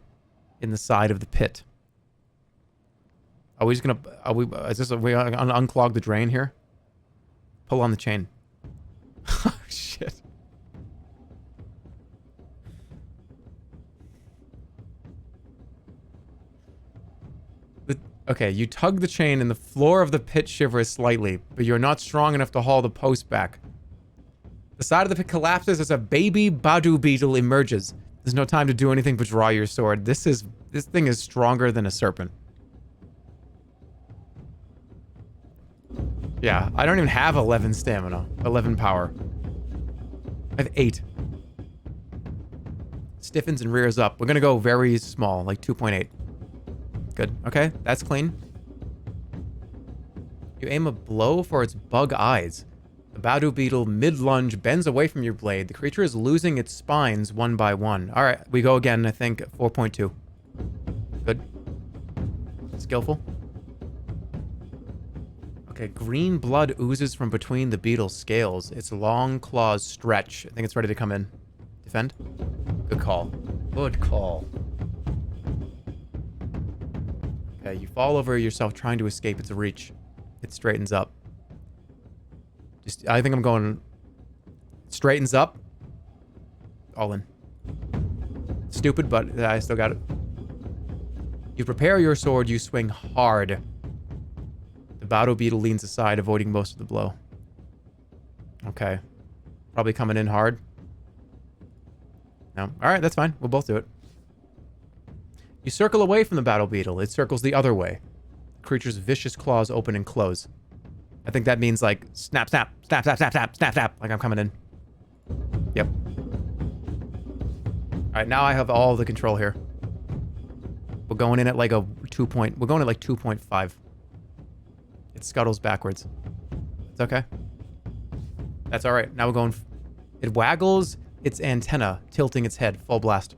in the side of the pit. Are we just gonna... Are we gonna unclog the drain here? Pull on the chain. Oh, shit. Okay, you tug the chain and the floor of the pit shivers slightly, but you're not strong enough to haul the post back. The side of the pit collapses as a baby Badu beetle emerges. There's no time to do anything but draw your sword. This thing is stronger than a serpent. Yeah, I don't even have 11 stamina. 11 power. I have 8. Stiffens and rears up. We're gonna go very small, like 2.8. Good. Okay, that's clean. You aim a blow for its bug eyes. The Badu beetle mid-lunge bends away from your blade. The creature is losing its spines one by one. Alright, we go again, I think, 4.2. Good. Skillful. Okay, green blood oozes from between the beetle's scales. Its long claws stretch. I think it's ready to come in. Defend? Good call. Good call. Okay, you fall over yourself trying to escape its reach. It straightens up. I think I'm going... Straightens up. All in. stupid, but I still got it. You prepare your sword, you swing hard. The Bado Beetle leans aside, avoiding most of the blow. Okay. Probably coming in hard. No. Alright, that's fine. We'll both do it. You circle away from the Battle Beetle. It circles the other way. The creature's vicious claws open and close. I think that means like snap, snap, snap, snap, snap, snap, snap, snap. Like I'm coming in. Yep. Alright, now I have all the control here. We're going in at like a 2 point... We're going at like 2.5. It scuttles backwards. It's okay. That's alright. Now we're going... It waggles its antenna, tilting its head. Full blast.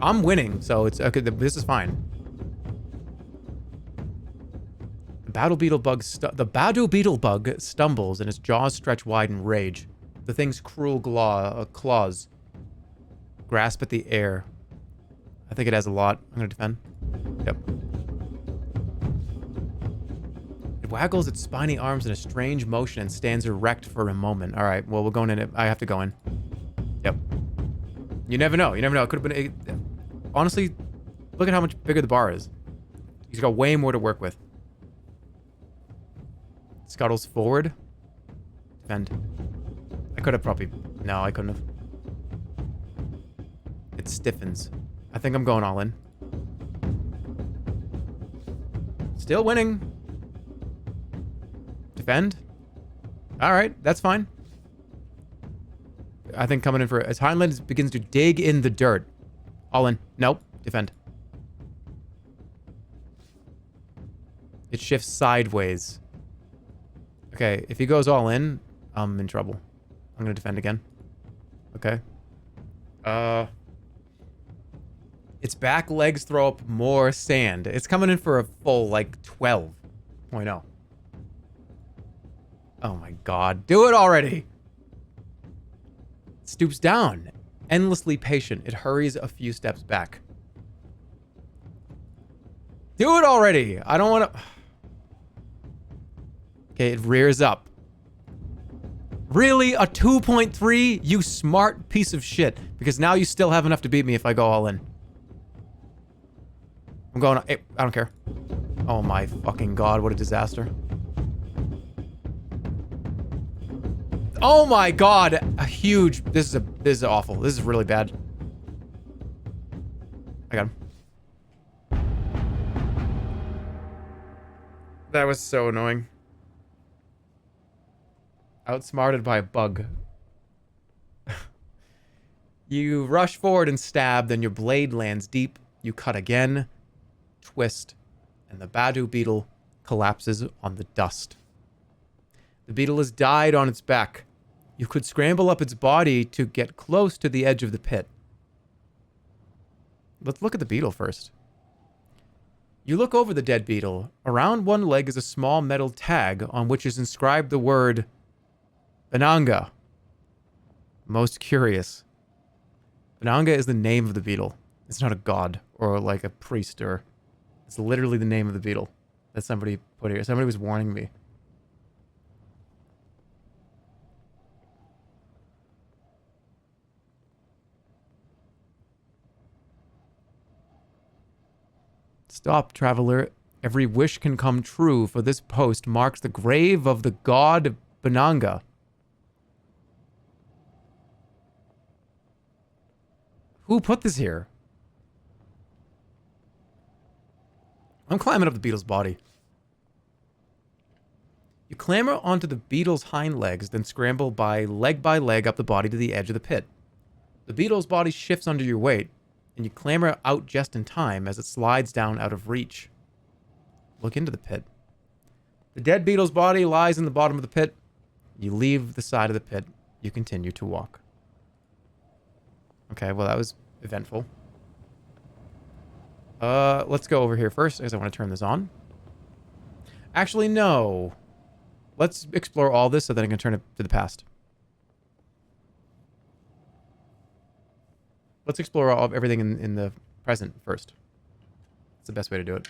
I'm winning, so it's... Okay, this is fine. The Battle Beetle bug... The Bado Beetle bug stumbles and its jaws stretch wide in rage. The thing's cruel claws grasp at the air. I think it has a lot. I'm going to defend. Yep. It waggles its spiny arms in a strange motion and stands erect for a moment. All right, well, we're going in it. I have to go in. Yep. You never know. You never know. It could have been... Honestly, look at how much bigger the bar is. He's got way more to work with. Scuttles forward. Defend. I could have probably... No, I couldn't have. It stiffens. I think I'm going all in. Still winning. Defend. All right, that's fine. I think coming in for... As hind leg begins to dig in the dirt. All in. Nope. Defend. It shifts sideways. Okay, if he goes all in, I'm in trouble. I'm going to defend again. Okay. Its back legs throw up more sand. It's coming in for a full, like, 12.0. Oh my god. Do it already! It stoops down. Endlessly patient. It hurries a few steps back. Do it already! I don't want to... Okay, it rears up. Really? A 2.3? You smart piece of shit. Because now you still have enough to beat me if I go all in. I'm going... I don't care. Oh my fucking god, what a disaster. Oh my god! A huge... This is awful. This is really bad. I got him. That was so annoying. Outsmarted by a bug. You rush forward and stab, then your blade lands deep. You cut again, twist, and the Bado Beetle collapses on the dust. The beetle has died on its back. You could scramble up its body to get close to the edge of the pit. Let's look at the beetle first. You look over the dead beetle. Around one leg is a small metal tag on which is inscribed the word Bananga. Most curious. Bananga is the name of the beetle. It's not a god or like a priest or... It's literally the name of the beetle that somebody put here. Somebody was warning me. Stop, traveler. Every wish can come true, for this post marks the grave of the god Bananga. Who put this here? I'm climbing up the beetle's body. You clamber onto the beetle's hind legs, then scramble by leg up the body to the edge of the pit. The beetle's body shifts under your weight, and you clamber out just in time as it slides down out of reach. Look into the pit. The dead beetle's body lies in the bottom of the pit. You leave the side of the pit. You continue to walk. Okay, well, that was eventful. Let's go over here first, because I want to turn this on. Actually, no. Let's explore all this so that I can turn it to the past. Let's explore everything in the present first. It's the best way to do it.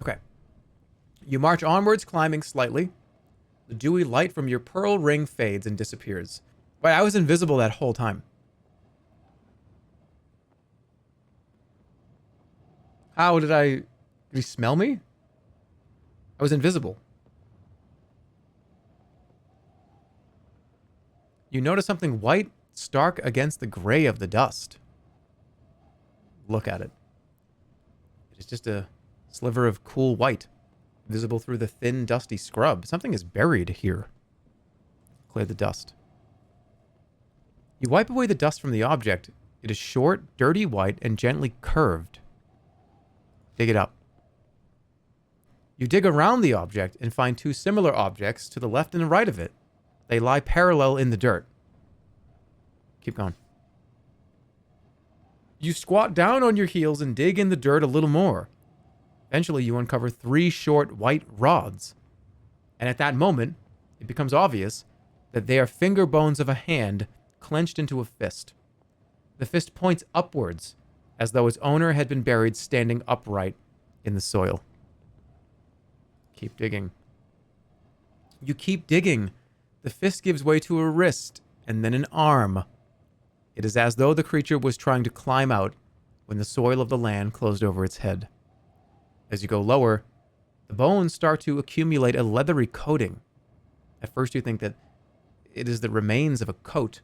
Okay. You march onwards, climbing slightly. The dewy light from your pearl ring fades and disappears. Wait, I was invisible that whole time. How did I... Did he smell me? I was invisible. You notice something white stark against the gray of the dust. Look at it. It is just a sliver of cool white, visible through the thin, dusty scrub. Something is buried here. Clear the dust. You wipe away the dust from the object. It is short, dirty white, and gently curved. Dig it up. You dig around the object and find two similar objects to the left and the right of it. They lie parallel in the dirt. Keep going. You squat down on your heels and dig in the dirt a little more. Eventually, you uncover 3 short white rods. And at that moment, it becomes obvious that they are finger bones of a hand clenched into a fist. The fist points upwards, as though its owner had been buried standing upright in the soil. Keep digging. You keep digging. The fist gives way to a wrist, and then an arm. It is as though the creature was trying to climb out when the soil of the land closed over its head. As you go lower, the bones start to accumulate a leathery coating. At first you think that it is the remains of a coat,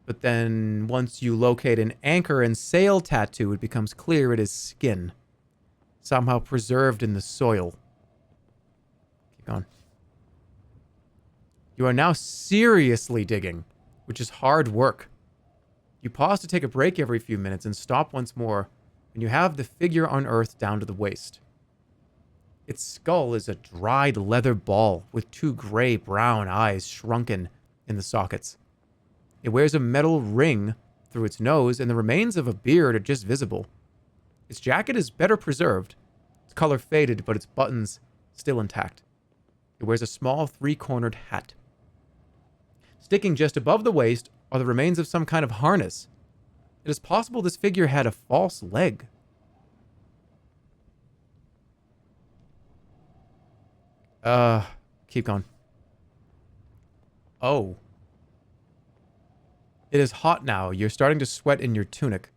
but then once you locate an anchor and sail tattoo, it becomes clear it is skin, somehow preserved in the soil. Keep going. You are now seriously digging, which is hard work. You pause to take a break every few minutes and stop once more when you have the figure unearthed down to the waist. Its skull is a dried leather ball with 2 gray-brown eyes shrunken in the sockets. It wears a metal ring through its nose, and the remains of a beard are just visible. Its jacket is better preserved. Its color faded, but its buttons still intact. It wears a small 3-cornered hat. Sticking just above the waist are the remains of some kind of harness. It is possible this figure had a false leg. Keep going. Oh. It is hot now. You're starting to sweat in your tunic.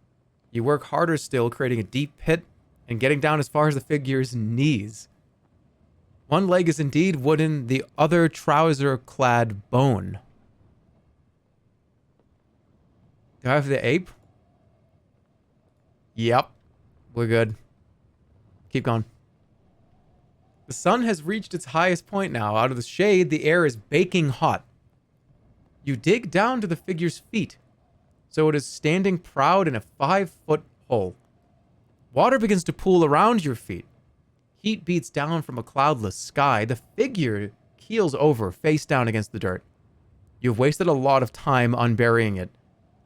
You work harder still, creating a deep pit and getting down as far as the figure's knees. One leg is indeed wooden, the other trouser-clad bone. Do I have the ape? Yep. We're good. Keep going. The sun has reached its highest point now. Out of the shade, the air is baking hot. You dig down to the figure's feet, so it is standing proud in a 5-foot hole. Water begins to pool around your feet. Heat beats down from a cloudless sky. The figure keels over, face down against the dirt. You've wasted a lot of time unburying it,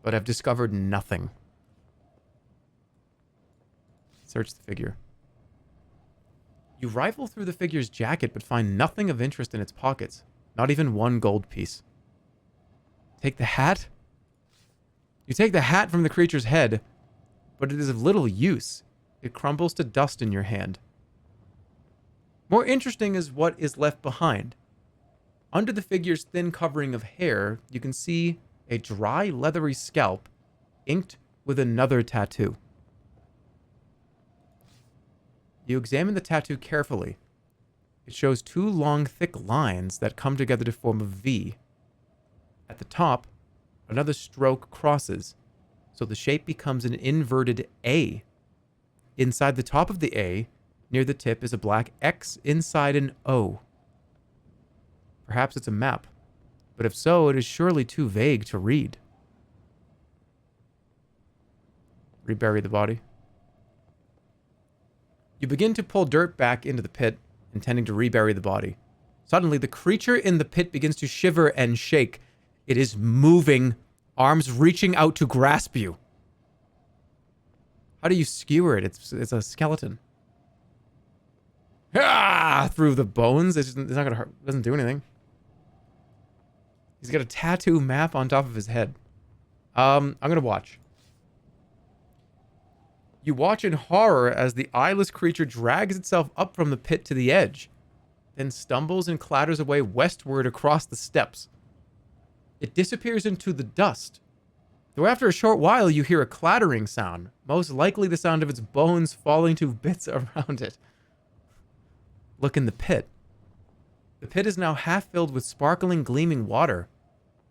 but have discovered nothing. Search the figure. You rifle through the figure's jacket, but find nothing of interest in its pockets. Not even 1 gold piece. Take the hat? You take the hat from the creature's head, but it is of little use. It crumbles to dust in your hand. More interesting is what is left behind. Under the figure's thin covering of hair, you can see a dry, leathery scalp inked with another tattoo. You examine the tattoo carefully. It shows 2 long, thick lines that come together to form a V. At the top, another stroke crosses, so the shape becomes an inverted A. Inside the top of the A, near the tip, is a black X inside an O. Perhaps it's a map, but if so, it is surely too vague to read. Rebury the body. You begin to pull dirt back into the pit, intending to rebury the body. Suddenly, the creature in the pit begins to shiver and shake. It is moving, arms reaching out to grasp you. How do you skewer it? It's a skeleton. Ah! Through the bones. It's not gonna hurt. It doesn't do anything. He's got a tattoo map on top of his head. I'm gonna watch. You watch in horror as the eyeless creature drags itself up from the pit to the edge, then stumbles and clatters away westward across the steps. It disappears into the dust. Though after a short while, you hear a clattering sound, most likely the sound of its bones falling to bits around it. Look in the pit. The pit is now half filled with sparkling, gleaming water.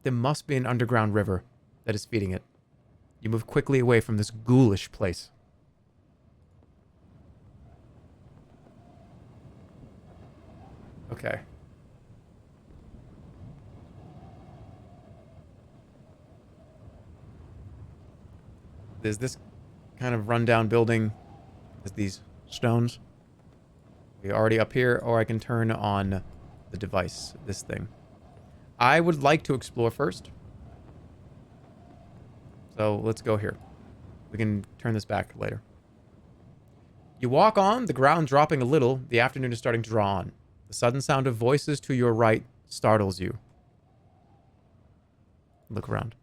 There must be an underground river that is feeding it. You move quickly away from this ghoulish place. Okay. There's this kind of rundown building. There's these stones. We're already up here, or I can turn on the device, this thing. I would like to explore first. So let's go here. We can turn this back later. You walk on, the ground dropping a little. The afternoon is starting to draw on. The sudden sound of voices to your right startles you. Look around.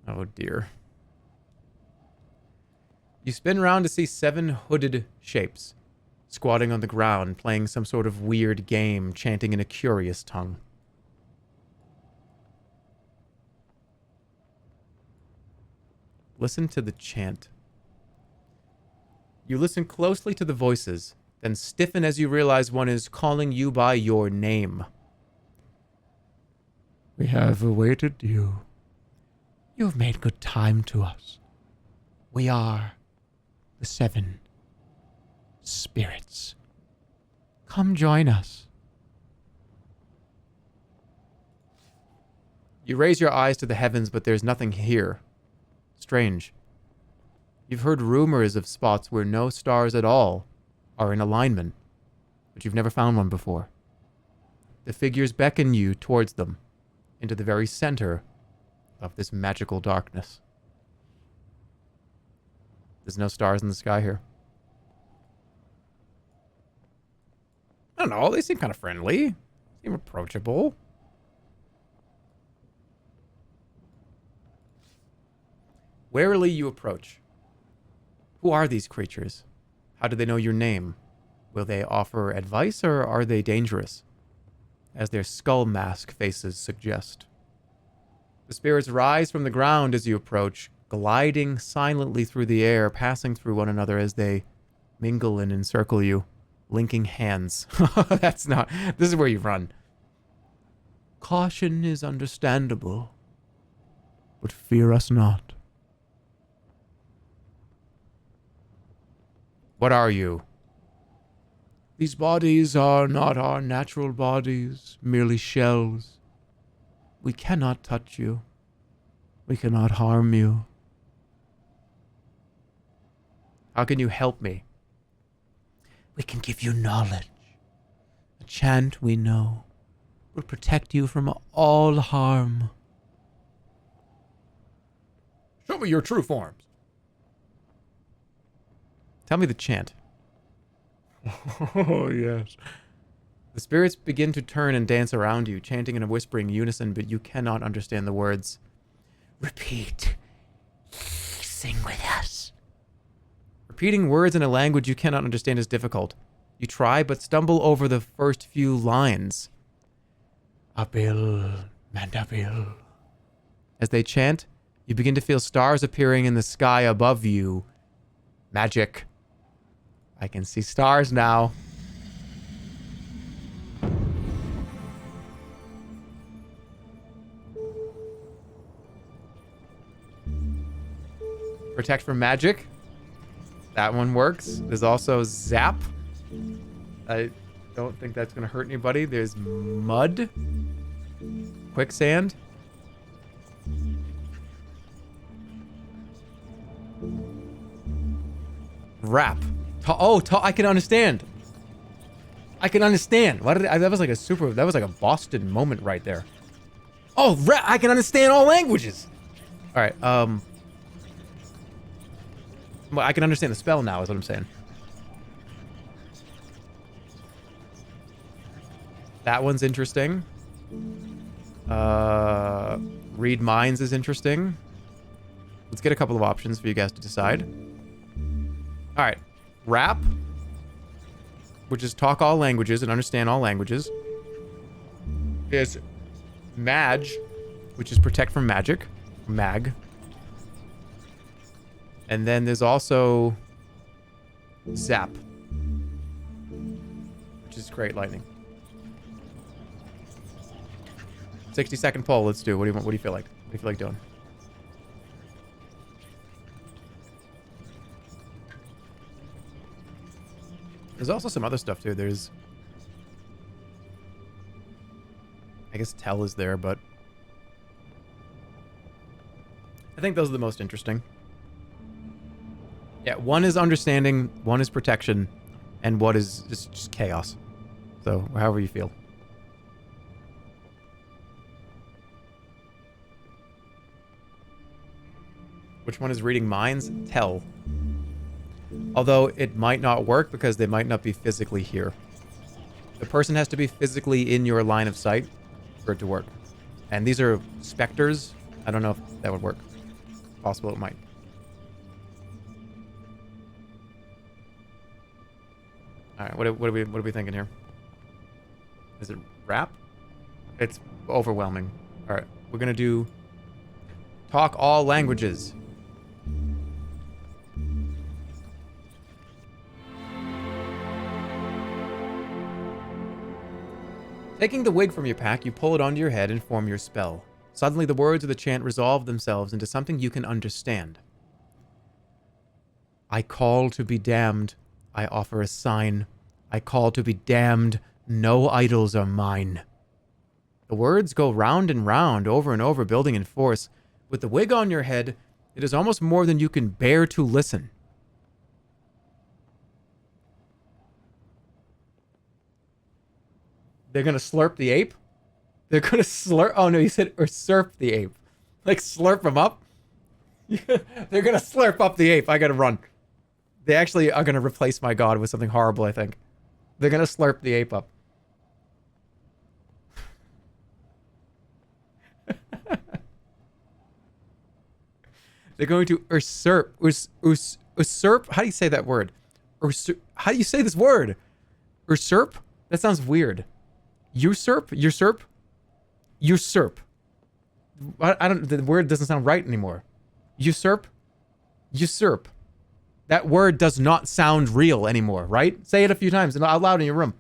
Oh dear. You spin around to see 7 hooded shapes, squatting on the ground, playing some sort of weird game, chanting in a curious tongue. Listen to the chant. You listen closely to the voices, then stiffen as you realize one is calling you by your name. We have awaited you. You have made good time to us. We are the 7 spirits. Come join us. You raise your eyes to the heavens, but there's nothing here. Strange. You've heard rumors of spots where no stars at all are in alignment, but you've never found one before. The figures beckon you towards them, into the very center of this magical darkness. There's no stars in the sky here. I don't know, they seem kind of friendly. Seem approachable. Warily you approach. Who are these creatures? How do they know your name? Will they offer advice, or are they dangerous? As their skull mask faces suggest. The spirits rise from the ground as you approach, gliding silently through the air, passing through one another as they mingle and encircle you, linking hands. That's not... This is where you run. Caution is understandable, but fear us not. What are you? These bodies are not our natural bodies, merely shells. We cannot touch you. We cannot harm you. How can you help me? We can give you knowledge. A chant we know will protect you from all harm. Show me your true forms. Tell me the chant. Oh, yes. The spirits begin to turn and dance around you, chanting in a whispering unison, but you cannot understand the words. Repeat. Sing with us. Repeating words in a language you cannot understand is difficult. You try, but stumble over the first few lines. Abil, Mandabil. As they chant, you begin to feel stars appearing in the sky above you. Magic. I can see stars now. Protect from magic. That one works. There's also zap. I don't think that's going to hurt anybody. There's mud. Quicksand. Rap. I can understand. I can understand. That was like a Boston moment right there. Oh, rap. I can understand all languages. All right. Well, I can understand the spell now, is what I'm saying. That one's interesting. Read minds is interesting. Let's get a couple of options for you guys to decide. All right. Rap, which is talk all languages and understand all languages, is Mage, which is protect from magic. Mag. And then there's also Zap, which is great lightning. 60-second poll. Let's do. What do you want? What do you feel like? What do you feel like doing? There's also some other stuff too. There's, I guess Tell is there, but I think those are the most interesting. Yeah, one is understanding, one is protection, and one is just chaos. So, however you feel. Which one is reading minds? Tell. Although it might not work because they might not be physically here. The person has to be physically in your line of sight for it to work. And these are specters. I don't know if that would work. Possible it might. Alright, what are we thinking here? Is it rap? It's overwhelming. Alright, we're gonna do talk all languages. Taking the wig from your pack, you pull it onto your head and form your spell. Suddenly the words of the chant resolve themselves into something you can understand. I call to be damned. I offer a sign. I call to be damned. No idols are mine. The words go round and round, over and over, building in force. With the wig on your head, it is almost more than you can bear to listen. They're gonna slurp the ape? They're gonna slurp... Oh, no, you said usurp the ape. Like, slurp him up? They're gonna slurp up the ape. I gotta run. They actually are gonna replace my god with something horrible, I think. They're gonna slurp the ape up. They're going to usurp... usurp? How do you say that word? How do you say this word? Usurp? That sounds weird. Usurp? Usurp? Usurp. I don't... The word doesn't sound right anymore. Usurp? Usurp. That word does not sound real anymore, right? Say it a few times and out loud in your room.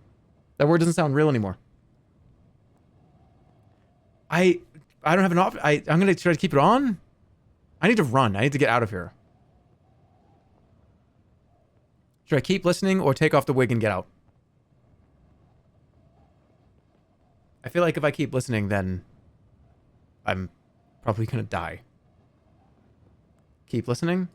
That word doesn't sound real anymore. I don't have an option. I'm going to try to keep it on. I need to run. I need to get out of here. Should I keep listening or take off the wig and get out? I feel like if I keep listening, then I'm probably going to die. Keep listening?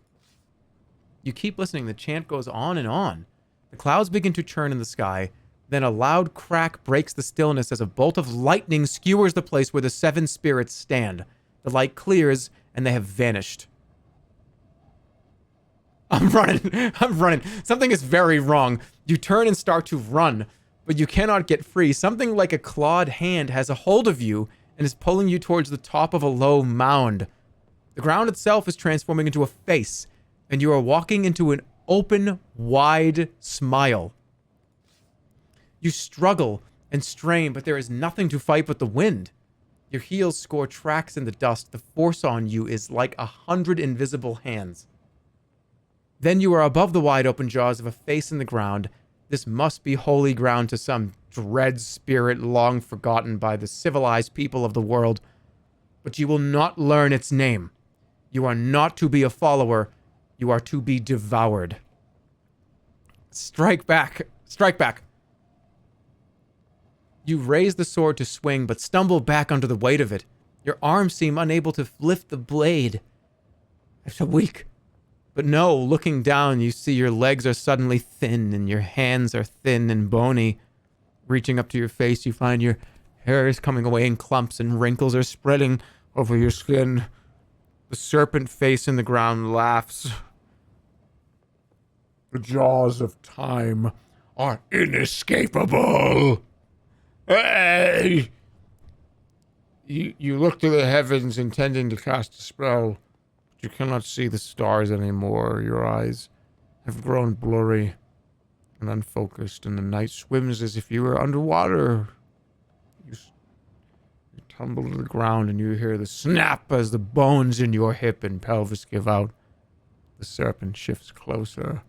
You keep listening. The chant goes on and on. The clouds begin to churn in the sky. Then a loud crack breaks the stillness as a bolt of lightning skewers the place where the 7 spirits stand. The light clears, and they have vanished. I'm running. I'm running. Something is very wrong. You turn and start to run, but you cannot get free. Something like a clawed hand has a hold of you and is pulling you towards the top of a low mound. The ground itself is transforming into a face, and you are walking into an open, wide smile. You struggle and strain, but there is nothing to fight but the wind. Your heels score tracks in the dust. The force on you is like 100 invisible hands. Then you are above the wide open jaws of a face in the ground. This must be holy ground to some dread spirit long forgotten by the civilized people of the world. But you will not learn its name. You are not to be a follower. You are to be devoured. Strike back. Strike back. You raise the sword to swing, but stumble back under the weight of it. Your arms seem unable to lift the blade. I'm so weak. But no, looking down, you see your legs are suddenly thin, and your hands are thin and bony. Reaching up to your face, you find your hair is coming away in clumps, and wrinkles are spreading over your skin. The serpent face in the ground laughs. The jaws of time are inescapable. Hey! You look to the heavens intending to cast a spell, but you cannot see the stars anymore. Your eyes have grown blurry and unfocused, and the night swims as if you were underwater. Your tumble to the ground, and you hear the snap as the bones in your hip and pelvis give out. The serpent shifts closer.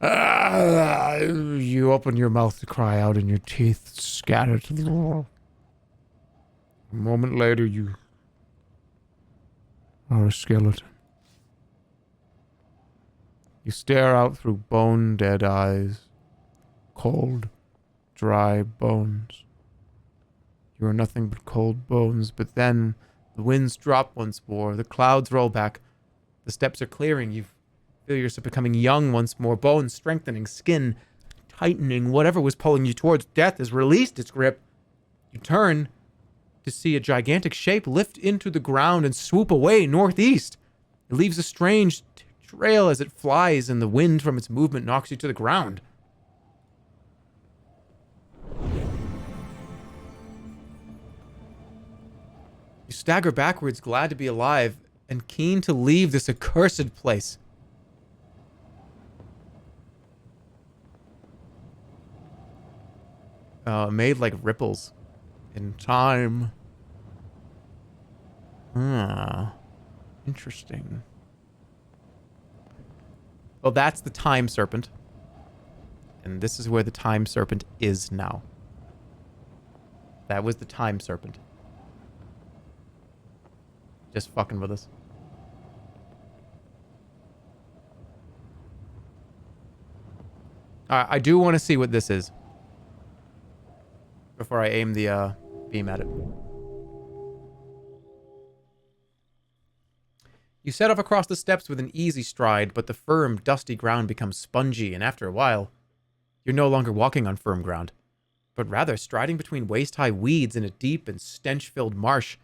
You open your mouth to cry out, and your teeth scatter to the floor. A moment later, you are a skeleton. You stare out through bone-dead eyes, cold, dry bones. You are nothing but cold bones, but then the winds drop once more, the clouds roll back, the steps are clearing, you feel yourself becoming young once more, bones strengthening, skin tightening, whatever was pulling you towards death has released its grip. You turn to see a gigantic shape lift into the ground and swoop away northeast. It leaves a strange trail as it flies, and the wind from its movement knocks you to the ground. You stagger backwards, glad to be alive, and keen to leave this accursed place. Made like ripples in time. Interesting. Well, that's the time serpent. And this is where the time serpent is now. That was the time serpent. Just fucking with us. I do want to see what this is before I aim the beam at it. You set off across the steps with an easy stride, but the firm, dusty ground becomes spongy, and after a while, you're no longer walking on firm ground, but rather striding between waist-high weeds in a deep and stench-filled marsh.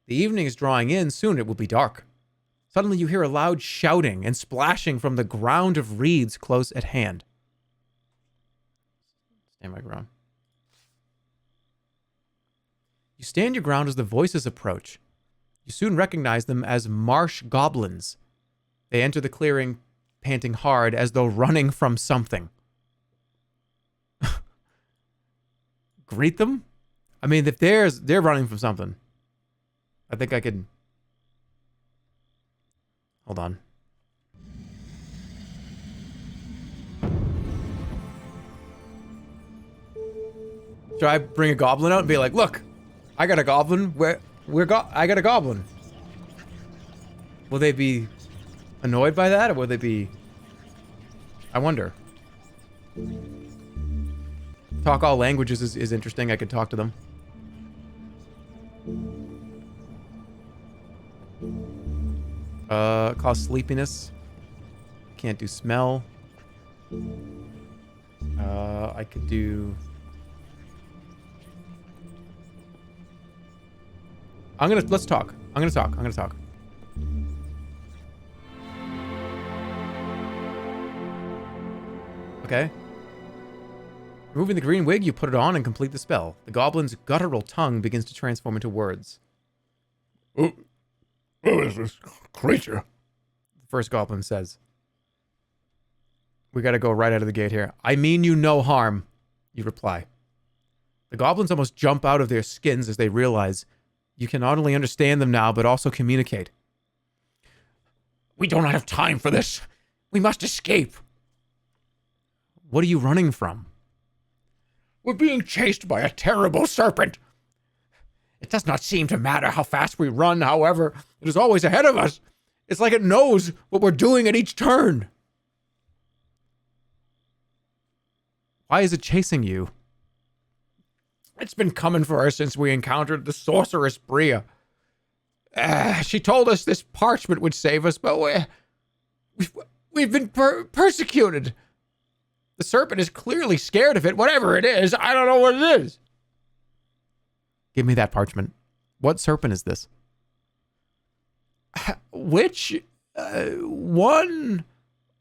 The evening is drawing in, soon it will be dark. Suddenly you hear a loud shouting and splashing from the ground of reeds close at hand. Stand my ground. You stand your ground as the voices approach. You soon recognize them as marsh goblins. They enter the clearing, panting hard as though running from something. Greet them? I mean, if they're running from something. I think I could... Hold on. Should I bring a goblin out and be like, look, I got a goblin. I got a goblin. Will they be annoyed by that, or will they be... I wonder. Talk all languages is interesting. I could talk to them. Cause sleepiness. Can't do smell. I could do... let's talk. I'm gonna talk. Okay. Removing the green wig, you put it on and complete the spell. The goblin's guttural tongue begins to transform into words. Who is this creature? The first goblin says. We gotta go right out of the gate here. I mean you no harm, you reply. The goblins almost jump out of their skins as they realize you can not only understand them now, but also communicate. We do not have time for this. We must escape. What are you running from? We're being chased by a terrible serpent. It does not seem to matter how fast we run, however, it is always ahead of us. It's like it knows what we're doing at each turn. Why is it chasing you? It's been coming for us since we encountered the sorceress Bria. She told us this parchment would save us, but we've been persecuted. The serpent is clearly scared of it. Whatever it is, I don't know what it is. Give me that parchment. What serpent is this? Which one?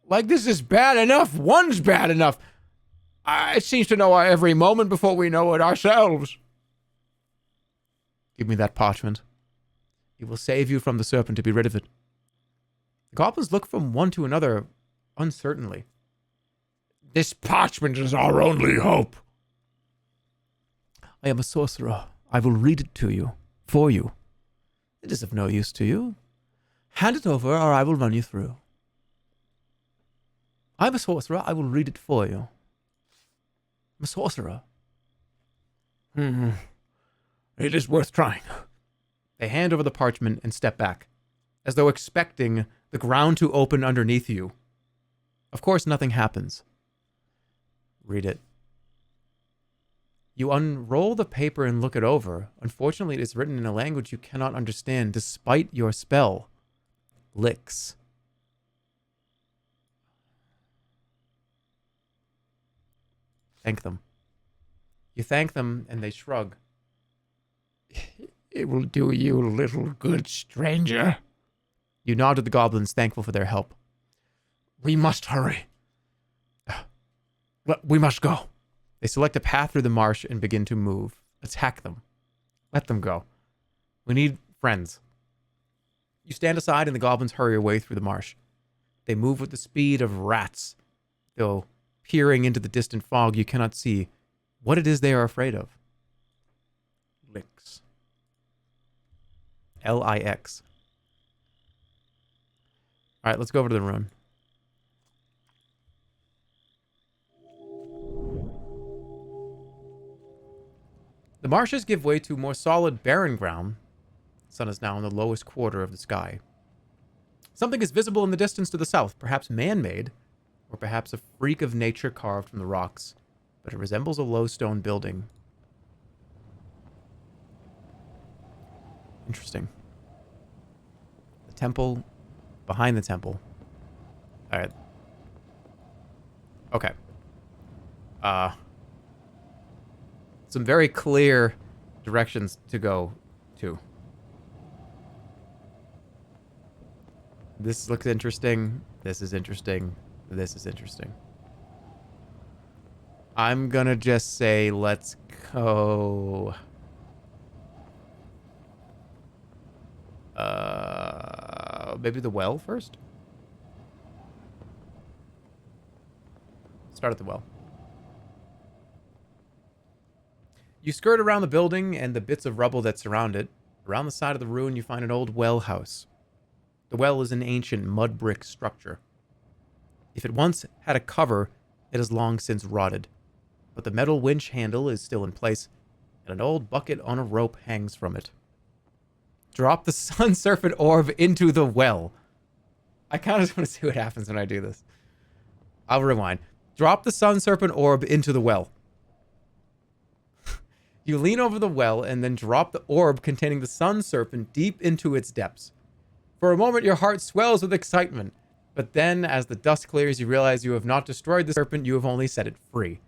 Like, this is bad enough. One's bad enough. It seems to know every moment before we know it ourselves. Give me that parchment. It will save you from the serpent to be rid of it. The goblins look from one to another uncertainly. This parchment is our only hope. I am a sorcerer. I will read it to you. For you. It is of no use to you. Hand it over, or I will run you through. I'm a sorcerer. I will read it for you. I'm a sorcerer. It is worth trying. They hand over the parchment and step back, as though expecting the ground to open underneath you. Of course, nothing happens. Read it. You unroll the paper and look it over. Unfortunately, it is written in a language you cannot understand, despite your spell. Licks. Thank them. You thank them, and they shrug. It will do you little good, stranger. You nod to the goblins, thankful for their help. We must hurry. We must go. They select a path through the marsh and begin to move. Attack them. Let them go. We need friends. You stand aside and the goblins hurry away through the marsh. They move with the speed of rats, though peering into the distant fog you cannot see what it is they are afraid of. Licks. L-I-X. All right, let's go over to the rune. The marshes give way to more solid, barren ground. The sun is now in the lowest quarter of the sky. Something is visible in the distance to the south, perhaps man-made, or perhaps a freak of nature carved from the rocks, but it resembles a low stone building. Interesting. The temple, behind the temple. All right. Okay. Some very clear directions to go to. This looks interesting. This is interesting. This is interesting. I'm gonna just say let's go. Maybe the well first? Start at the well. You skirt around the building and the bits of rubble that surround it. Around the side of the ruin, you find an old well house. The well is an ancient mud brick structure. If it once had a cover, it has long since rotted. But the metal winch handle is still in place, and an old bucket on a rope hangs from it. Drop the sun serpent orb into the well. I kind of just want to see what happens when I do this. I'll rewind. Drop the sun serpent orb into the well. You lean over the well and then drop the orb containing the sun serpent deep into its depths. For a moment, your heart swells with excitement. But then, as the dust clears, you realize you have not destroyed the serpent, you have only set it free.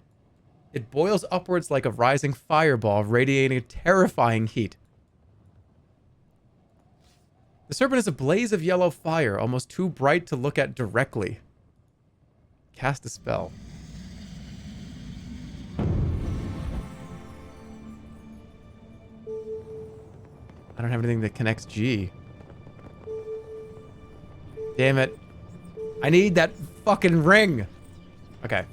It boils upwards like a rising fireball, radiating a terrifying heat. The serpent is a blaze of yellow fire, almost too bright to look at directly. Cast a spell. I don't have anything that connects G. Damn it. I need that fucking ring. Okay.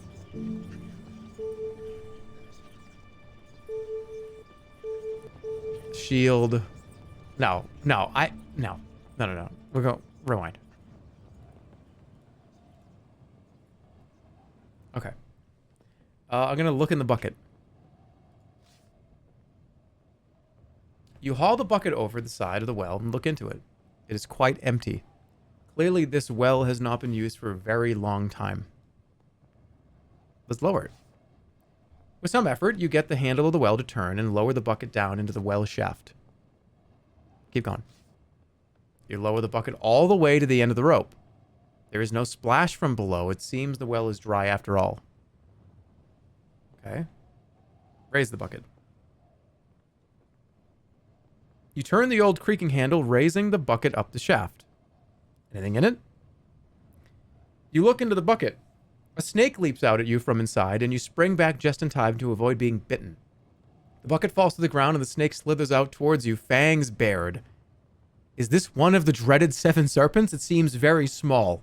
Shield. No. No. No. We're going. Rewind. Okay. I'm going to look in the bucket. You haul the bucket over the side of the well and look into it. It is quite empty. Clearly, this well has not been used for a very long time. Let's lower it. With some effort, you get the handle of the well to turn and lower the bucket down into the well shaft. Keep going. You lower the bucket all the way to the end of the rope. There is no splash from below. It seems the well is dry after all. Okay. Raise the bucket. You turn the old creaking handle, raising the bucket up the shaft. Anything in it? You look into the bucket. A snake leaps out at you from inside, and you spring back just in time to avoid being bitten. The bucket falls to the ground, and the snake slithers out towards you, fangs bared. Is this one of the dreaded 7 serpents? It seems very small.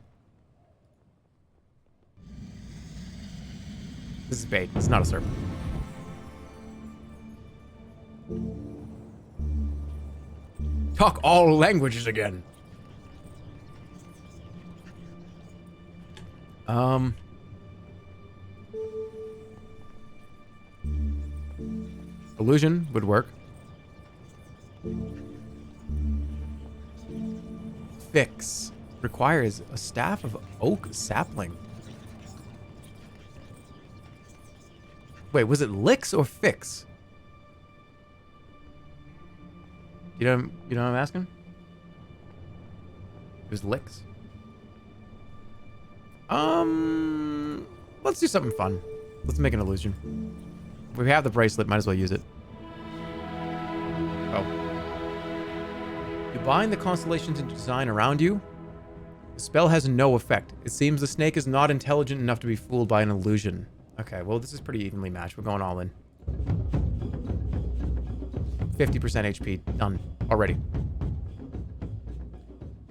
This is bait. It's not a serpent. Talk all languages again. Illusion would work. Fix requires a staff of oak sapling. Wait, was it licks or fix? You know what I'm asking? It was licks. Let's do something fun. Let's make an illusion. If we have the bracelet, might as well use it. Oh. You bind the constellations into design around you. The spell has no effect. It seems the snake is not intelligent enough to be fooled by an illusion. Okay, well, this is pretty evenly matched. We're going all in. 50% HP. Done. Already.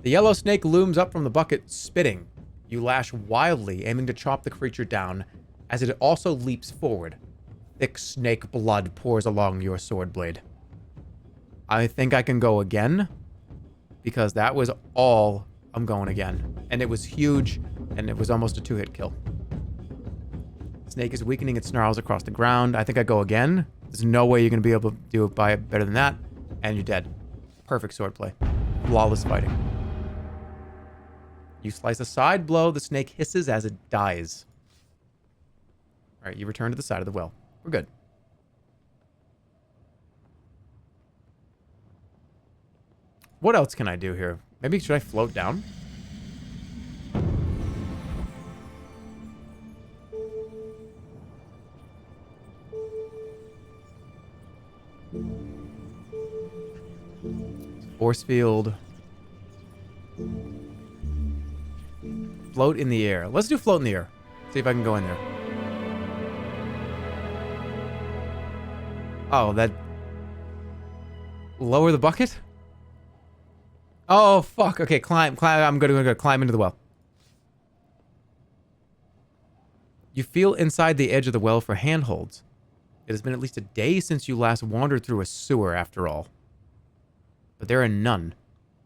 The yellow snake looms up from the bucket, spitting. You lash wildly, aiming to chop the creature down, as it also leaps forward. Thick snake blood pours along your sword blade. I think I can go again, because that was all I'm going again. And it was huge, and it was almost a 2-hit kill. Snake is weakening its snarls across the ground. I think I go again. There's no way you're going to be able to do it by better than that. And you're dead. Perfect swordplay. Flawless fighting. You slice a side blow. The snake hisses as it dies. All right, you return to the side of the well. We're good. What else can I do here? Maybe should I float down? Force field. Float in the air. Let's do float in the air. See if I can go in there. Oh, that... Lower the bucket? Oh, fuck. Okay, climb. I'm gonna climb into the well. You feel inside the edge of the well for handholds. It has been at least a day since you last wandered through a sewer, after all. But there are none.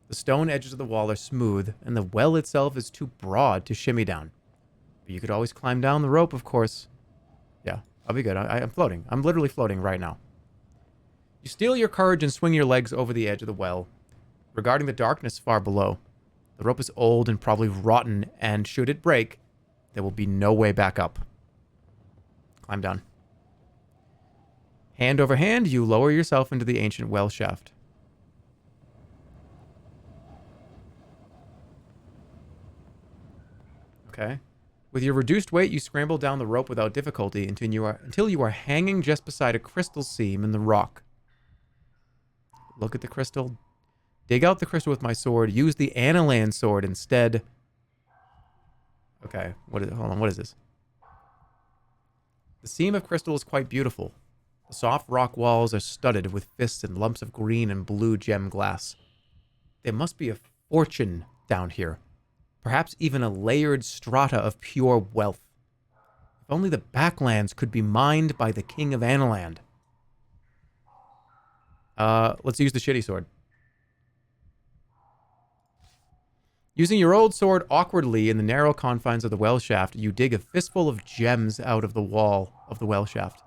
The stone edges of the wall are smooth, and the well itself is too broad to shimmy down. But you could always climb down the rope, of course. Yeah, I'll be good. I'm floating. I'm literally floating right now. You steel your courage and swing your legs over the edge of the well, regarding the darkness far below. The rope is old and probably rotten, and should it break, there will be no way back up. Climb down. Hand over hand, you lower yourself into the ancient well shaft. Okay. With your reduced weight, you scramble down the rope without difficulty until you are hanging just beside a crystal seam in the rock. Look at the crystal. Dig out the crystal with my sword. Use the aniline sword instead. Okay. Hold on. What is this? The seam of crystal is quite beautiful. The soft rock walls are studded with fists and lumps of green and blue gem glass. There must be a fortune down here. Perhaps even a layered strata of pure wealth. If only the backlands could be mined by the king of Aniland. Let's use the shitty sword. Using your old sword awkwardly in the narrow confines of the well shaft, you dig a fistful of gems out of the wall of the well shaft.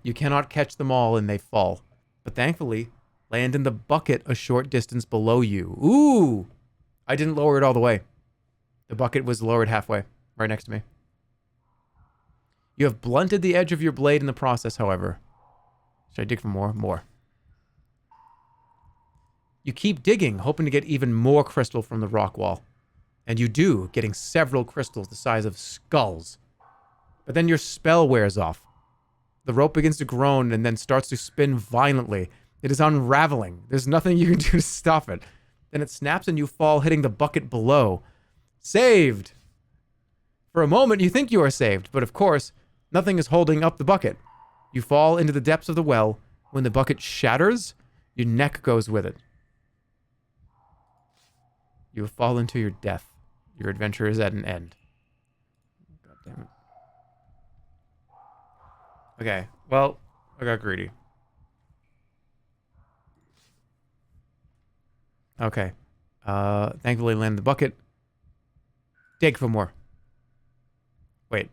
You cannot catch them all and they fall, but thankfully land in the bucket a short distance below you. Ooh! I didn't lower it all the way. The bucket was lowered halfway, right next to me. You have blunted the edge of your blade in the process, however. Should I dig for more? More. You keep digging, hoping to get even more crystal from the rock wall. And you do, getting several crystals the size of skulls. But then your spell wears off. The rope begins to groan and then starts to spin violently. It is unraveling. There's nothing you can do to stop it. Then it snaps and you fall, hitting the bucket below. Saved! For a moment, you think you are saved, but of course, nothing is holding up the bucket. You fall into the depths of the well. When the bucket shatters, your neck goes with it. You have fallen to your death. Your adventure is at an end. God damn it. Okay, well, I got greedy. Okay. Thankfully land the bucket. Dig for more. Wait.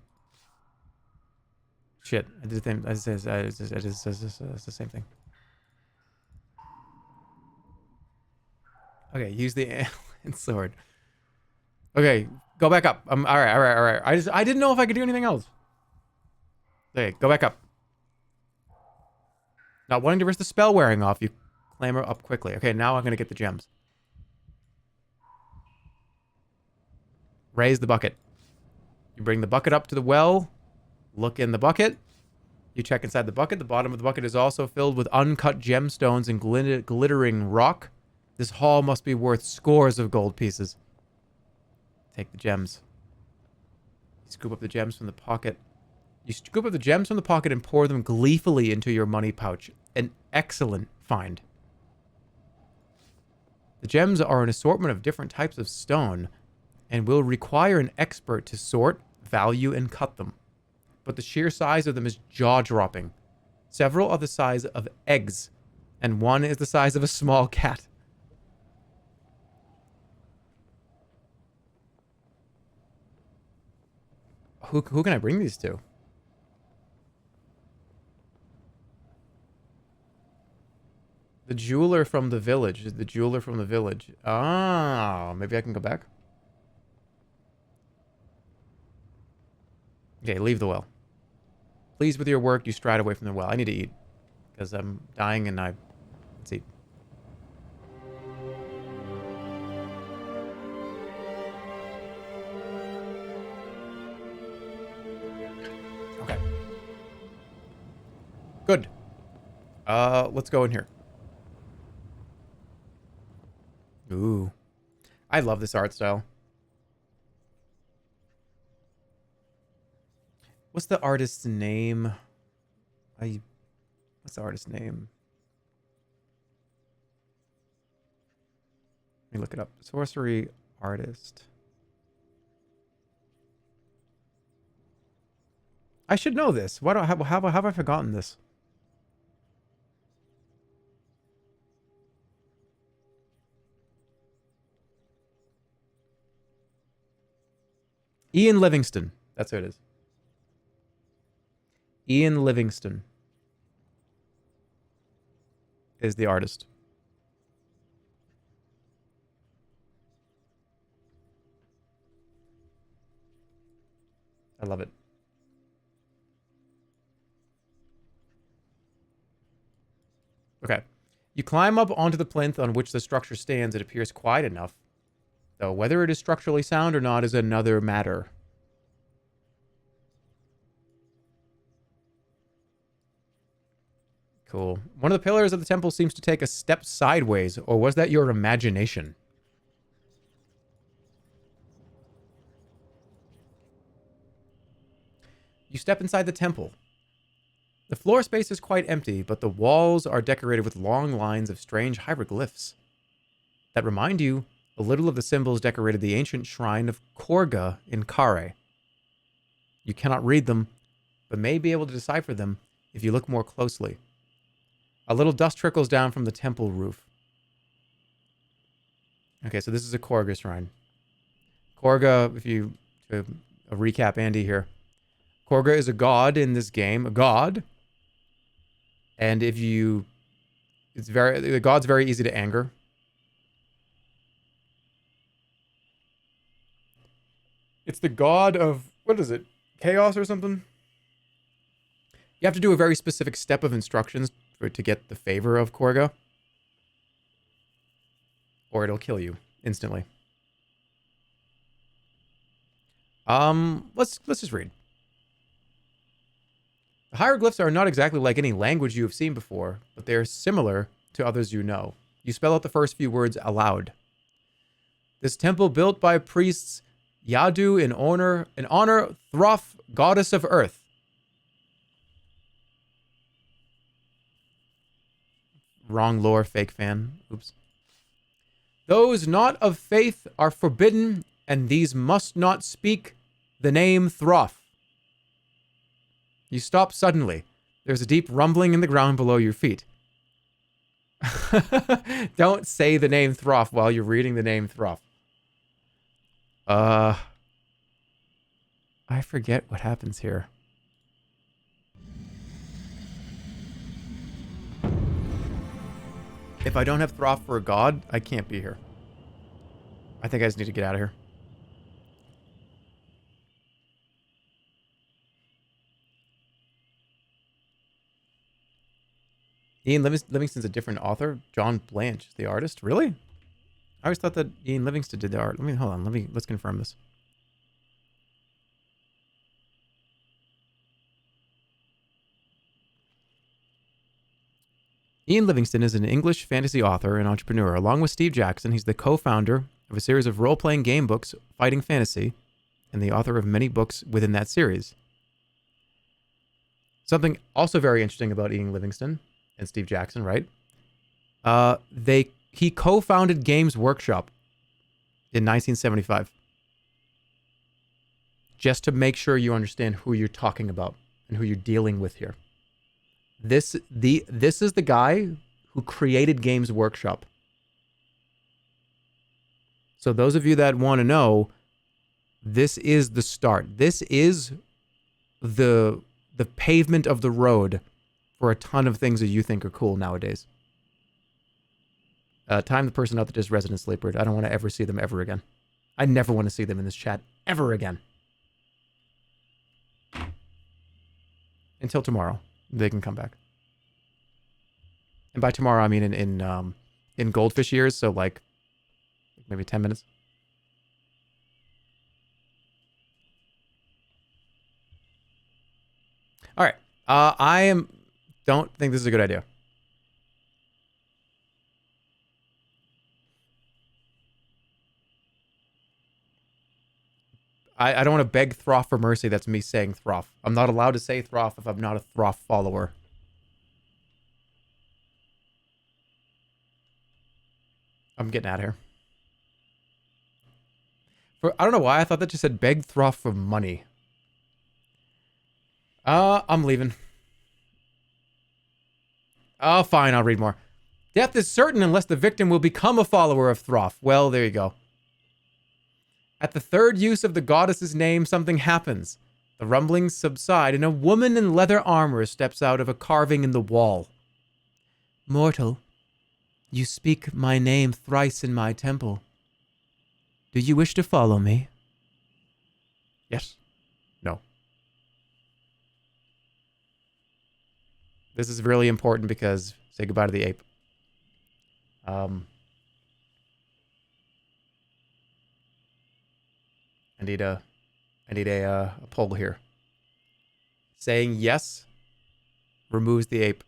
Shit. I did the same. It's the same thing. Okay, use the alien sword. Okay, go back up. All right. I didn't know if I could do anything else. Okay, go back up. Not wanting to risk the spell wearing off, you clamber up quickly. Okay, now I'm gonna get the gems. Raise the bucket. You bring the bucket up to the well. Look in the bucket. You check inside the bucket. The bottom of the bucket is also filled with uncut gemstones and glittering rock. This haul must be worth scores of gold pieces. Take the gems. You scoop up the gems from the pocket. You scoop up the gems from the pocket and pour them gleefully into your money pouch. An excellent find. The gems are an assortment of different types of stone and will require an expert to sort, value, and cut them. But the sheer size of them is jaw-dropping. Several are the size of eggs, and one is the size of a small cat. Who can I bring these to? The jeweler from the village. The jeweler from the village. Ah, maybe I can go back. Okay, leave the well. Pleased with your work, you stride away from the well. I need to eat because I'm dying and let's eat. Okay. Good. Let's go in here. Ooh. I love this art style. What's the artist's name? What's the artist's name? Let me look it up. Sorcery artist. I should know this. Why don't how have I forgotten this? Ian Livingston. That's who it is. Ian Livingston is the artist. I love it. Okay. You climb up onto the plinth on which the structure stands. It appears quiet enough, though whether it is structurally sound or not is another matter. Cool. One of the pillars of the temple seems to take a step sideways, or was that your imagination? You step inside the temple. The floor space is quite empty, but the walls are decorated with long lines of strange hieroglyphs that remind you a little of the symbols decorated the ancient shrine of Korga in Kare. You cannot read them, but may be able to decipher them if you look more closely. A little dust trickles down from the temple roof. Okay, so this is a Korga shrine. Korga, if you... to recap Andy here. Korga is a god in this game. A god. And if you... the god's very easy to anger. It's the god of... what is it? Chaos or something? You have to do a very specific step of instructions to get the favor of Korga, or it'll kill you instantly. Let's just read. The hieroglyphs are not exactly like any language you have seen before, but they are similar to others you know. You spell out the first few words aloud. This temple built by priests Yadu in honor Throth, goddess of earth. Wrong lore, fake fan. Oops. Those not of faith are forbidden, and these must not speak the name Throth. You stop suddenly. There's a deep rumbling in the ground below your feet. Don't say the name Throff while you're reading the name Throff. I forget what happens here. If I don't have Throff for a god, I can't be here. I think I just need to get out of here. Ian Livingston's a different author. John Blanche is the artist. Really? I always thought that Ian Livingston did the art. Hold on. Let's confirm this. Ian Livingston is an English fantasy author and entrepreneur. Along with Steve Jackson, he's the co-founder of a series of role-playing game books, Fighting Fantasy, and the author of many books within that series. Something also very interesting about Ian Livingston and Steve Jackson, right? He co-founded Games Workshop in 1975. Just to make sure you understand who you're talking about and who you're dealing with here. This is the guy who created Games Workshop. So those of you that want to know, this is the start. This is the pavement of the road for a ton of things that you think are cool nowadays. Time the person out that is Resident Sleeper. I don't want to ever see them ever again. I never want to see them in this chat ever again. Until tomorrow. They can come back. And by tomorrow, I mean in goldfish years, so like maybe 10 minutes. All right. Don't think this is a good idea. I don't want to beg Throff for mercy. That's me saying Throff. I'm not allowed to say Throff if I'm not a Throff follower. I'm getting out of here. I don't know why I thought that just said beg Throff for money. I'm leaving. Oh, fine. I'll read more. Death is certain unless the victim will become a follower of Throff. Well, there you go. At the third use of the goddess's name, something happens. The rumblings subside, and a woman in leather armor steps out of a carving in the wall. Mortal, you speak my name thrice in my temple. Do you wish to follow me? Yes. No. This is really important because say goodbye to the ape. I need a poll here. Saying yes removes the ape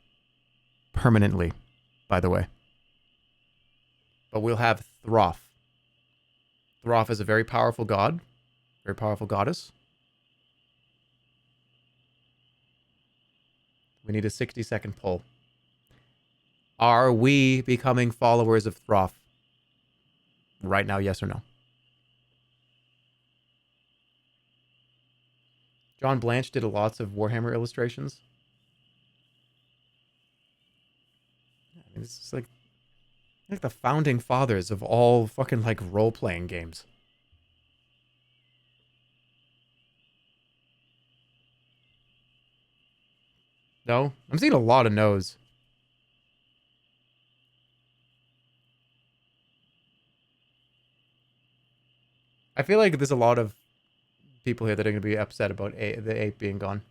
permanently, by the way. But we'll have Throff. Throff is a very powerful god, very powerful goddess. We need a 60-second poll. Are we becoming followers of Throff? Right now, yes or no? John Blanche did lots of Warhammer illustrations. I mean, this is like the founding fathers of all fucking like role-playing games. No? I'm seeing a lot of no's. I feel like there's a lot of people here that are going to be upset about the ape being gone.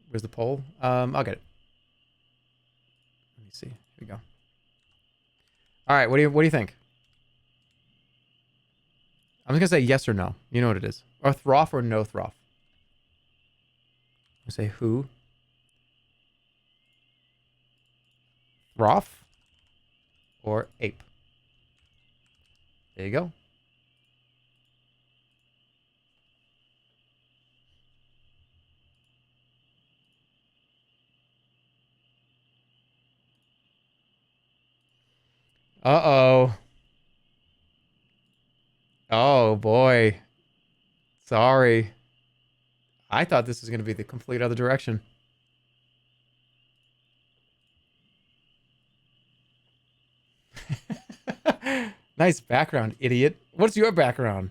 Where's the poll? I'll get it. Let me see. Here we go. All right, what do you think? I'm just gonna say yes or no. You know what it is. Or Throff or no Throff. I say who? Throff or ape. There you go. Uh-oh. Oh, boy. Sorry. I thought this was going to be the complete other direction. Nice background, idiot. What's your background?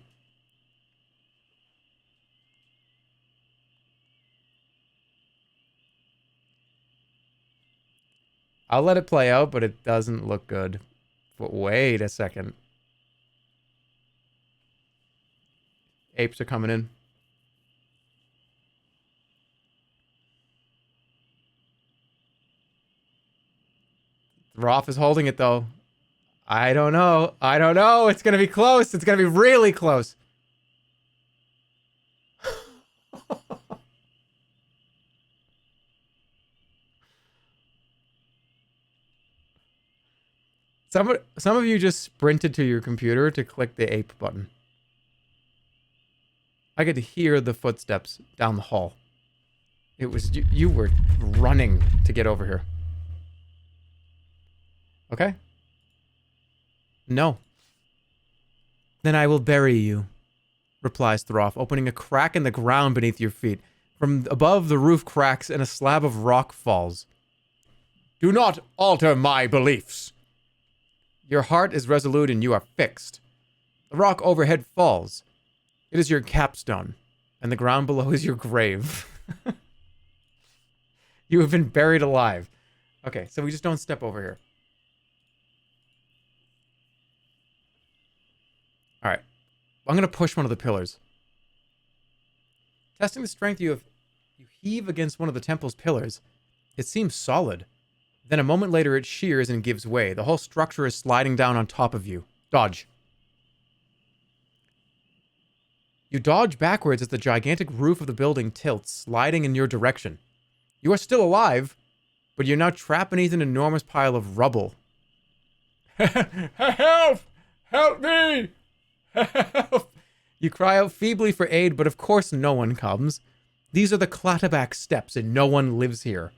I'll let it play out, but it doesn't look good. But wait a second. Apes are coming in. Roth is holding it, though. I don't know. I don't know. It's going to be close. It's going to be really close. Some of you just sprinted to your computer to click the ape button. I could hear the footsteps down the hall. It was you were running to get over here. Okay? No. Then I will bury you, replies Throff, opening a crack in the ground beneath your feet. From above, the roof cracks and a slab of rock falls. Do not alter my beliefs. Your heart is resolute and you are fixed. The rock overhead falls. It is your capstone, and the ground below is your grave. You have been buried alive. Okay, so we just don't step over here. All right. I'm going to push one of the pillars. Testing the strength you heave against one of the temple's pillars. It seems solid. Then a moment later it shears and gives way. The whole structure is sliding down on top of you. Dodge. You dodge backwards as the gigantic roof of the building tilts, sliding in your direction. You are still alive, but you're now trapped beneath an enormous pile of rubble. Help! Help me! Help! You cry out feebly for aid, but of course no one comes. These are the Clatterback steps, and no one lives here.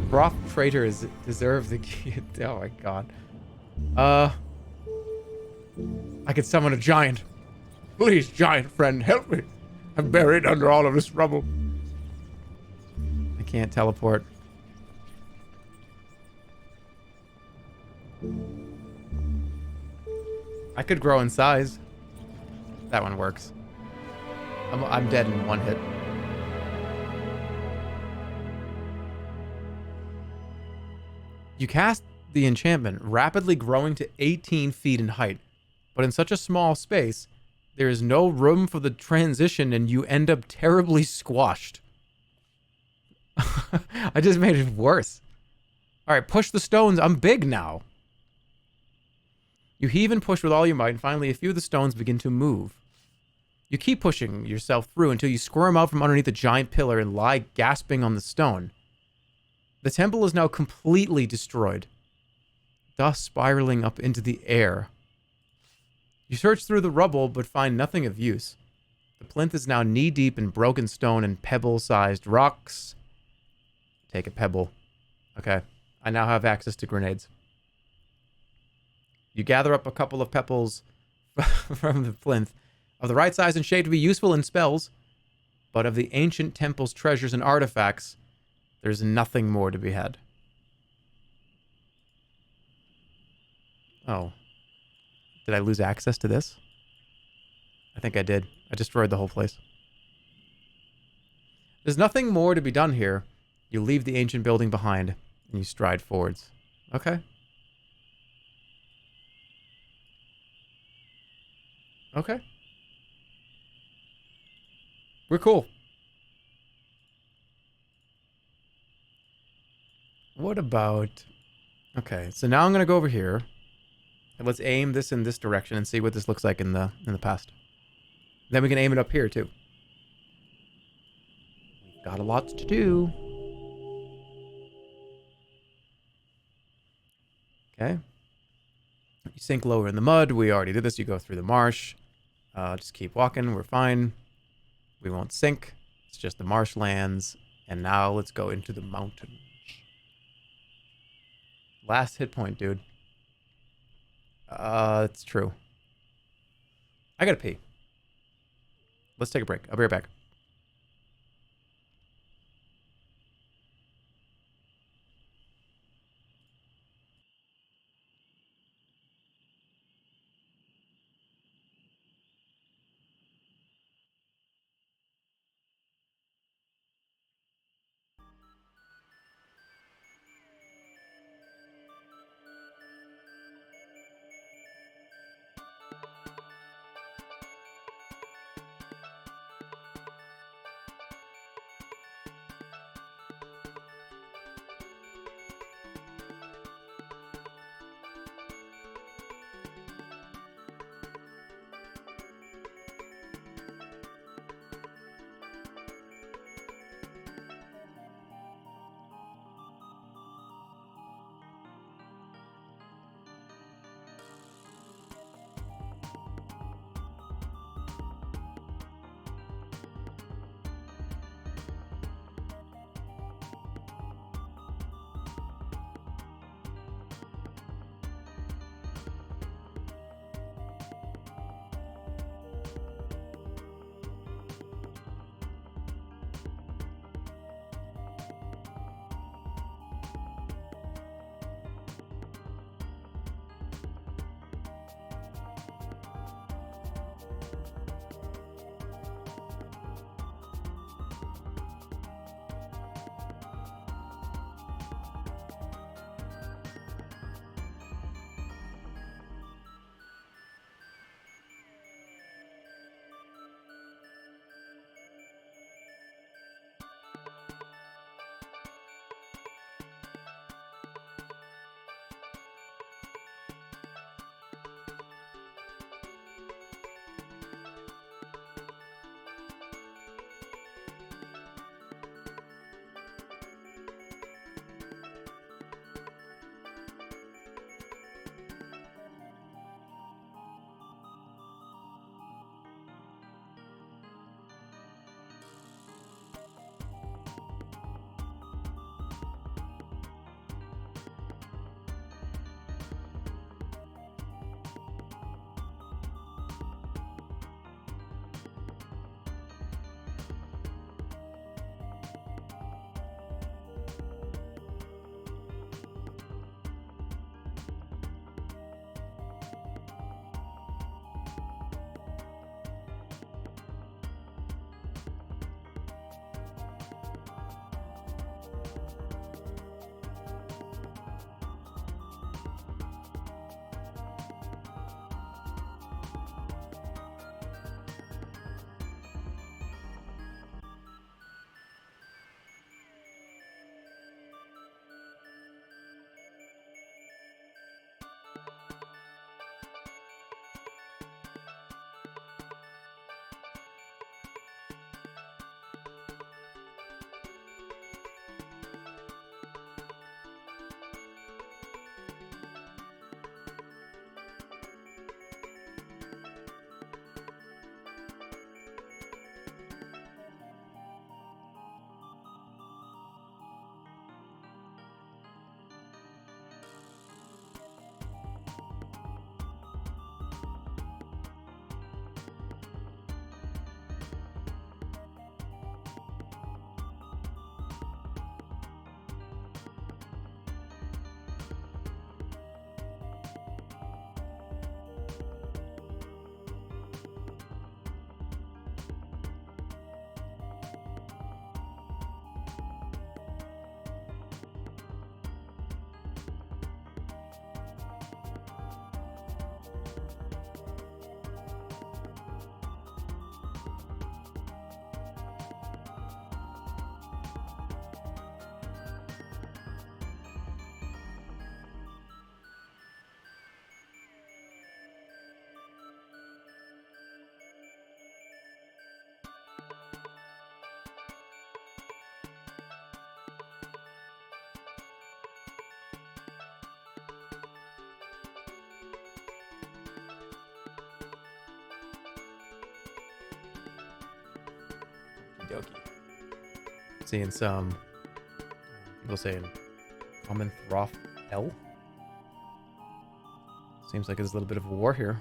Roth traitors deserve the key. Oh my god. I could summon a giant. Please, giant friend, help me. I'm buried under all of this rubble. I can't teleport. I could grow in size. That one works. I'm dead in one hit. You cast the enchantment, rapidly growing to 18 feet in height. But in such a small space, there is no room for the transition and you end up terribly squashed. I just made it worse. Alright, push the stones. I'm big now. You heave and push with all your might, and finally a few of the stones begin to move. You keep pushing yourself through until you squirm out from underneath a giant pillar and lie gasping on the stone. The temple is now completely destroyed, dust spiraling up into the air. You search through the rubble, but find nothing of use. The plinth is now knee-deep in broken stone and pebble-sized rocks. Take a pebble. Okay, I now have access to grenades. You gather up a couple of pebbles from the plinth, of the right size and shape to be useful in spells, but of the ancient temple's treasures and artifacts, there's nothing more to be had. Oh. Did I lose access to this? I think I did. I destroyed the whole place. There's nothing more to be done here. You leave the ancient building behind, and you stride forwards. Okay. Okay. We're cool. What about... Okay, so now I'm going to go over here. And let's aim this in this direction and see what this looks like in the past. Then we can aim it up here, too. We've got a lot to do. Okay. You sink lower in the mud. We already did this. You go through the marsh. Just keep walking. We're fine. We won't sink. It's just the marshlands. And now let's go into the mountains. Last hit point, dude. It's true. I gotta pee. Let's take a break. I'll be right back. dokie. Seeing some people saying common Throth Hell. Seems like there's a little bit of a war here.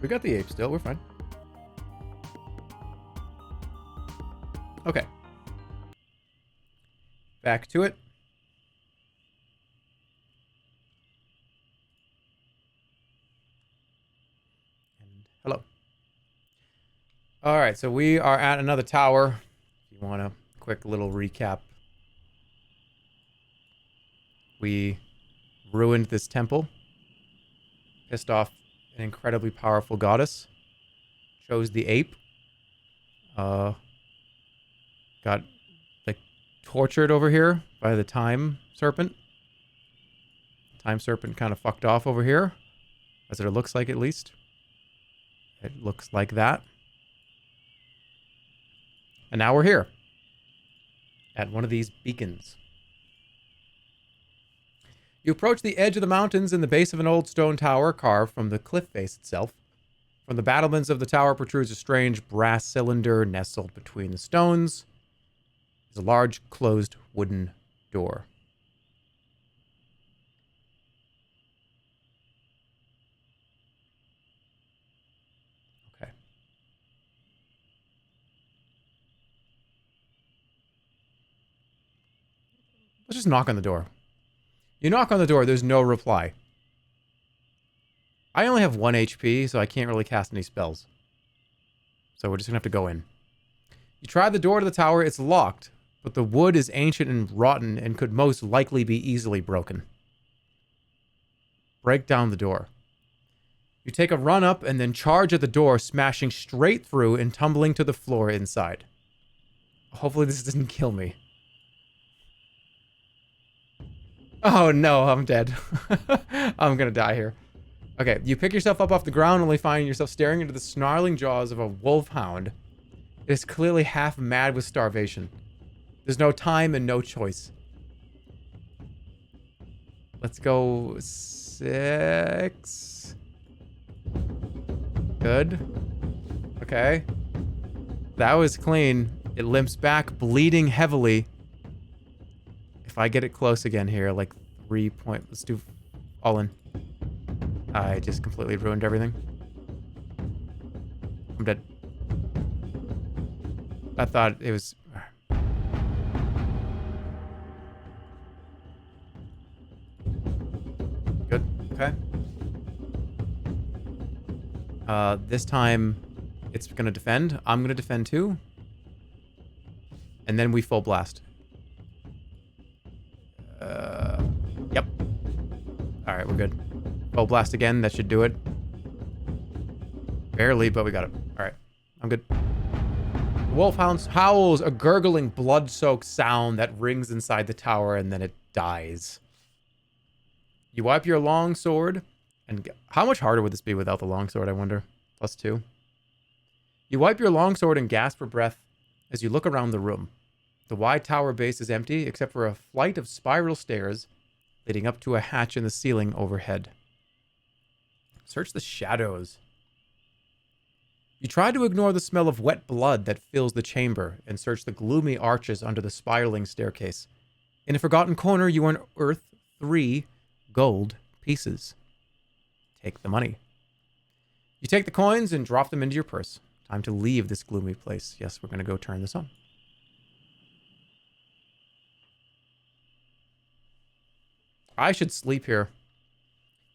We got the ape still, we're fine. Okay. Back to it. And hello. All right, so we are at another tower. If you want a quick little recap. We ruined this temple. Pissed off an incredibly powerful goddess. Chose the ape. Got like tortured over here by the time serpent. Time serpent kind of fucked off over here. As it looks like, at least. It looks like that. And now we're here. At one of these beacons. You approach the edge of the mountains in the base of an old stone tower carved from the cliff face itself. From the battlements of the tower protrudes a strange brass cylinder nestled between the stones. There's a large closed wooden door. Okay. Let's just knock on the door. You knock on the door, there's no reply. I only have 1 HP, so I can't really cast any spells. So we're just gonna have to go in. You try the door to the tower, it's locked, but the wood is ancient and rotten and could most likely be easily broken. Break down the door. You take a run up and then charge at the door, smashing straight through and tumbling to the floor inside. Hopefully this doesn't kill me. Oh no, I'm dead. I'm gonna die here. Okay, you pick yourself up off the ground, only finding yourself staring into the snarling jaws of a wolfhound. It is clearly half mad with starvation. There's no time and no choice. Let's go 6. Good. Okay. That was clean. It limps back, bleeding heavily. If I get it close again here, like 3 point... Let's do all in. I just completely ruined everything. I'm dead. I thought it was... Good. Okay. This time, it's gonna defend. I'm gonna defend too. And then we full blast. Yep. Alright, we're good. Full blast again. That should do it. Barely, but we got it. Alright. I'm good. The wolfhound howls a gurgling, blood-soaked sound that rings inside the tower, and then it dies. You wipe your long sword, and how much harder would this be without the long sword, I wonder? +2. You wipe your long sword and gasp for breath as you look around the room. The wide tower base is empty, except for a flight of spiral stairs leading up to a hatch in the ceiling overhead. Search the shadows. You try to ignore the smell of wet blood that fills the chamber and search the gloomy arches under the spiraling staircase. In a forgotten corner, you unearth 3 gold pieces. Take the money. You take the coins and drop them into your purse. Time to leave this gloomy place. Yes, we're going to go turn this on. I should sleep here.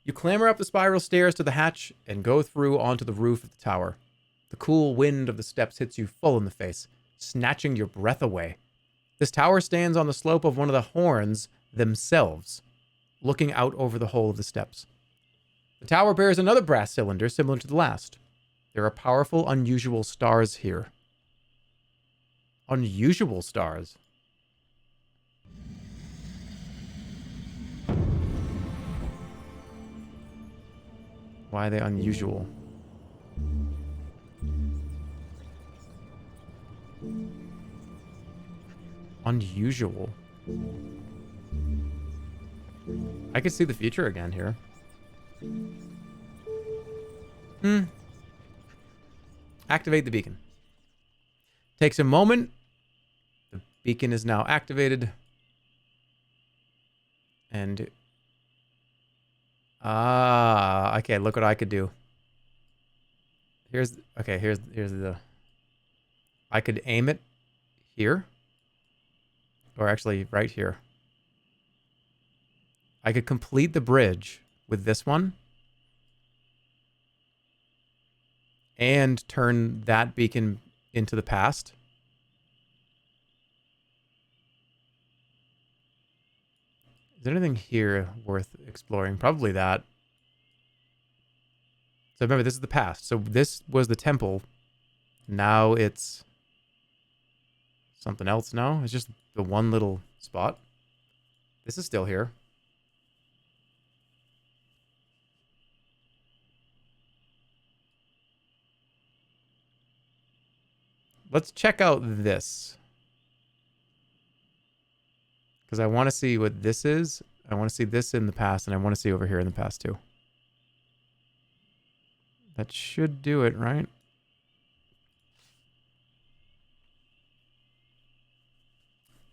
You clamber up the spiral stairs to the hatch and go through onto the roof of the tower. The cool wind of the steps hits you full in the face, snatching your breath away. This tower stands on the slope of one of the horns themselves, looking out over the whole of the steps. The tower bears another brass cylinder similar to the last. There are powerful, unusual stars here. Unusual stars? Why are they unusual? Unusual. I could see the future again here. Activate the beacon. Takes a moment. The beacon is now activated. And... okay, look what I could do. Here's the... I could aim it here. Or actually, right here. I could complete the bridge with this one. And turn that beacon into the past. Is there anything here worth exploring? Probably that. So remember, this is the past. So this was the temple. Now it's something else now. It's just the one little spot. This is still here. Let's check out this. Because I want to see what this is. I want to see this in the past, and I want to see over here in the past, too. That should do it, right?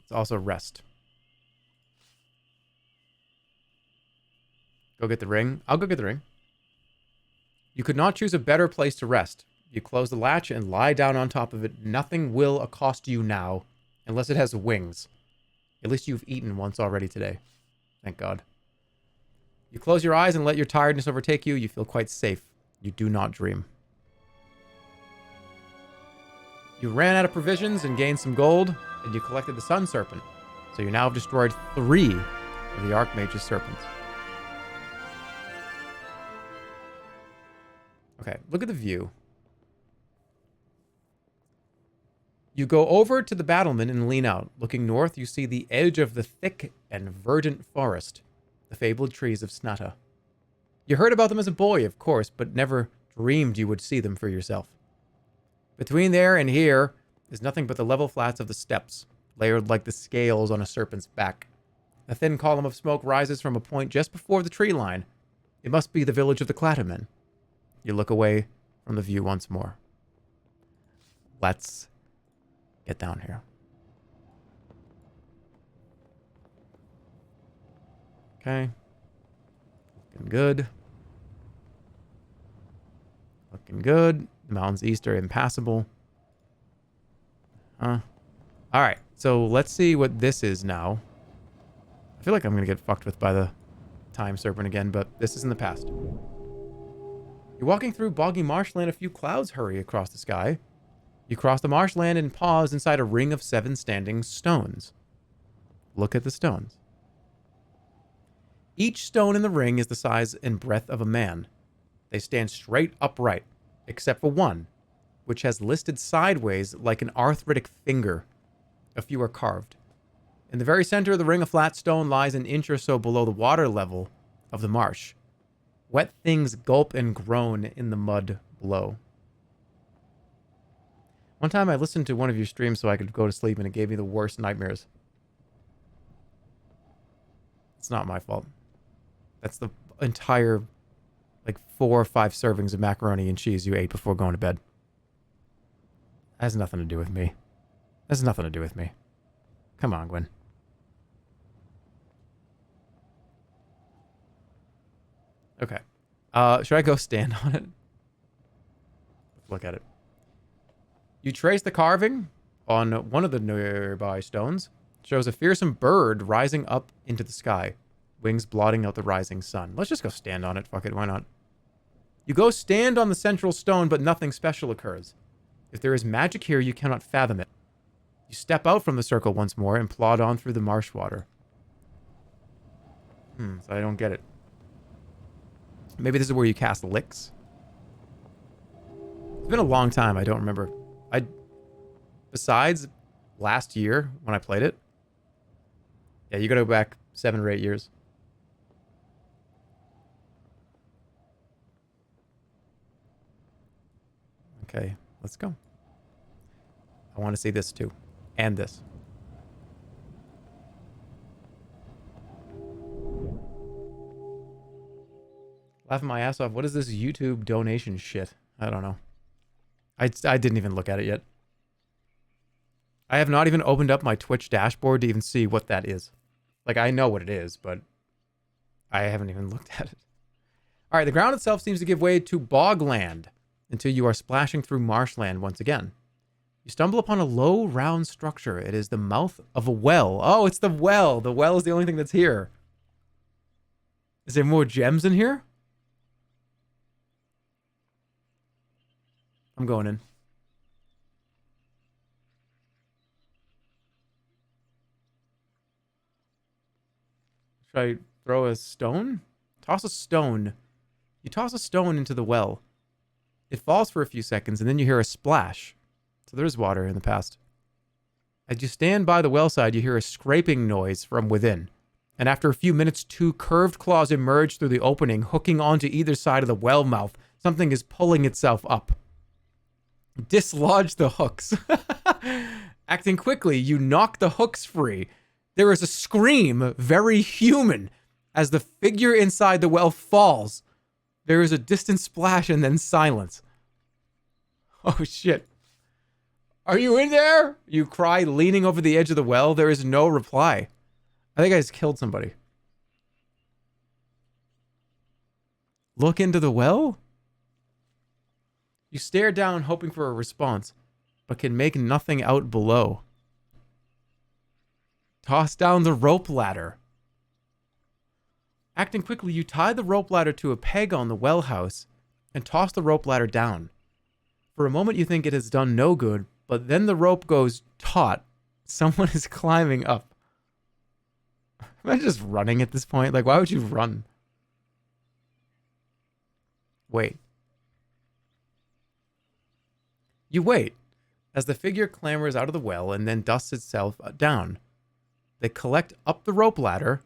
Let's also rest. Go get the ring. I'll go get the ring. You could not choose a better place to rest. You close the latch and lie down on top of it. Nothing will accost you now, unless it has wings. At least you've eaten once already today. Thank God. You close your eyes and let your tiredness overtake you. You feel quite safe. You do not dream. You ran out of provisions and gained some gold, and you collected the Sun Serpent. So you now have destroyed 3 of the Archmage's serpents. Okay, look at the view. You go over to the battlement and lean out. Looking north, you see the edge of the thick and verdant forest, the fabled trees of Snatta. You heard about them as a boy, of course, but never dreamed you would see them for yourself. Between there and here is nothing but the level flats of the steppes, layered like the scales on a serpent's back. A thin column of smoke rises from a point just before the tree line. It must be the village of the Clattermen. You look away from the view once more. Let's get down here. Okay. Looking good. Looking good. The mountains east are impassable. Alright, so let's see what this is now. I feel like I'm going to get fucked with by the time serpent again, but this is in the past. You're walking through boggy marshland. A few clouds hurry across the sky. You cross the marshland and pause inside a ring of 7 standing stones. Look at the stones. Each stone in the ring is the size and breadth of a man. They stand straight upright, except for one, which has listed sideways like an arthritic finger. A few are carved. In the very center of the ring, a flat stone lies an inch or so below the water level of the marsh. Wet things gulp and groan in the mud below. One time I listened to one of your streams so I could go to sleep, and it gave me the worst nightmares. It's not my fault. That's the entire, like, 4 or 5 servings of macaroni and cheese you ate before going to bed. That has nothing to do with me. That has nothing to do with me. Come on, Gwen. Okay. Should I go stand on it? Let's look at it. You trace the carving on one of the nearby stones. It shows a fearsome bird rising up into the sky, wings blotting out the rising sun. Let's just go stand on it. Fuck it, why not? You go stand on the central stone, but nothing special occurs. If there is magic here, you cannot fathom it. You step out from the circle once more and plod on through the marsh water. So I don't get it. Maybe this is where you cast licks. It's been a long time. I don't remember. Besides last year when I played it. Yeah, you gotta go back 7 or 8 years. Okay, let's go. I want to see this too. And this. Laughing my ass off. What is this YouTube donation shit? I don't know. I didn't even look at it yet. I have not even opened up my Twitch dashboard to even see what that is. Like, I know what it is, but I haven't even looked at it. All right, the ground itself seems to give way to bogland until you are splashing through marshland once again. You stumble upon a low, round structure. It is the mouth of a well. Oh, it's the well. The well is the only thing that's here. Is there more gems in here? I'm going in. Should I throw a stone? Toss a stone. You toss a stone into the well. It falls for a few seconds, and then you hear a splash. So there's water in the past. As you stand by the well side, you hear a scraping noise from within. And after a few minutes, 2 curved claws emerge through the opening, hooking onto either side of the well mouth. Something is pulling itself up. Dislodge the hooks. Acting quickly, you knock the hooks free. There is a scream, very human, as the figure inside the well falls. There is a distant splash and then silence. Oh shit. Are you in there? You cry, leaning over the edge of the well. There is no reply. I think I just killed somebody. Look into the well? You stare down, hoping for a response, but can make nothing out below. Toss down the rope ladder. Acting quickly, you tie the rope ladder to a peg on the well house and toss the rope ladder down. For a moment, you think it has done no good, but then the rope goes taut. Someone is climbing up. Am I just running at this point? Like, why would you run? Wait. You wait as the figure clambers out of the well and then dusts itself down. They collect up the rope ladder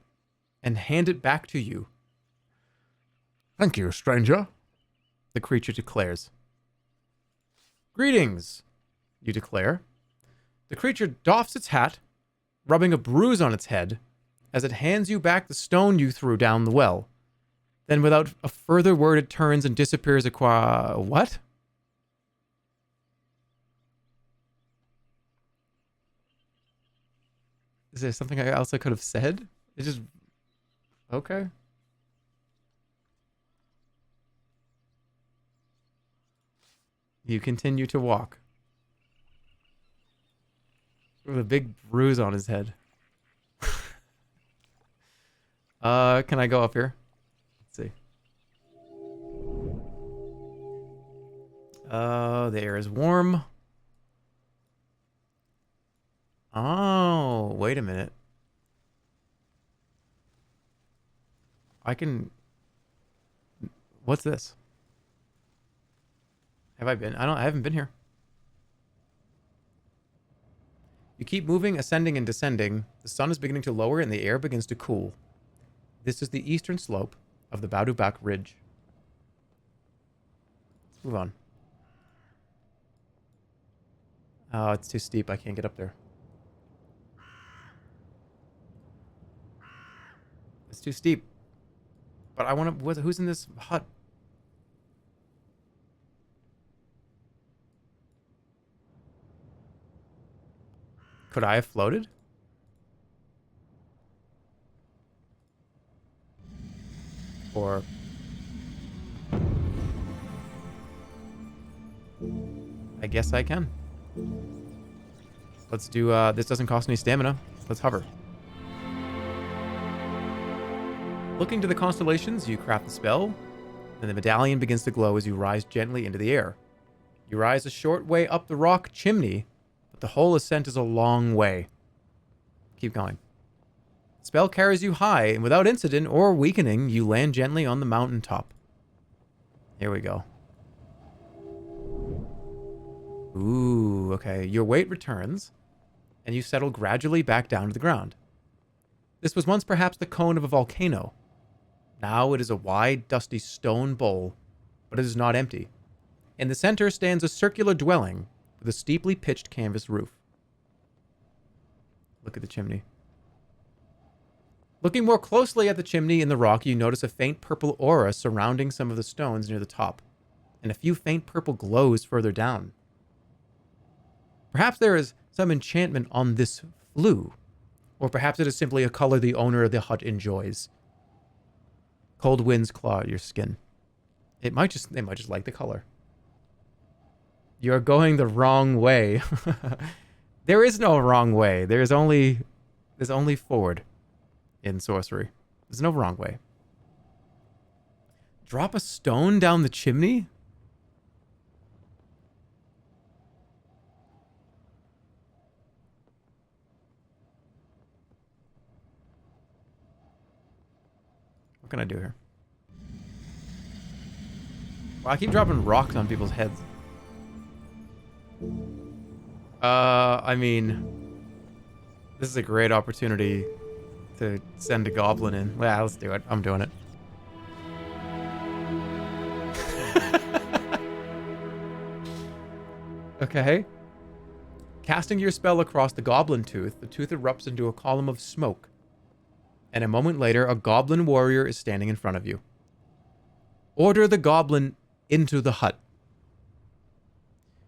and hand it back to you. Thank you, stranger, The creature declares. Greetings, you declare. The creature doffs its hat, rubbing a bruise on its head, as it hands you back the stone you threw down the well. Then without a further word, it turns and disappears what? Is there something else I could have said? It's just... Okay. You continue to walk. With a big bruise on his head. Can I go up here? Let's see. The air is warm. Oh, wait a minute. I can... What's this? Have I been? I haven't been here. You keep moving, ascending and descending. The sun is beginning to lower and the air begins to cool. This is the eastern slope of the Badubak Ridge. Let's move on. Oh, it's too steep. I can't get up there. It's too steep. But I want to... Who's in this hut? Could I have floated? Or... I guess I can. Let's do... this doesn't cost any stamina. Let's hover. Looking to the constellations, you craft the spell, and the medallion begins to glow as you rise gently into the air. You rise a short way up the rock chimney, but the whole ascent is a long way. Keep going. The spell carries you high, and without incident or weakening, you land gently on the mountain top. Here we go. Ooh, okay. Your weight returns, and you settle gradually back down to the ground. This was once perhaps the cone of a volcano. Now it is a wide, dusty stone bowl, but it is not empty. In the center stands a circular dwelling with a steeply pitched canvas roof. Look at the chimney. Looking more closely at the chimney in the rock, you notice a faint purple aura surrounding some of the stones near the top, and a few faint purple glows further down. Perhaps there is some enchantment on this flue, or perhaps it is simply a color the owner of the hut enjoys. Cold winds claw at your skin. They might just like the color. You're going the wrong way. There is no wrong way. There's only forward in sorcery. There's no wrong way. Drop a stone down the chimney? What can I do here? Well, I keep dropping rocks on people's heads. I mean, this is a great opportunity to send a goblin in. Well, let's do it. I'm doing it. Okay. Casting your spell across the goblin tooth, the tooth erupts into a column of smoke. And a moment later, a goblin warrior is standing in front of you. Order the goblin into the hut.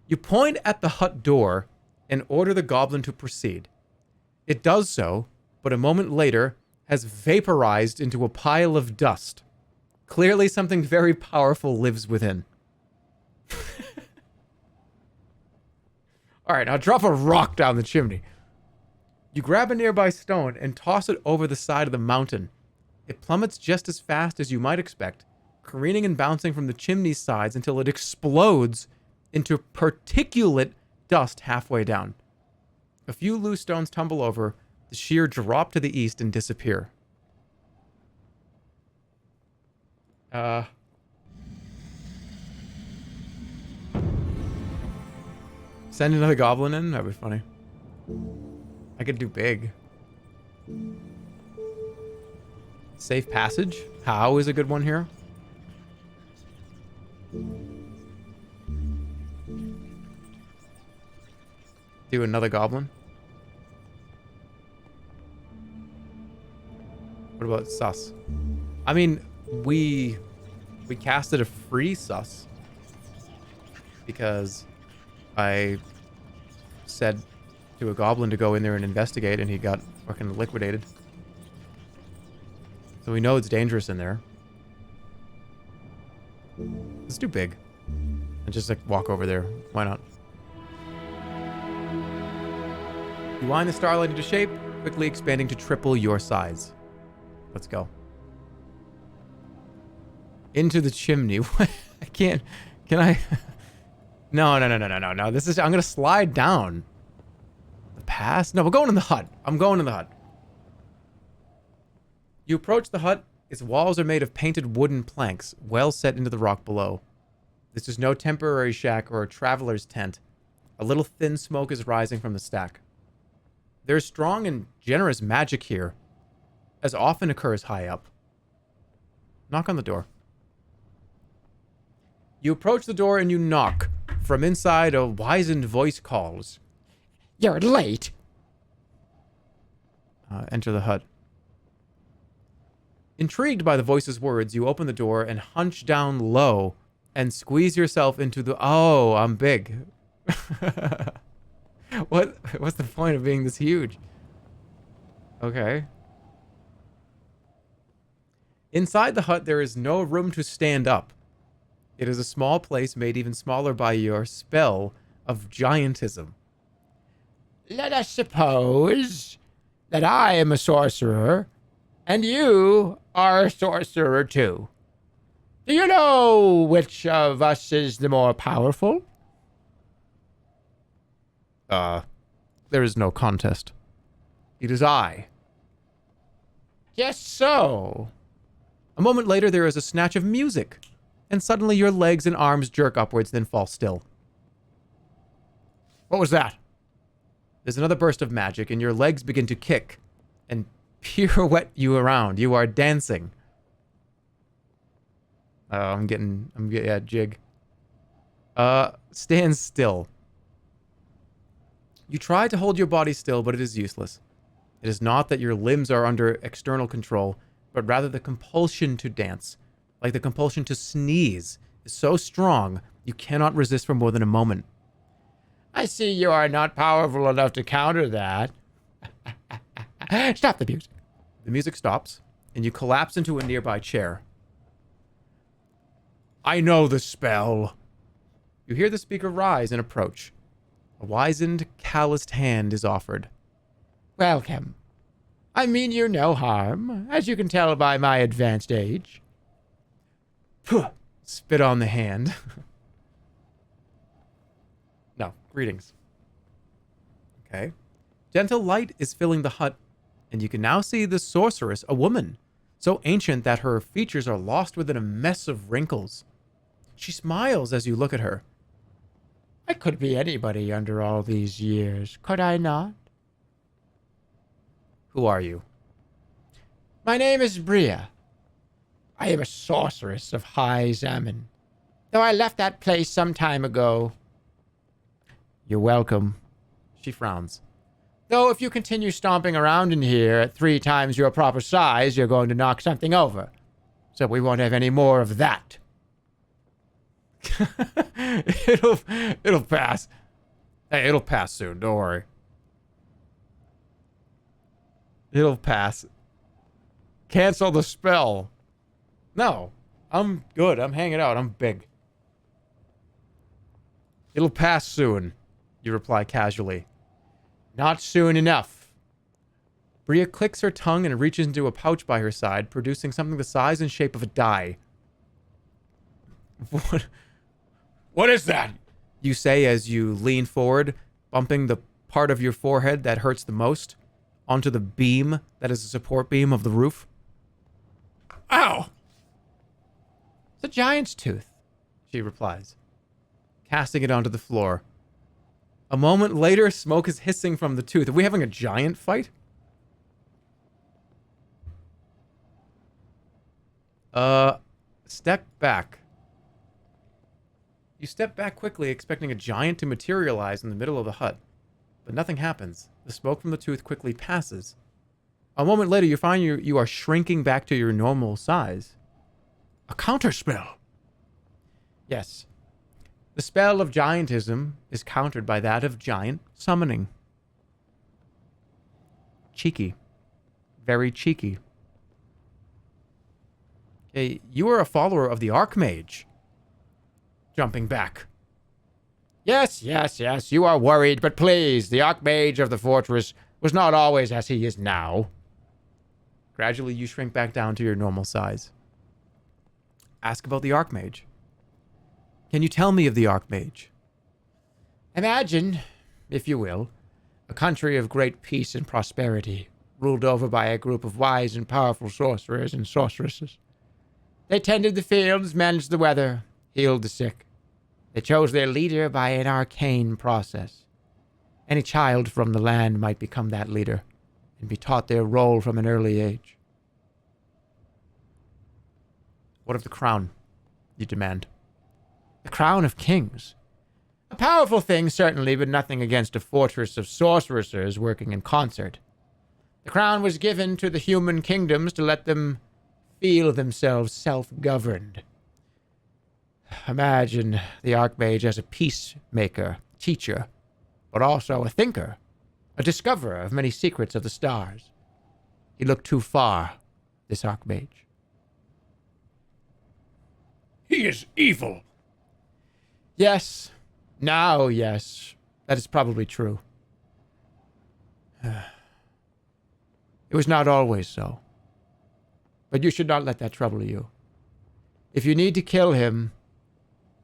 You point at the hut door and order the goblin to proceed. It does so, but a moment later has vaporized into a pile of dust. Clearly something very powerful lives within. Alright, now drop a rock down the chimney. You grab a nearby stone and toss it over the side of the mountain. It plummets just as fast as you might expect, careening and bouncing from the chimney's sides until it explodes into particulate dust halfway down. A few loose stones tumble over, the sheer drop to the east and disappear. Send another goblin in? That'd be funny. I could do big. Safe passage? How is a good one here? Do another goblin? What about sus? I mean, we casted a free sus because I said to a goblin to go in there and investigate, and he got fucking liquidated. So we know it's dangerous in there. Let's do big. And just like walk over there. Why not? You wind the starlight into shape, quickly expanding to triple your size. Let's go. Into the chimney. What? I can't. Can I? No. This is. I'm gonna slide down. The pass? No, we're going in the hut. I'm going in the hut. You approach the hut. Its walls are made of painted wooden planks, well set into the rock below. This is no temporary shack or a traveler's tent. A little thin smoke is rising from the stack. There's strong and generous magic here, as often occurs high up. Knock on the door. You approach the door and you knock. From inside, a wizened voice calls. You're late. Enter the hut. Intrigued by the voice's words, you open the door and hunch down low and squeeze yourself into the... Oh, I'm big. What's the point of being this huge? Okay. Inside the hut, there is no room to stand up. It is a small place made even smaller by your spell of giantism. Let us suppose that I am a sorcerer, and you are a sorcerer too. Do you know which of us is the more powerful? There is no contest. It is I. Just so. A moment later, there is a snatch of music, and suddenly your legs and arms jerk upwards, then fall still. What was that? There's another burst of magic, and your legs begin to kick and pirouette you around. You are dancing. I'm getting, yeah, jig. Stand still. You try to hold your body still, but it is useless. It is not that your limbs are under external control, but rather the compulsion to dance, like the compulsion to sneeze, is so strong you cannot resist for more than a moment. I see you are not powerful enough to counter that. Stop the music. The music stops, and you collapse into a nearby chair. I know the spell. You hear the speaker rise and approach. A wizened, calloused hand is offered. Welcome. I mean you no harm, as you can tell by my advanced age. Puh, spit on the hand. No, greetings. Okay. Gentle light is filling the hut, and you can now see the sorceress, a woman, so ancient that her features are lost within a mess of wrinkles. She smiles as you look at her. I could be anybody under all these years, could I not? Who are you? My name is Bria. I am a sorceress of high Zaman, though I left that place some time ago. You're welcome. She frowns. Though if you continue stomping around in here at 3 times your proper size, you're going to knock something over. So we won't have any more of that. It'll pass. Hey, it'll pass soon, don't worry. It'll pass. Cancel the spell. No, I'm good. I'm hanging out. I'm big. It'll pass soon, you reply casually. Not soon enough. Bria clicks her tongue and reaches into a pouch by her side, producing something the size and shape of a die. What is that? You say as you lean forward, bumping the part of your forehead that hurts the most onto the beam that is the support beam of the roof. Ow! It's a giant's tooth, she replies, casting it onto the floor. A moment later, smoke is hissing from the tooth. Are we having a giant fight? Step back. You step back quickly, expecting a giant to materialize in the middle of the hut. But nothing happens. The smoke from the tooth quickly passes. A moment later, you find you are shrinking back to your normal size. A counterspell. Yes. The spell of giantism is countered by that of giant summoning. Cheeky. Very cheeky. Okay, you are a follower of the Archmage. Jumping back. Yes, you are worried, but please, the Archmage of the fortress was not always as he is now. Gradually, you shrink back down to your normal size. Ask about the Archmage. Can you tell me of the Archmage? Imagine, if you will, a country of great peace and prosperity, ruled over by a group of wise and powerful sorcerers and sorceresses. They tended the fields, managed the weather, healed the sick. They chose their leader by an arcane process. Any child from the land might become that leader and be taught their role from an early age. What of the crown? You demand. The crown of kings. A powerful thing, certainly, but nothing against a fortress of sorceressers working in concert. The crown was given to the human kingdoms to let them feel themselves self-governed. Imagine the Archmage as a peacemaker, teacher, but also a thinker, a discoverer of many secrets of the stars. He looked too far, this Archmage. He is evil. Yes. Now, yes. That is probably true. It was not always so. But you should not let that trouble you. If you need to kill him,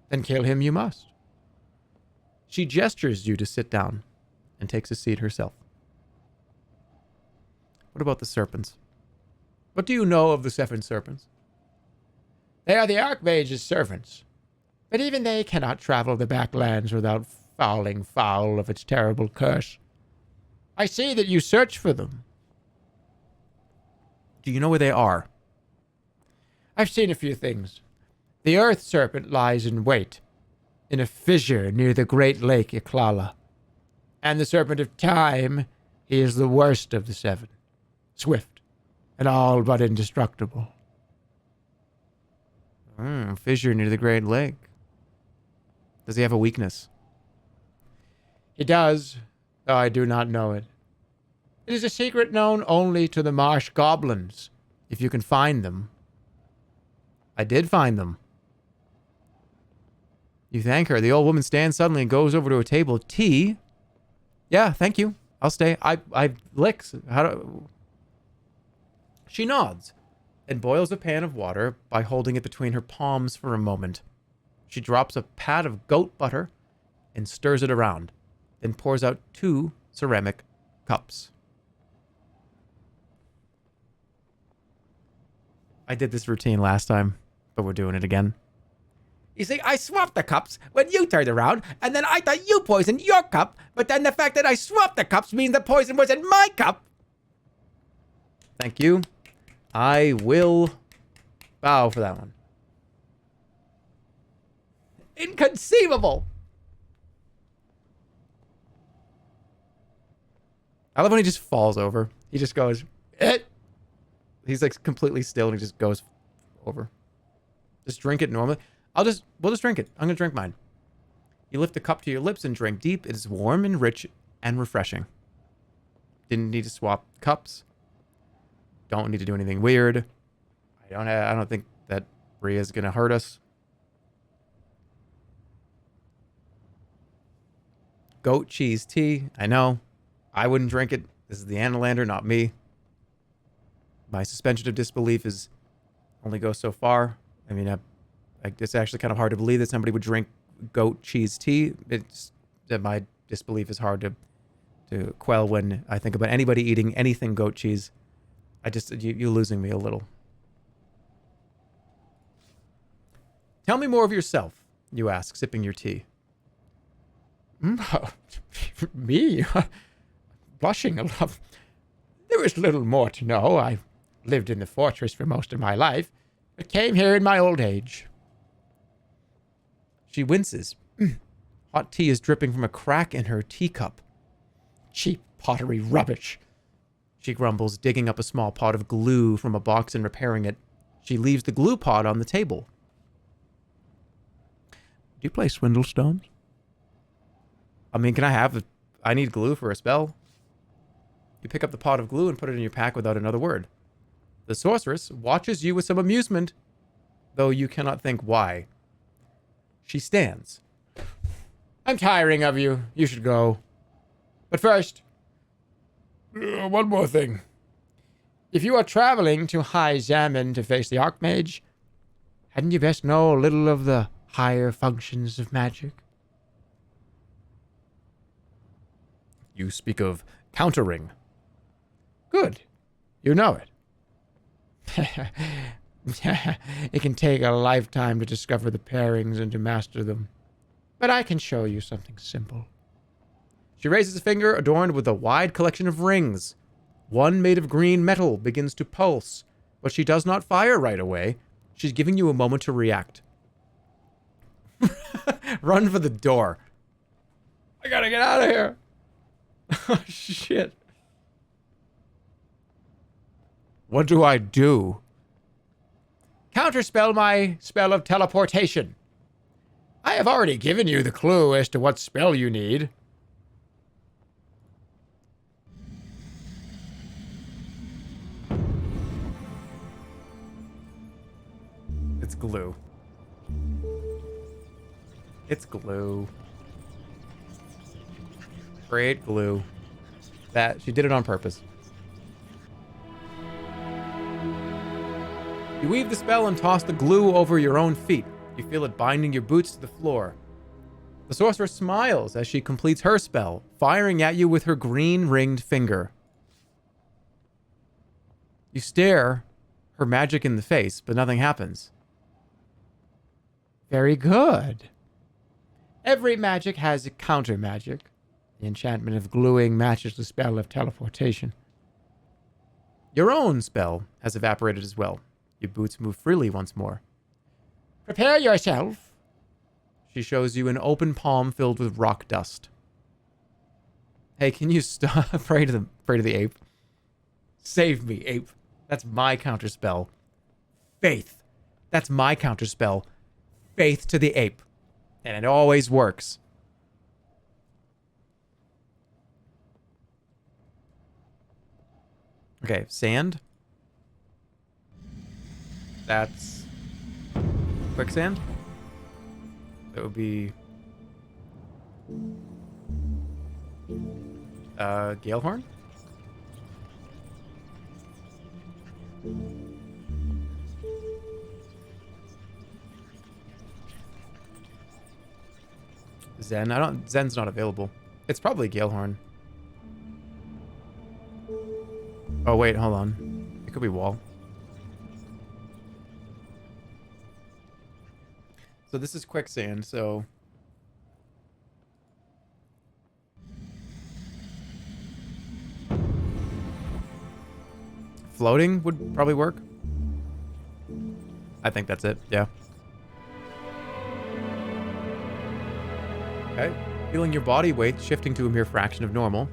then kill him you must. She gestures you to sit down and takes a seat herself. What about the serpents? What do you know of the 7 serpents? They are the Archmage's servants. But even they cannot travel the backlands without falling foul of its terrible curse. I see that you search for them. Do you know where they are? I've seen a few things. The Earth Serpent lies in wait, in a fissure near the great lake Iklala. And the Serpent of Time He is the worst of the 7. Swift and all but indestructible. Fissure near the Great Lake. Does he have a weakness? He does, though I do not know it. It is a secret known only to the marsh goblins, if you can find them. I did find them. You thank her. The old woman stands suddenly and goes over to a table. Tea? Yeah, thank you. I'll stay. I licks. She nods and boils a pan of water by holding it between her palms for a moment. She drops a pat of goat butter and stirs it around, then pours out 2 ceramic cups. I did this routine last time, but we're doing it again. You see, I swapped the cups when you turned around, and then I thought you poisoned your cup, but then the fact that I swapped the cups means the poison was in my cup. Thank you. I will bow for that one. Inconceivable. I love when he just falls over. He just goes, eh. He's like completely still and he just goes over. Just drink it normally. We'll just drink it. I'm going to drink mine. You lift the cup to your lips and drink deep. It is warm and rich and refreshing. Didn't need to swap cups. Don't need to do anything weird. I don't think that Bria is going to hurt us. Goat cheese tea. I know. I wouldn't drink it. This is the Analander, not me. My suspension of disbelief is only goes so far. I mean, it's actually kind of hard to believe that somebody would drink goat cheese tea. It's that my disbelief is hard to quell when I think about anybody eating anything goat cheese. You're losing me a little. Tell me more of yourself, you ask, sipping your tea. Me? Blushing a lot. There is little more to know. I lived in the fortress for most of my life, but came here in my old age. She winces. Hot tea is dripping from a crack in her teacup. Cheap pottery rubbish. She grumbles, digging up a small pot of glue from a box and repairing it. She leaves the glue pot on the table. Do you play Swindlestones? I mean, I need glue for a spell. You pick up the pot of glue and put it in your pack without another word. The sorceress watches you with some amusement, though you cannot think why. She stands. I'm tiring of you. You should go. But first, one more thing. If you are traveling to High Zaman to face the Archmage, hadn't you best know a little of the higher functions of magic? You speak of countering. Good. You know it. It can take a lifetime to discover the pairings and to master them. But I can show you something simple. She raises a finger adorned with a wide collection of rings. One made of green metal begins to pulse, but she does not fire right away. She's giving you a moment to react. Run for the door. I gotta get out of here. Oh, shit. What do I do? Counterspell my spell of teleportation. I have already given you the clue as to what spell you need. It's glue. It's glue. Great glue. She did it on purpose. You weave the spell and toss the glue over your own feet. You feel it binding your boots to the floor. The sorceress smiles as she completes her spell, firing at you with her green ringed finger. You stare her magic in the face, but nothing happens. Very good. Every magic has a counter magic. The enchantment of gluing matches the spell of teleportation. Your own spell has evaporated as well. Your boots move freely once more. Prepare yourself. She shows you an open palm filled with rock dust. Hey, can you stop? Pray to the ape. Save me, ape. That's my counterspell. Faith. That's my counterspell. Faith to the ape. And it always works. Okay, sand. That's quicksand. That would be Galehorn. Zen's not available. It's probably Galehorn. Oh wait, hold on. It could be wall. So this is quicksand, so floating would probably work. I think that's it, yeah. Okay. Feeling your body weight shifting to a mere fraction of normal.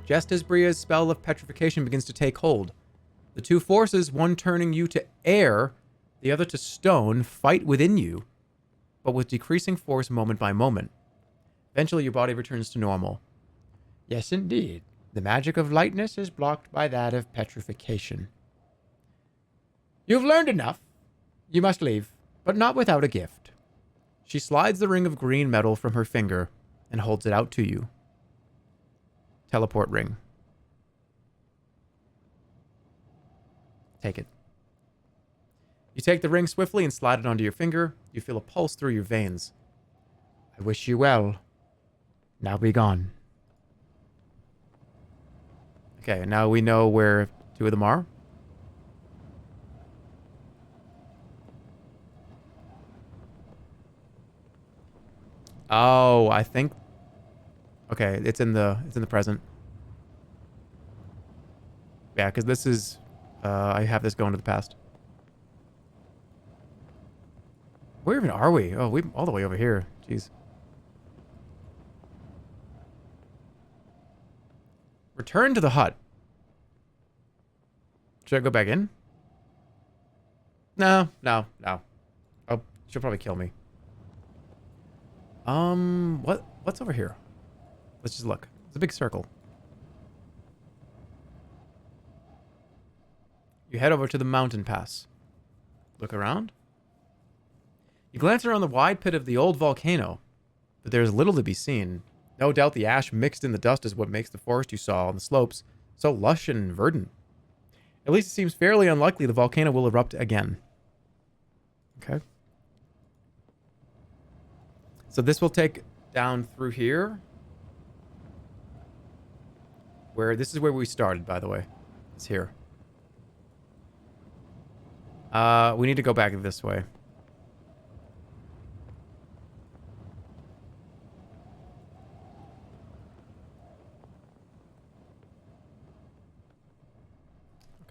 Just as Bria's spell of petrification begins to take hold, the two forces, one turning you to air, the other to stone, fight within you, but with decreasing force moment by moment. Eventually, your body returns to normal. Yes, indeed. The magic of lightness is blocked by that of petrification. You've learned enough. You must leave, but not without a gift. She slides the ring of green metal from her finger and holds it out to you. Teleport ring. Take it. You take the ring swiftly and slide it onto your finger. You feel a pulse through your veins. I wish you well. Now be gone. Okay, now we know where two of them are. Oh, I think. Okay, it's in the present. Yeah, because this is. I have this going to the past. Where even are we? Oh, we're all the way over here. Jeez. Return to the hut. Should I go back in? No. Oh, she'll probably kill me. What's over here? Let's just look. It's a big circle. You head over to the mountain pass. Look around. You glance around the wide pit of the old volcano, but there is little to be seen. No doubt the ash mixed in the dust is what makes the forest you saw on the slopes so lush and verdant. At least it seems fairly unlikely the volcano will erupt again. Okay. So this will take down through here. This is where we started, by the way. It's here. We need to go back this way.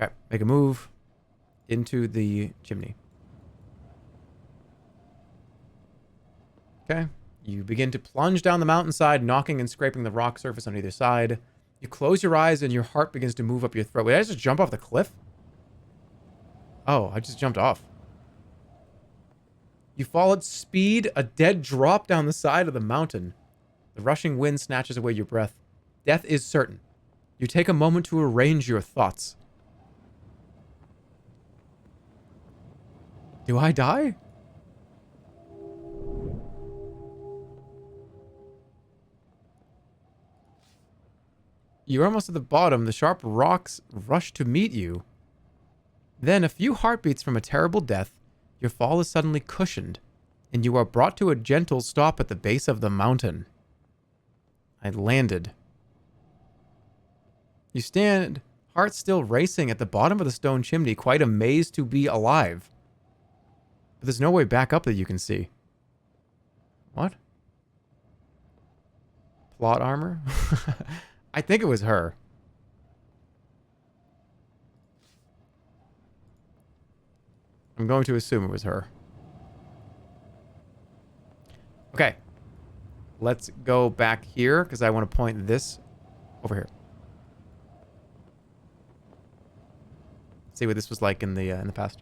Okay, make a move into the chimney. Okay, you begin to plunge down the mountainside, knocking and scraping the rock surface on either side. You close your eyes and your heart begins to move up your throat. Wait, did I just jump off the cliff? Oh, I just jumped off. You fall at speed, a dead drop down the side of the mountain. The rushing wind snatches away your breath. Death is certain. You take a moment to arrange your thoughts. Do I die? You're almost at the bottom. The sharp rocks rush to meet you. Then, a few heartbeats from a terrible death, your fall is suddenly cushioned, and you are brought to a gentle stop at the base of the mountain. I landed. You stand, heart still racing, at the bottom of the stone chimney, quite amazed to be alive. But there's no way back up that you can see. What? Plot armor? I think it was her. I'm going to assume it was her. Okay. Let's go back here, because I want to point this Over here. See what this was like in the past.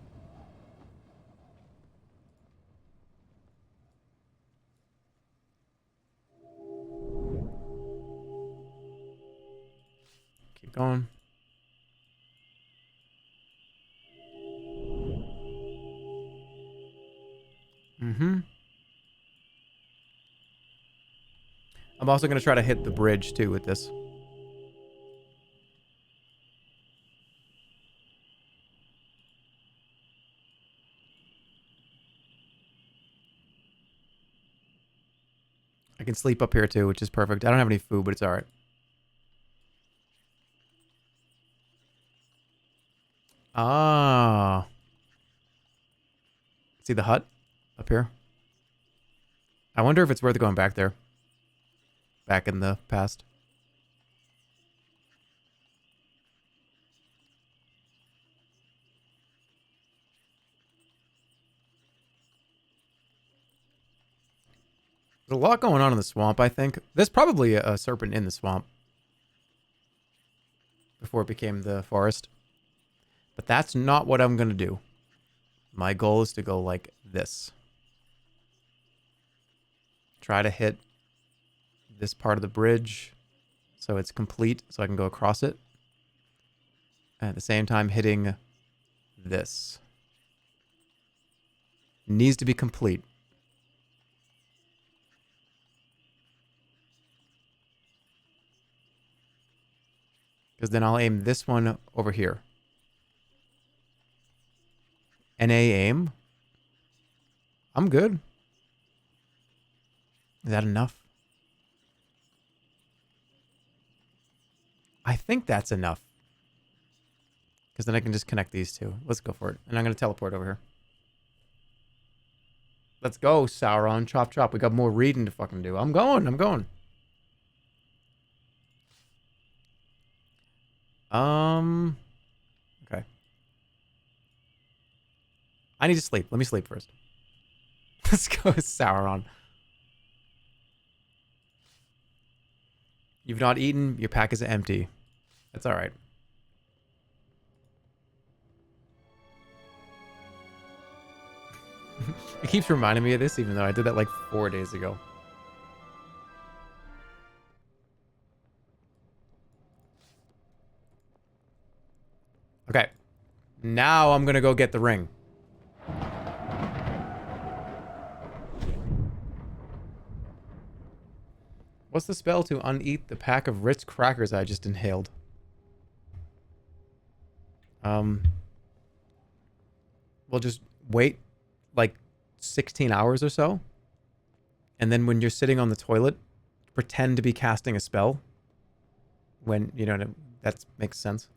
Keep going. Mm-hmm. I'm also going to try to hit the bridge, too, with this. I can sleep up here, too, which is perfect. I don't have any food, but it's all right. Ah. See the hut up here? I wonder if it's worth going back there. Back in the past. There's a lot going on in the swamp, I think. There's probably a serpent in the swamp. Before it became the forest. But that's not what I'm going to do. My goal is to go like this. Try to hit this part of the bridge so it's complete, so I can go across it. And at the same time hitting this. Needs to be complete. Because then I'll aim this one over here. NA aim. I'm good. Is that enough? I think that's enough. Because then I can just connect these two. Let's go for it. And I'm going to teleport over here. Let's go, Sauron. Chop, chop. We got more reading to fucking do. I'm going. Okay. I need to sleep. Let me sleep first. Let's go, Sauron. You've not eaten. Your pack is empty. That's all right. It keeps reminding me of this, even though I did that like 4 days ago. Okay. Now I'm going to go get the ring. What's the spell to uneat the pack of Ritz crackers I just inhaled? We'll just wait like 16 hours or so. And then when you're sitting on the toilet, pretend to be casting a spell. When, you know, that makes sense.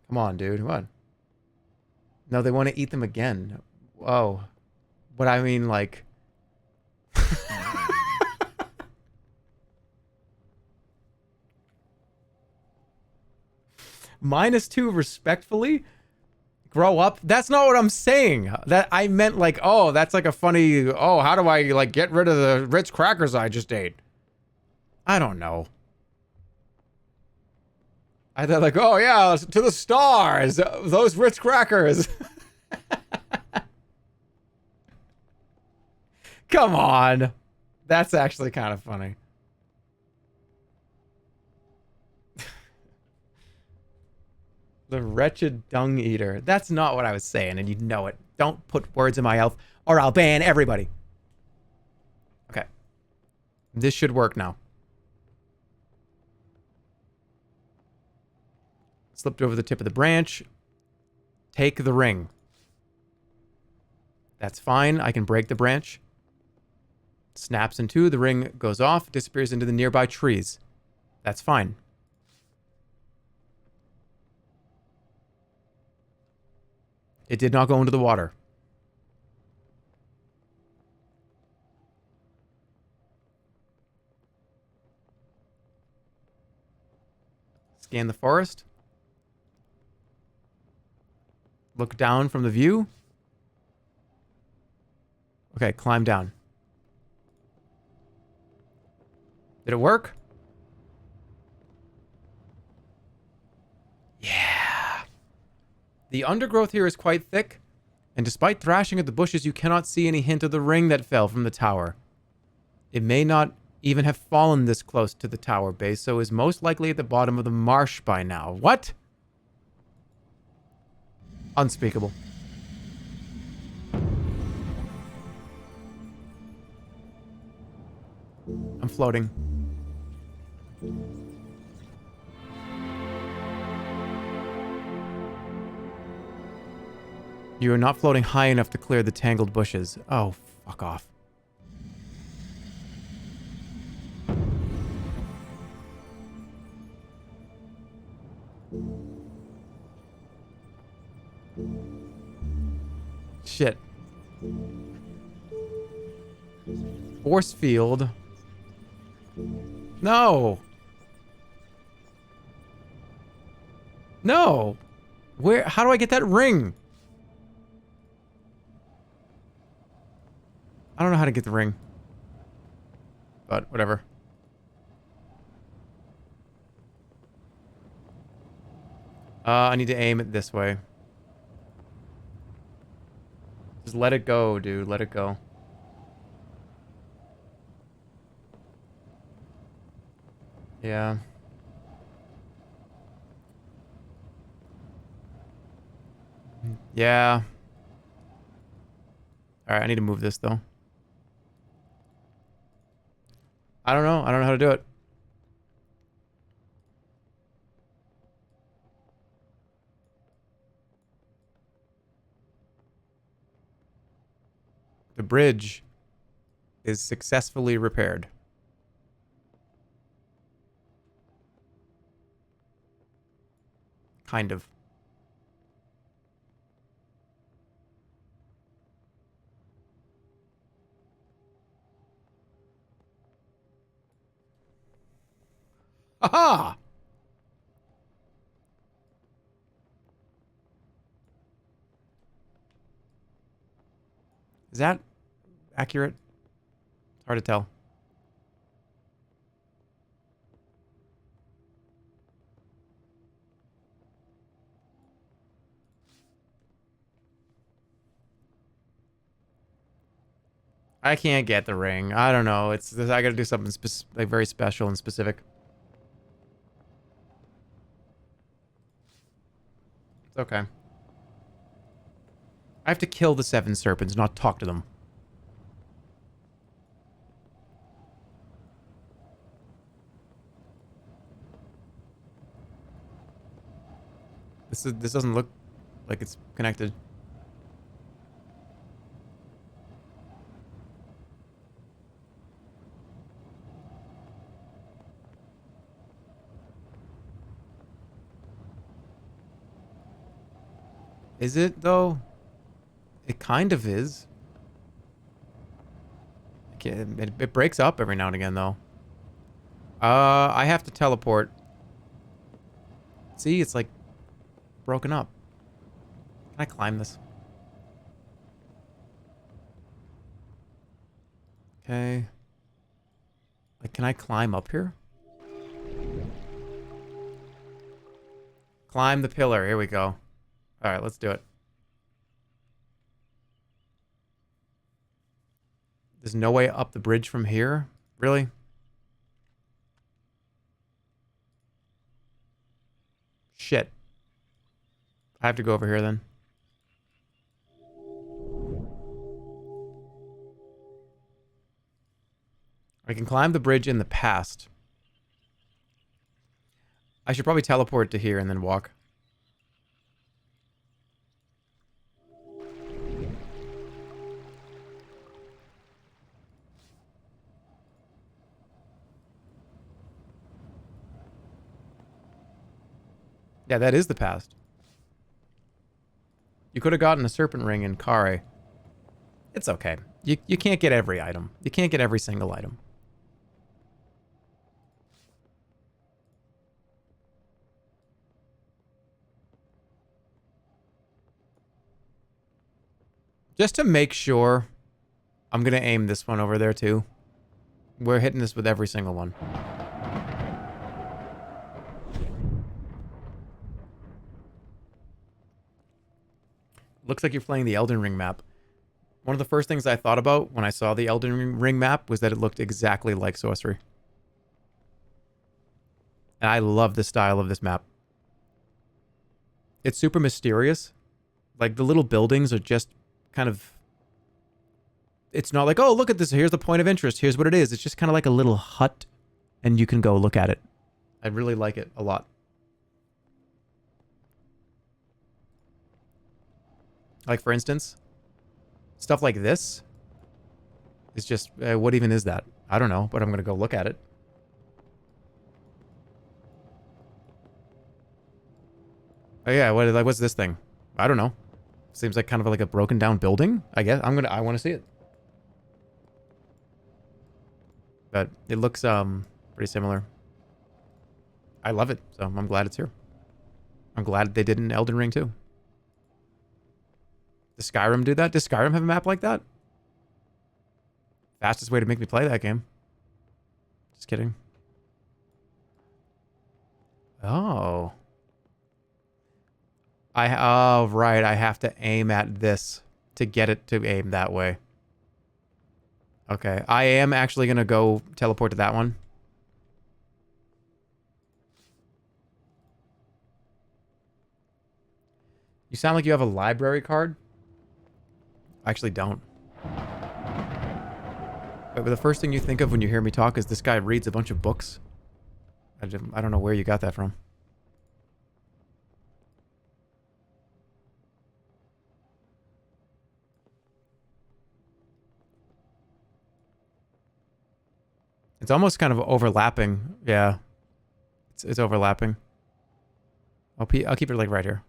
Come on, dude. What? No, they want to eat them again. Whoa. But I mean, like... -2 respectfully? Grow up? That's not what I'm saying. That I meant like, oh, that's like a funny... Oh, how do I, like, get rid of the Ritz crackers I just ate? I don't know. I thought like, oh yeah, to the stars, those Ritz crackers. Come on. That's actually kind of funny. The wretched dung eater. That's not what I was saying, and you know it. Don't put words in my mouth, or I'll ban everybody. Okay. This should work now. Slipped over the tip of the branch. Take the ring. That's fine. I can break the branch. Snaps in two. The ring goes off. Disappears into the nearby trees. That's fine. It did not go into the water. Scan the forest. Look down from the view. Okay, climb down. Did it work? Yeah. The undergrowth here is quite thick, and despite thrashing at the bushes, you cannot see any hint of the ring that fell from the tower. It may not even have fallen this close to the tower base, so is most likely at the bottom of the marsh by now. What? Unspeakable. I'm floating. You are not floating high enough to clear the tangled bushes. Oh, fuck off. Shit. Force field. No. No. Where? How do I get that ring? I don't know how to get the ring. But whatever. I need to aim it this way. Just let it go, dude. Let it go. Yeah. Yeah. Alright, I need to move this, though. I don't know. I don't know how to do it. The bridge is successfully repaired. Kind of. Aha! Is that accurate? It's hard to tell. I can't get the ring. I don't know. It's I gotta do something like very special and specific. It's okay. I have to kill the 7 serpents, not talk to them. This doesn't look like it's connected. Is it though? It kind of is. It breaks up every now and again though. I have to teleport. See, it's like broken up. Can I climb this? Okay. Like, can I climb up here? Climb the pillar. Here we go. All right, let's do it. There's no way up the bridge from here? Really? Shit. I have to go over here then. I can climb the bridge in the past. I should probably teleport to here and then walk. Yeah, that is the past. You could have gotten a serpent ring in Kare. It's okay. You can't get every item. You can't get every single item. Just to make sure, I'm going to aim this one over there, too. We're hitting this with every single one. Looks like you're playing the Elden Ring map. One of the first things I thought about when I saw the Elden Ring map was that it looked exactly like Sorcery. And I love the style of this map. It's super mysterious. Like, the little buildings are just kind of... It's not like, oh, look at this. Here's the point of interest. Here's what it is. It's just kind of like a little hut, and you can go look at it. I really like it a lot. Like, for instance, stuff like this is just... what even is that? I don't know, but I'm going to go look at it. Oh, yeah, what's this thing? I don't know. Seems like kind of like a broken down building, I guess. I want to see it. But it looks pretty similar. I love it, so I'm glad it's here. I'm glad they did an Elden Ring too. Does Skyrim do that? Does Skyrim have a map like that? Fastest way to make me play that game. Just kidding. Oh. Oh, right. I have to aim at this to get it to aim that way. Okay. I am actually going to go teleport to that one. You sound like you have a library card. I actually don't. But the first thing you think of when you hear me talk is this guy reads a bunch of books. I don't know where you got that from. It's almost kind of overlapping. Yeah. It's overlapping. I'll keep it like right here.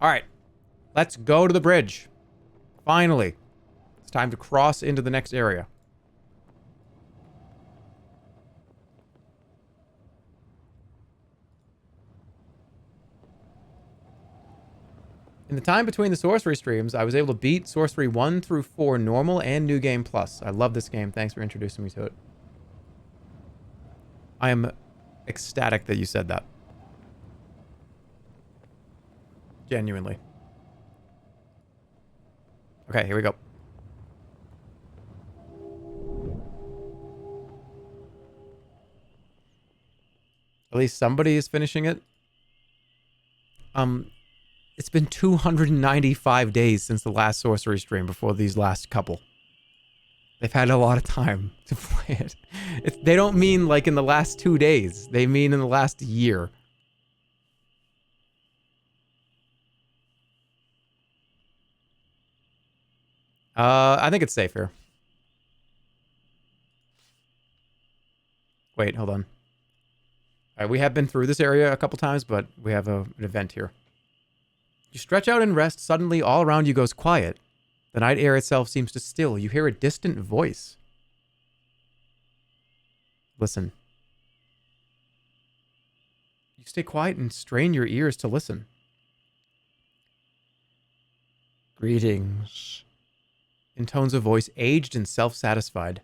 All right. Let's go to the bridge. Finally. It's time to cross into the next area. In the time between the Sorcery streams, I was able to beat Sorcery 1 through 4 normal and New Game Plus. I love this game. Thanks for introducing me to it. I am ecstatic that you said that. Genuinely. Okay, here we go. At least somebody is finishing it. It's been 295 days since the last Sorcery stream before these last couple. They've had a lot of time to play it. They don't mean like in the last 2 days. They mean in the last year. I think it's safe here. Wait, hold on. All right, we have been through this area a couple times, but we have an event here. You stretch out and rest. Suddenly, all around you goes quiet. The night air itself seems to still. You hear a distant voice. Listen. You stay quiet and strain your ears to listen. Greetings. In tones of voice aged and self-satisfied.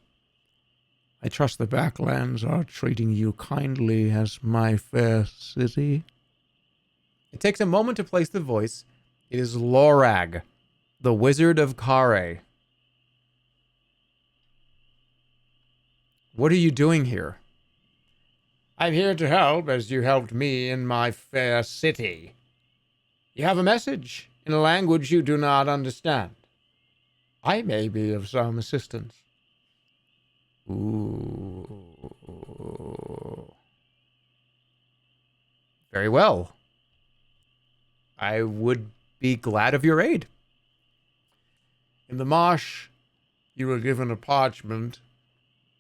I trust the Backlands are treating you kindly as my fair city. It takes a moment to place the voice. It is Lorag, the Wizard of Kare. What are you doing here? I'm here to help as you helped me in my fair city. You have a message in a language you do not understand. I may be of some assistance. Ooh. Very well. I would be glad of your aid. In the marsh, you were given a parchment.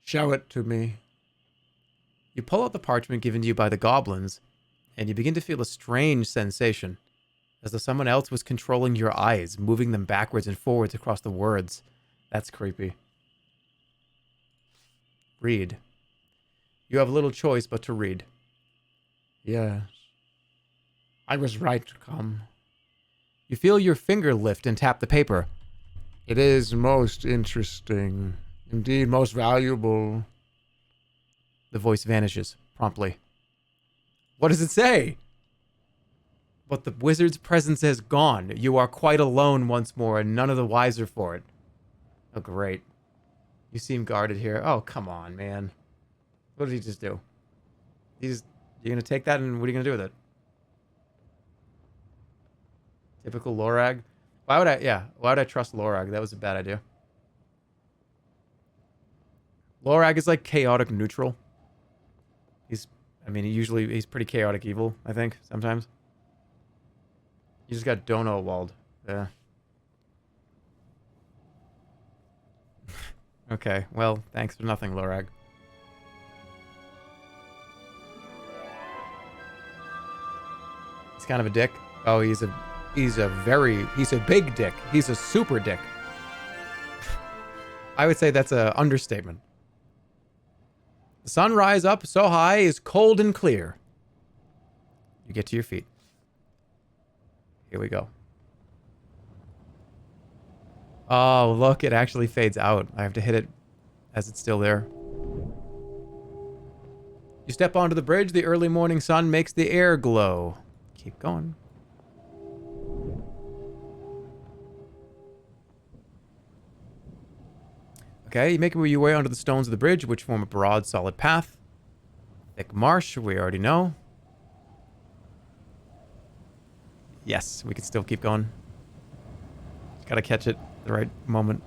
Show it to me. You pull out the parchment given to you by the goblins, and you begin to feel a strange sensation, as though someone else was controlling your eyes, moving them backwards and forwards across the words. That's creepy. Read. You have little choice but to read. Yes. I was right to come. You feel your finger lift and tap the paper. It is most interesting. Indeed, most valuable. The voice vanishes promptly. What does it say? But the wizard's presence has gone. You are quite alone once more, and none of the wiser for it. Oh, great. You seem guarded here. Oh, come on, man. What did he just do? You're gonna take that, and what are you gonna do with it? Typical Lorag. Why would I trust Lorag? That was a bad idea. Lorag is like chaotic neutral. He's pretty chaotic evil, I think, sometimes. You just got Dono walled. Yeah. Okay, well, thanks for nothing, Lorag. He's kind of a dick. Oh, he's a big dick. He's a super dick. I would say that's an understatement. The sunrise up so high is cold and clear. You get to your feet. Here we go. Oh, look, it actually fades out. I have to hit it as it's still there. You step onto the bridge. The early morning sun makes the air glow. Keep going. Okay, you make your way onto the stones of the bridge, which form a broad, solid path. Thick marsh, we already know. Yes, we can still keep going. Just gotta catch it at the right moment.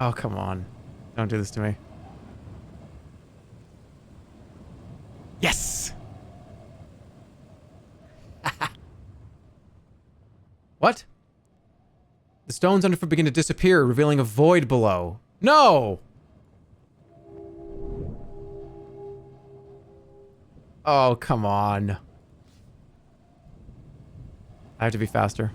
Oh, come on. Don't do this to me. Yes! What? The stones underfoot begin to disappear, revealing a void below. No! Oh, come on. I have to be faster.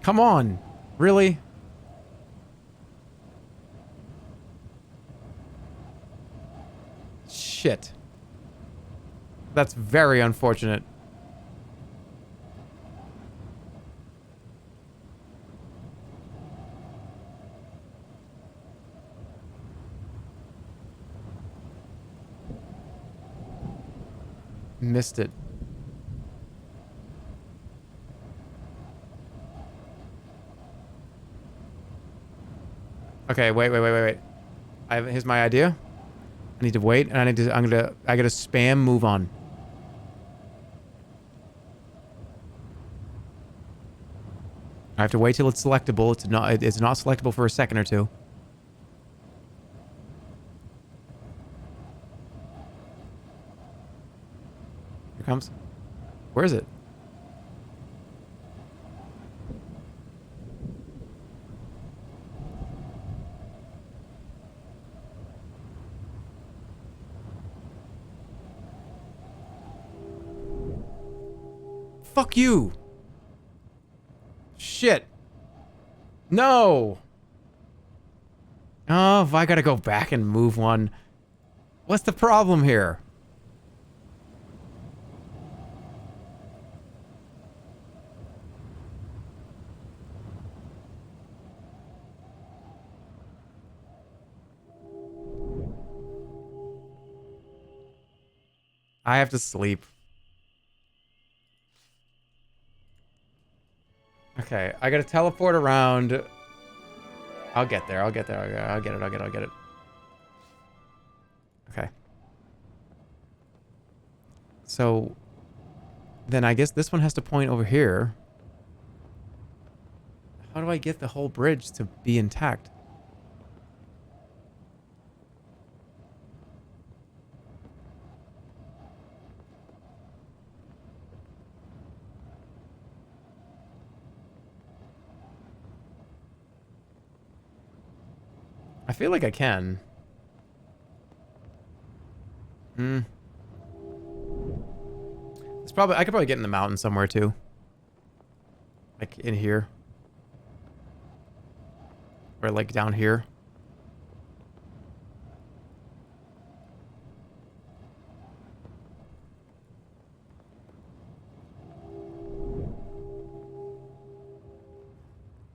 Come on. Really? Shit. That's very unfortunate. Missed it. Okay, wait. Here's my idea. I need to wait, and I gotta spam move on. I have to wait till it's selectable. It's not selectable for a second or two. Here it comes. Where is it? Fuck you! Shit. No! Oh, if I gotta go back and move one. What's the problem here? I have to sleep. Okay, I gotta teleport around. I'll get there. I'll get it. Okay. So, then I guess this one has to point over here. How do I get the whole bridge to be intact? I feel like I can. It's probably I could probably get in the mountain somewhere too. Like in here. Or like down here.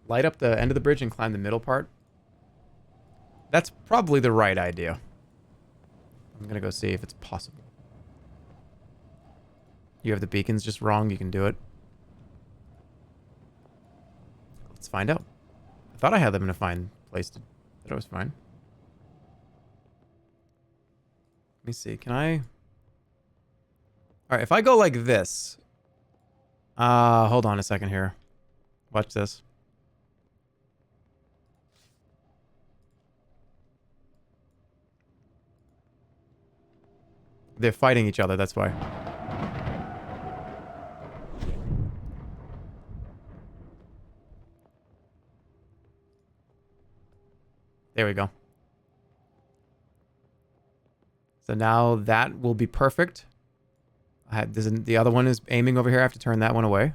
Light up the end of the bridge and climb the middle part. That's probably the right idea. I'm gonna go see if it's possible. You have the beacons just wrong. You can do it. Let's find out. I thought I had them in a fine place to... That was fine. Let me see. Can I... Alright, if I go like this... hold on a second here. Watch this. They're fighting each other, that's why. There we go. So now that will be perfect. The other one is aiming over here. I have to turn that one away.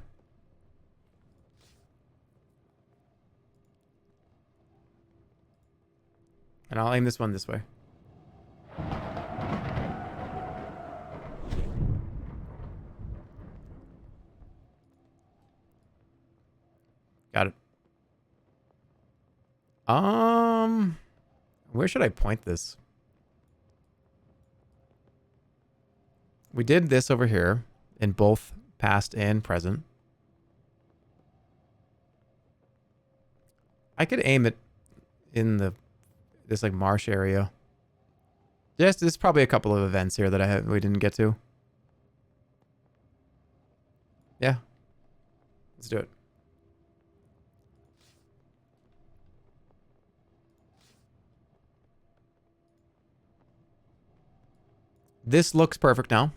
And I'll aim this one this way. Got it. Where should I point this? We did this over here in both past and present. I could aim it in this like marsh area. Yes, there's probably a couple of events here that we didn't get to. Yeah. Let's do it. This looks perfect now.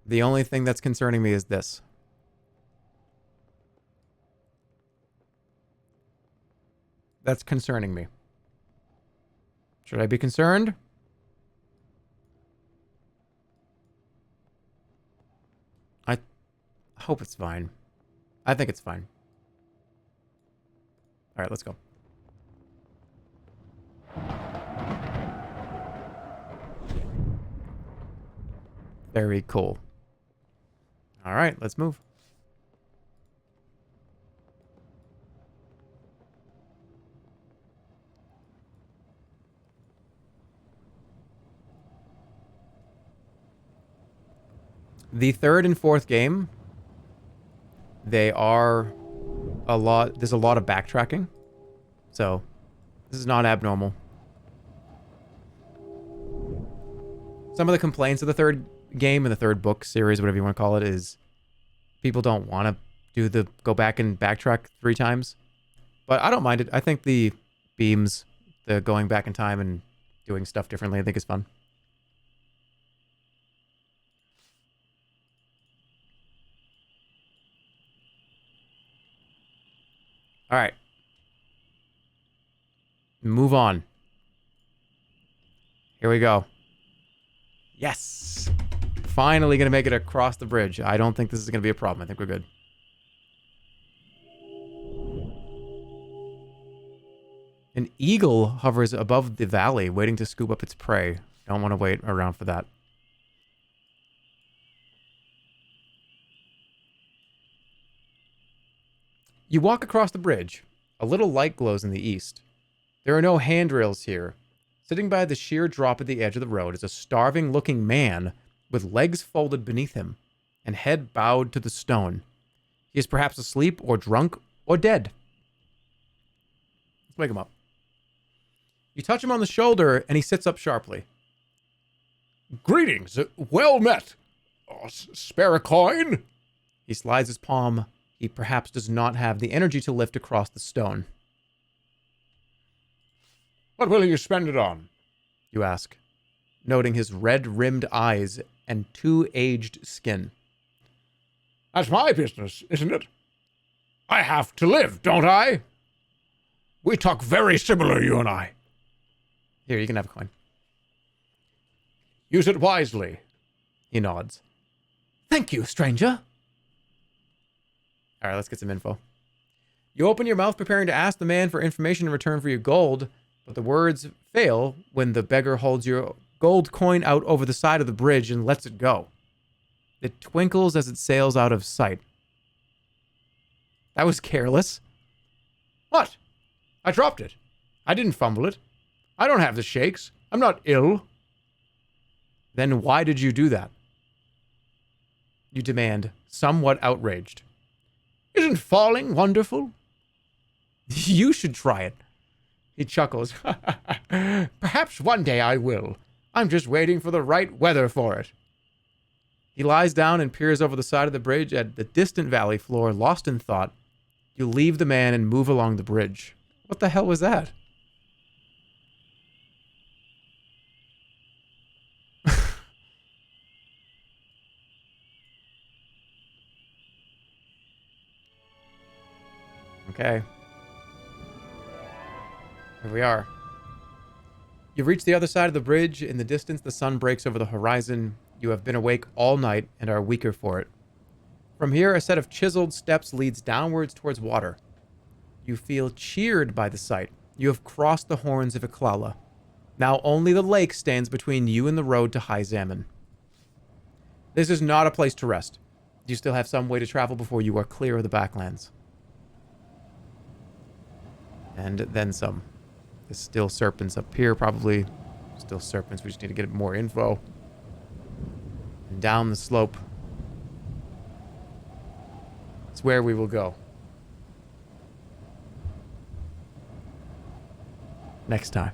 The only thing that's concerning me is this. That's concerning me. Should I be concerned? I hope it's fine. I think it's fine. All right, let's go. Very cool. All right, let's move. The third and fourth game, they are a lot... There's a lot of backtracking. So, this is not abnormal. Some of the complaints of the third game and the third book series, whatever you want to call it, is people don't want to go back and backtrack 3 times. But I don't mind it. I think the beams, the going back in time and doing stuff differently, I think is fun. All right. Move on. Here we go. Yes. Finally going to make it across the bridge. I don't think this is going to be a problem. I think we're good. An eagle hovers above the valley, waiting to scoop up its prey. Don't want to wait around for that. You walk across the bridge. A little light glows in the east. There are no handrails here. Sitting by the sheer drop at the edge of the road is a starving-looking man with legs folded beneath him and head bowed to the stone. He is perhaps asleep or drunk or dead. Let's wake him up. You touch him on the shoulder and he sits up sharply. Greetings. Well met. Spare a coin? He slides his palm. He perhaps does not have the energy to lift across the stone. What will you spend it on? You ask, noting his red-rimmed eyes and too aged skin. That's my business, isn't it? I have to live, don't I? We talk very similar, you and I. Here, you can have a coin. Use it wisely. He nods. Thank you, stranger. All right, let's get some info. You open your mouth preparing to ask the man for information in return for your gold, but the words fail when the beggar holds your gold coin out over the side of the bridge and lets it go. It twinkles as it sails out of sight. That was careless. What? I dropped it. I didn't fumble it. I don't have the shakes. I'm not ill. Then why did you do that? You demand, somewhat outraged. Isn't falling wonderful? You should try it. He chuckles. Perhaps one day I will. I'm just waiting for the right weather for it. He lies down and peers over the side of the bridge at the distant valley floor, lost in thought. You leave the man and move along the bridge. What the hell was that? Okay. Here we are. You've reached the other side of the bridge. In the distance, the sun breaks over the horizon. You have been awake all night and are weaker for it. From here, a set of chiseled steps leads downwards towards water. You feel cheered by the sight. You have crossed the horns of Iklala. Now only the lake stands between you and the road to High Zaman. This is not a place to rest. You still have some way to travel before you are clear of the backlands. And then some. There's still serpents up here, probably. Still serpents. We just need to get more info. And down the slope. It's where we will go. Next time.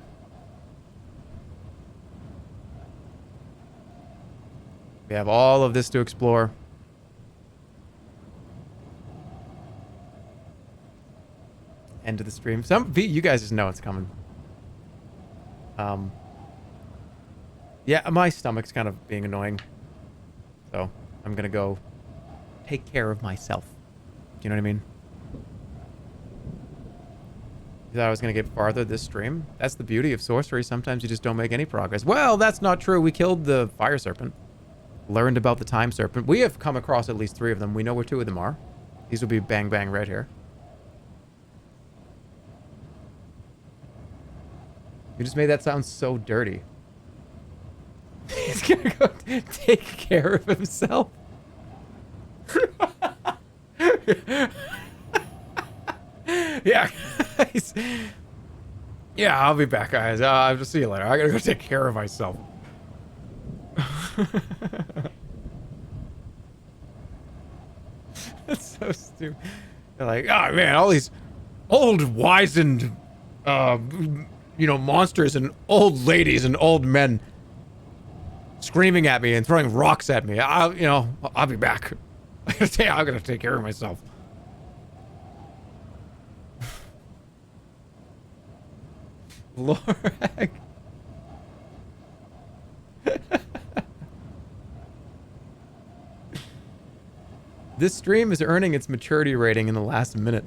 We have all of this to explore. End of the stream. You guys just know it's coming. Yeah, my stomach's kind of being annoying. So I'm gonna go take care of myself. Do you know what I mean? You thought I was gonna get farther this stream? That's the beauty of sorcery. Sometimes you just don't make any progress. Well, that's not true. We killed the fire serpent. Learned about the time serpent. We have come across at least 3 of them. We know where 2 of them are. These will be bang bang right here. You just made that sound so dirty. He's gonna go take care of himself. Yeah, guys. Yeah, I'll be back, guys. I'll just see you later. I gotta go take care of myself. That's so stupid. They're like, oh man, all these old wizened, monsters and old ladies and old men screaming at me and throwing rocks at me. I'll be back. I'm gonna take care of myself. Lorak. This stream is earning its maturity rating in the last minute.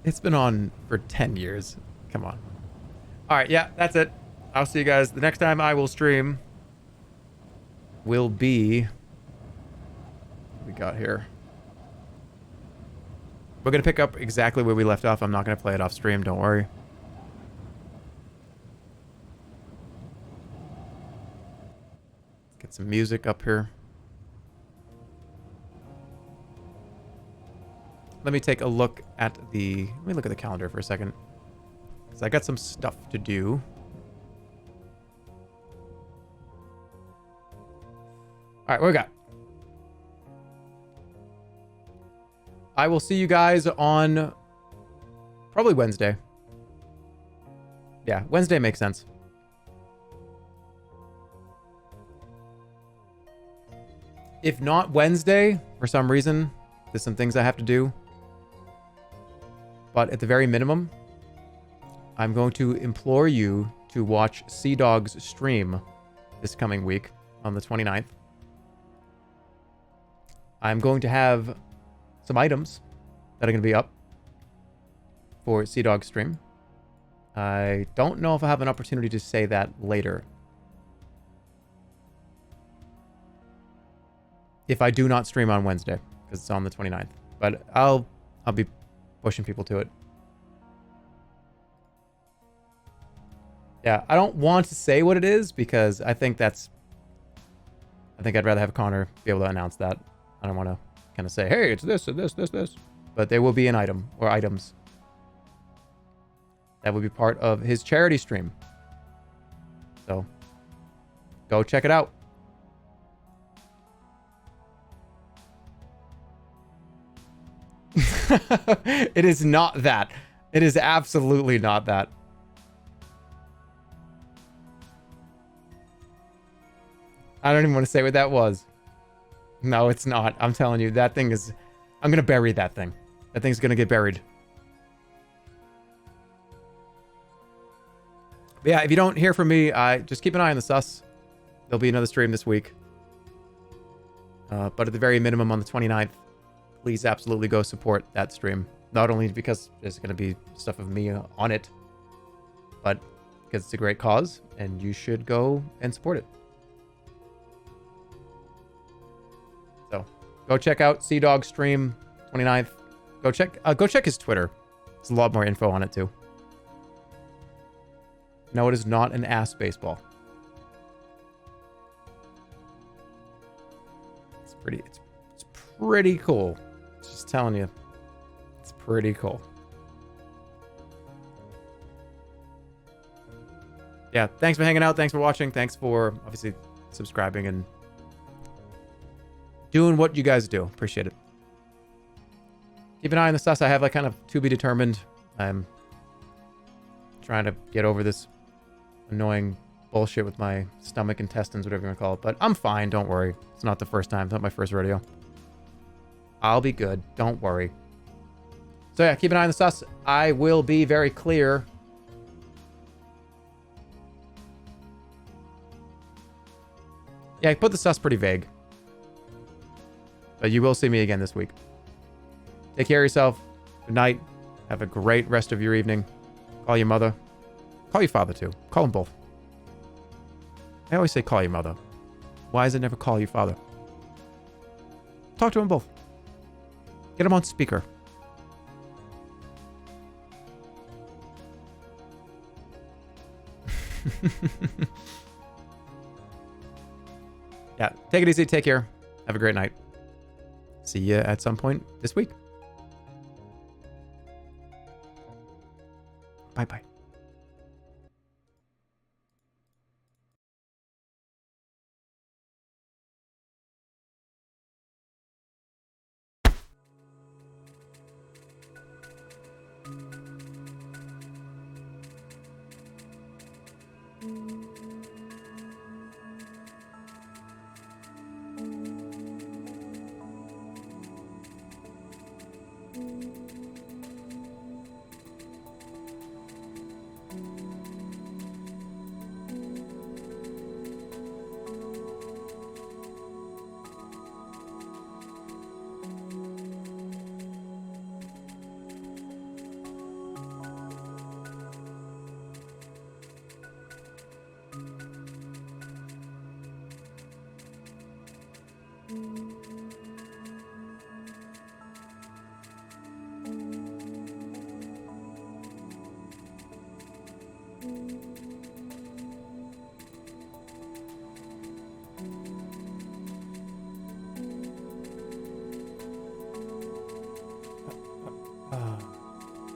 It's been on for 10 years. Come on. All right, yeah, that's it. I'll see you guys. The next time I will stream will be... What we got here? We're going to pick up exactly where we left off. I'm not going to play it off stream. Don't worry. Get some music up here. Let me take a look at the... Let me look at the calendar for a second. Because I got some stuff to do. Alright, what we got? I will see you guys on... probably Wednesday. Yeah, Wednesday makes sense. If not Wednesday, for some reason, there's some things I have to do. But at the very minimum, I'm going to implore you to watch Sea Dog's stream this coming week on the 29th. I'm going to have some items that are going to be up for Sea Dog's stream. I don't know if I have an opportunity to say that later. If I do not stream on Wednesday, because it's on the 29th. But I'll be pushing people to it. Yeah, I don't want to say what it is because I think I'd rather have Connor be able to announce that. I don't want to kind of say, hey, it's this and this, this. But there will be an item or items that will be part of his charity stream. So go check it out. It is not that. It is absolutely not that. I don't even want to say what that was. No, it's not. I'm telling you, that thing is... I'm going to bury that thing. That thing's going to get buried. But yeah, if you don't hear from me, just keep an eye on the sus. There'll be another stream this week. But at the very minimum on the 29th, please absolutely go support that stream. Not only because there's going to be stuff of me on it, but because it's a great cause, and you should go and support it. So, go check out Sea-Dog's stream, 29th. Go check his Twitter. There's a lot more info on it, too. No, it is not an ass baseball. It's pretty cool. Just telling you. It's pretty cool. Yeah, thanks for hanging out. Thanks for watching. Thanks for, obviously, subscribing and doing what you guys do. Appreciate it. Keep an eye on the sus. I have like kind of to be determined. I'm trying to get over this annoying bullshit with my stomach, intestines, whatever you want to call it. But I'm fine. Don't worry. It's not the first time. It's not my first rodeo. I'll be good. Don't worry. So yeah, keep an eye on the sus. I will be very clear. Yeah, I put the sus pretty vague. But you will see me again this week. Take care of yourself. Good night. Have a great rest of your evening. Call your mother. Call your father too. Call them both. I always say call your mother. Why does it never call your father? Talk to them both. Get them on speaker. Yeah, take it easy. Take care. Have a great night. See you at some point this week. Bye-bye.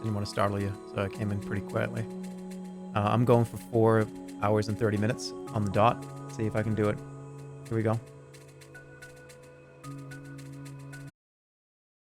Didn't want to startle you, so I came in pretty quietly. I'm going for 4 hours and 30 minutes on the dot. See if I can do it. Here we go.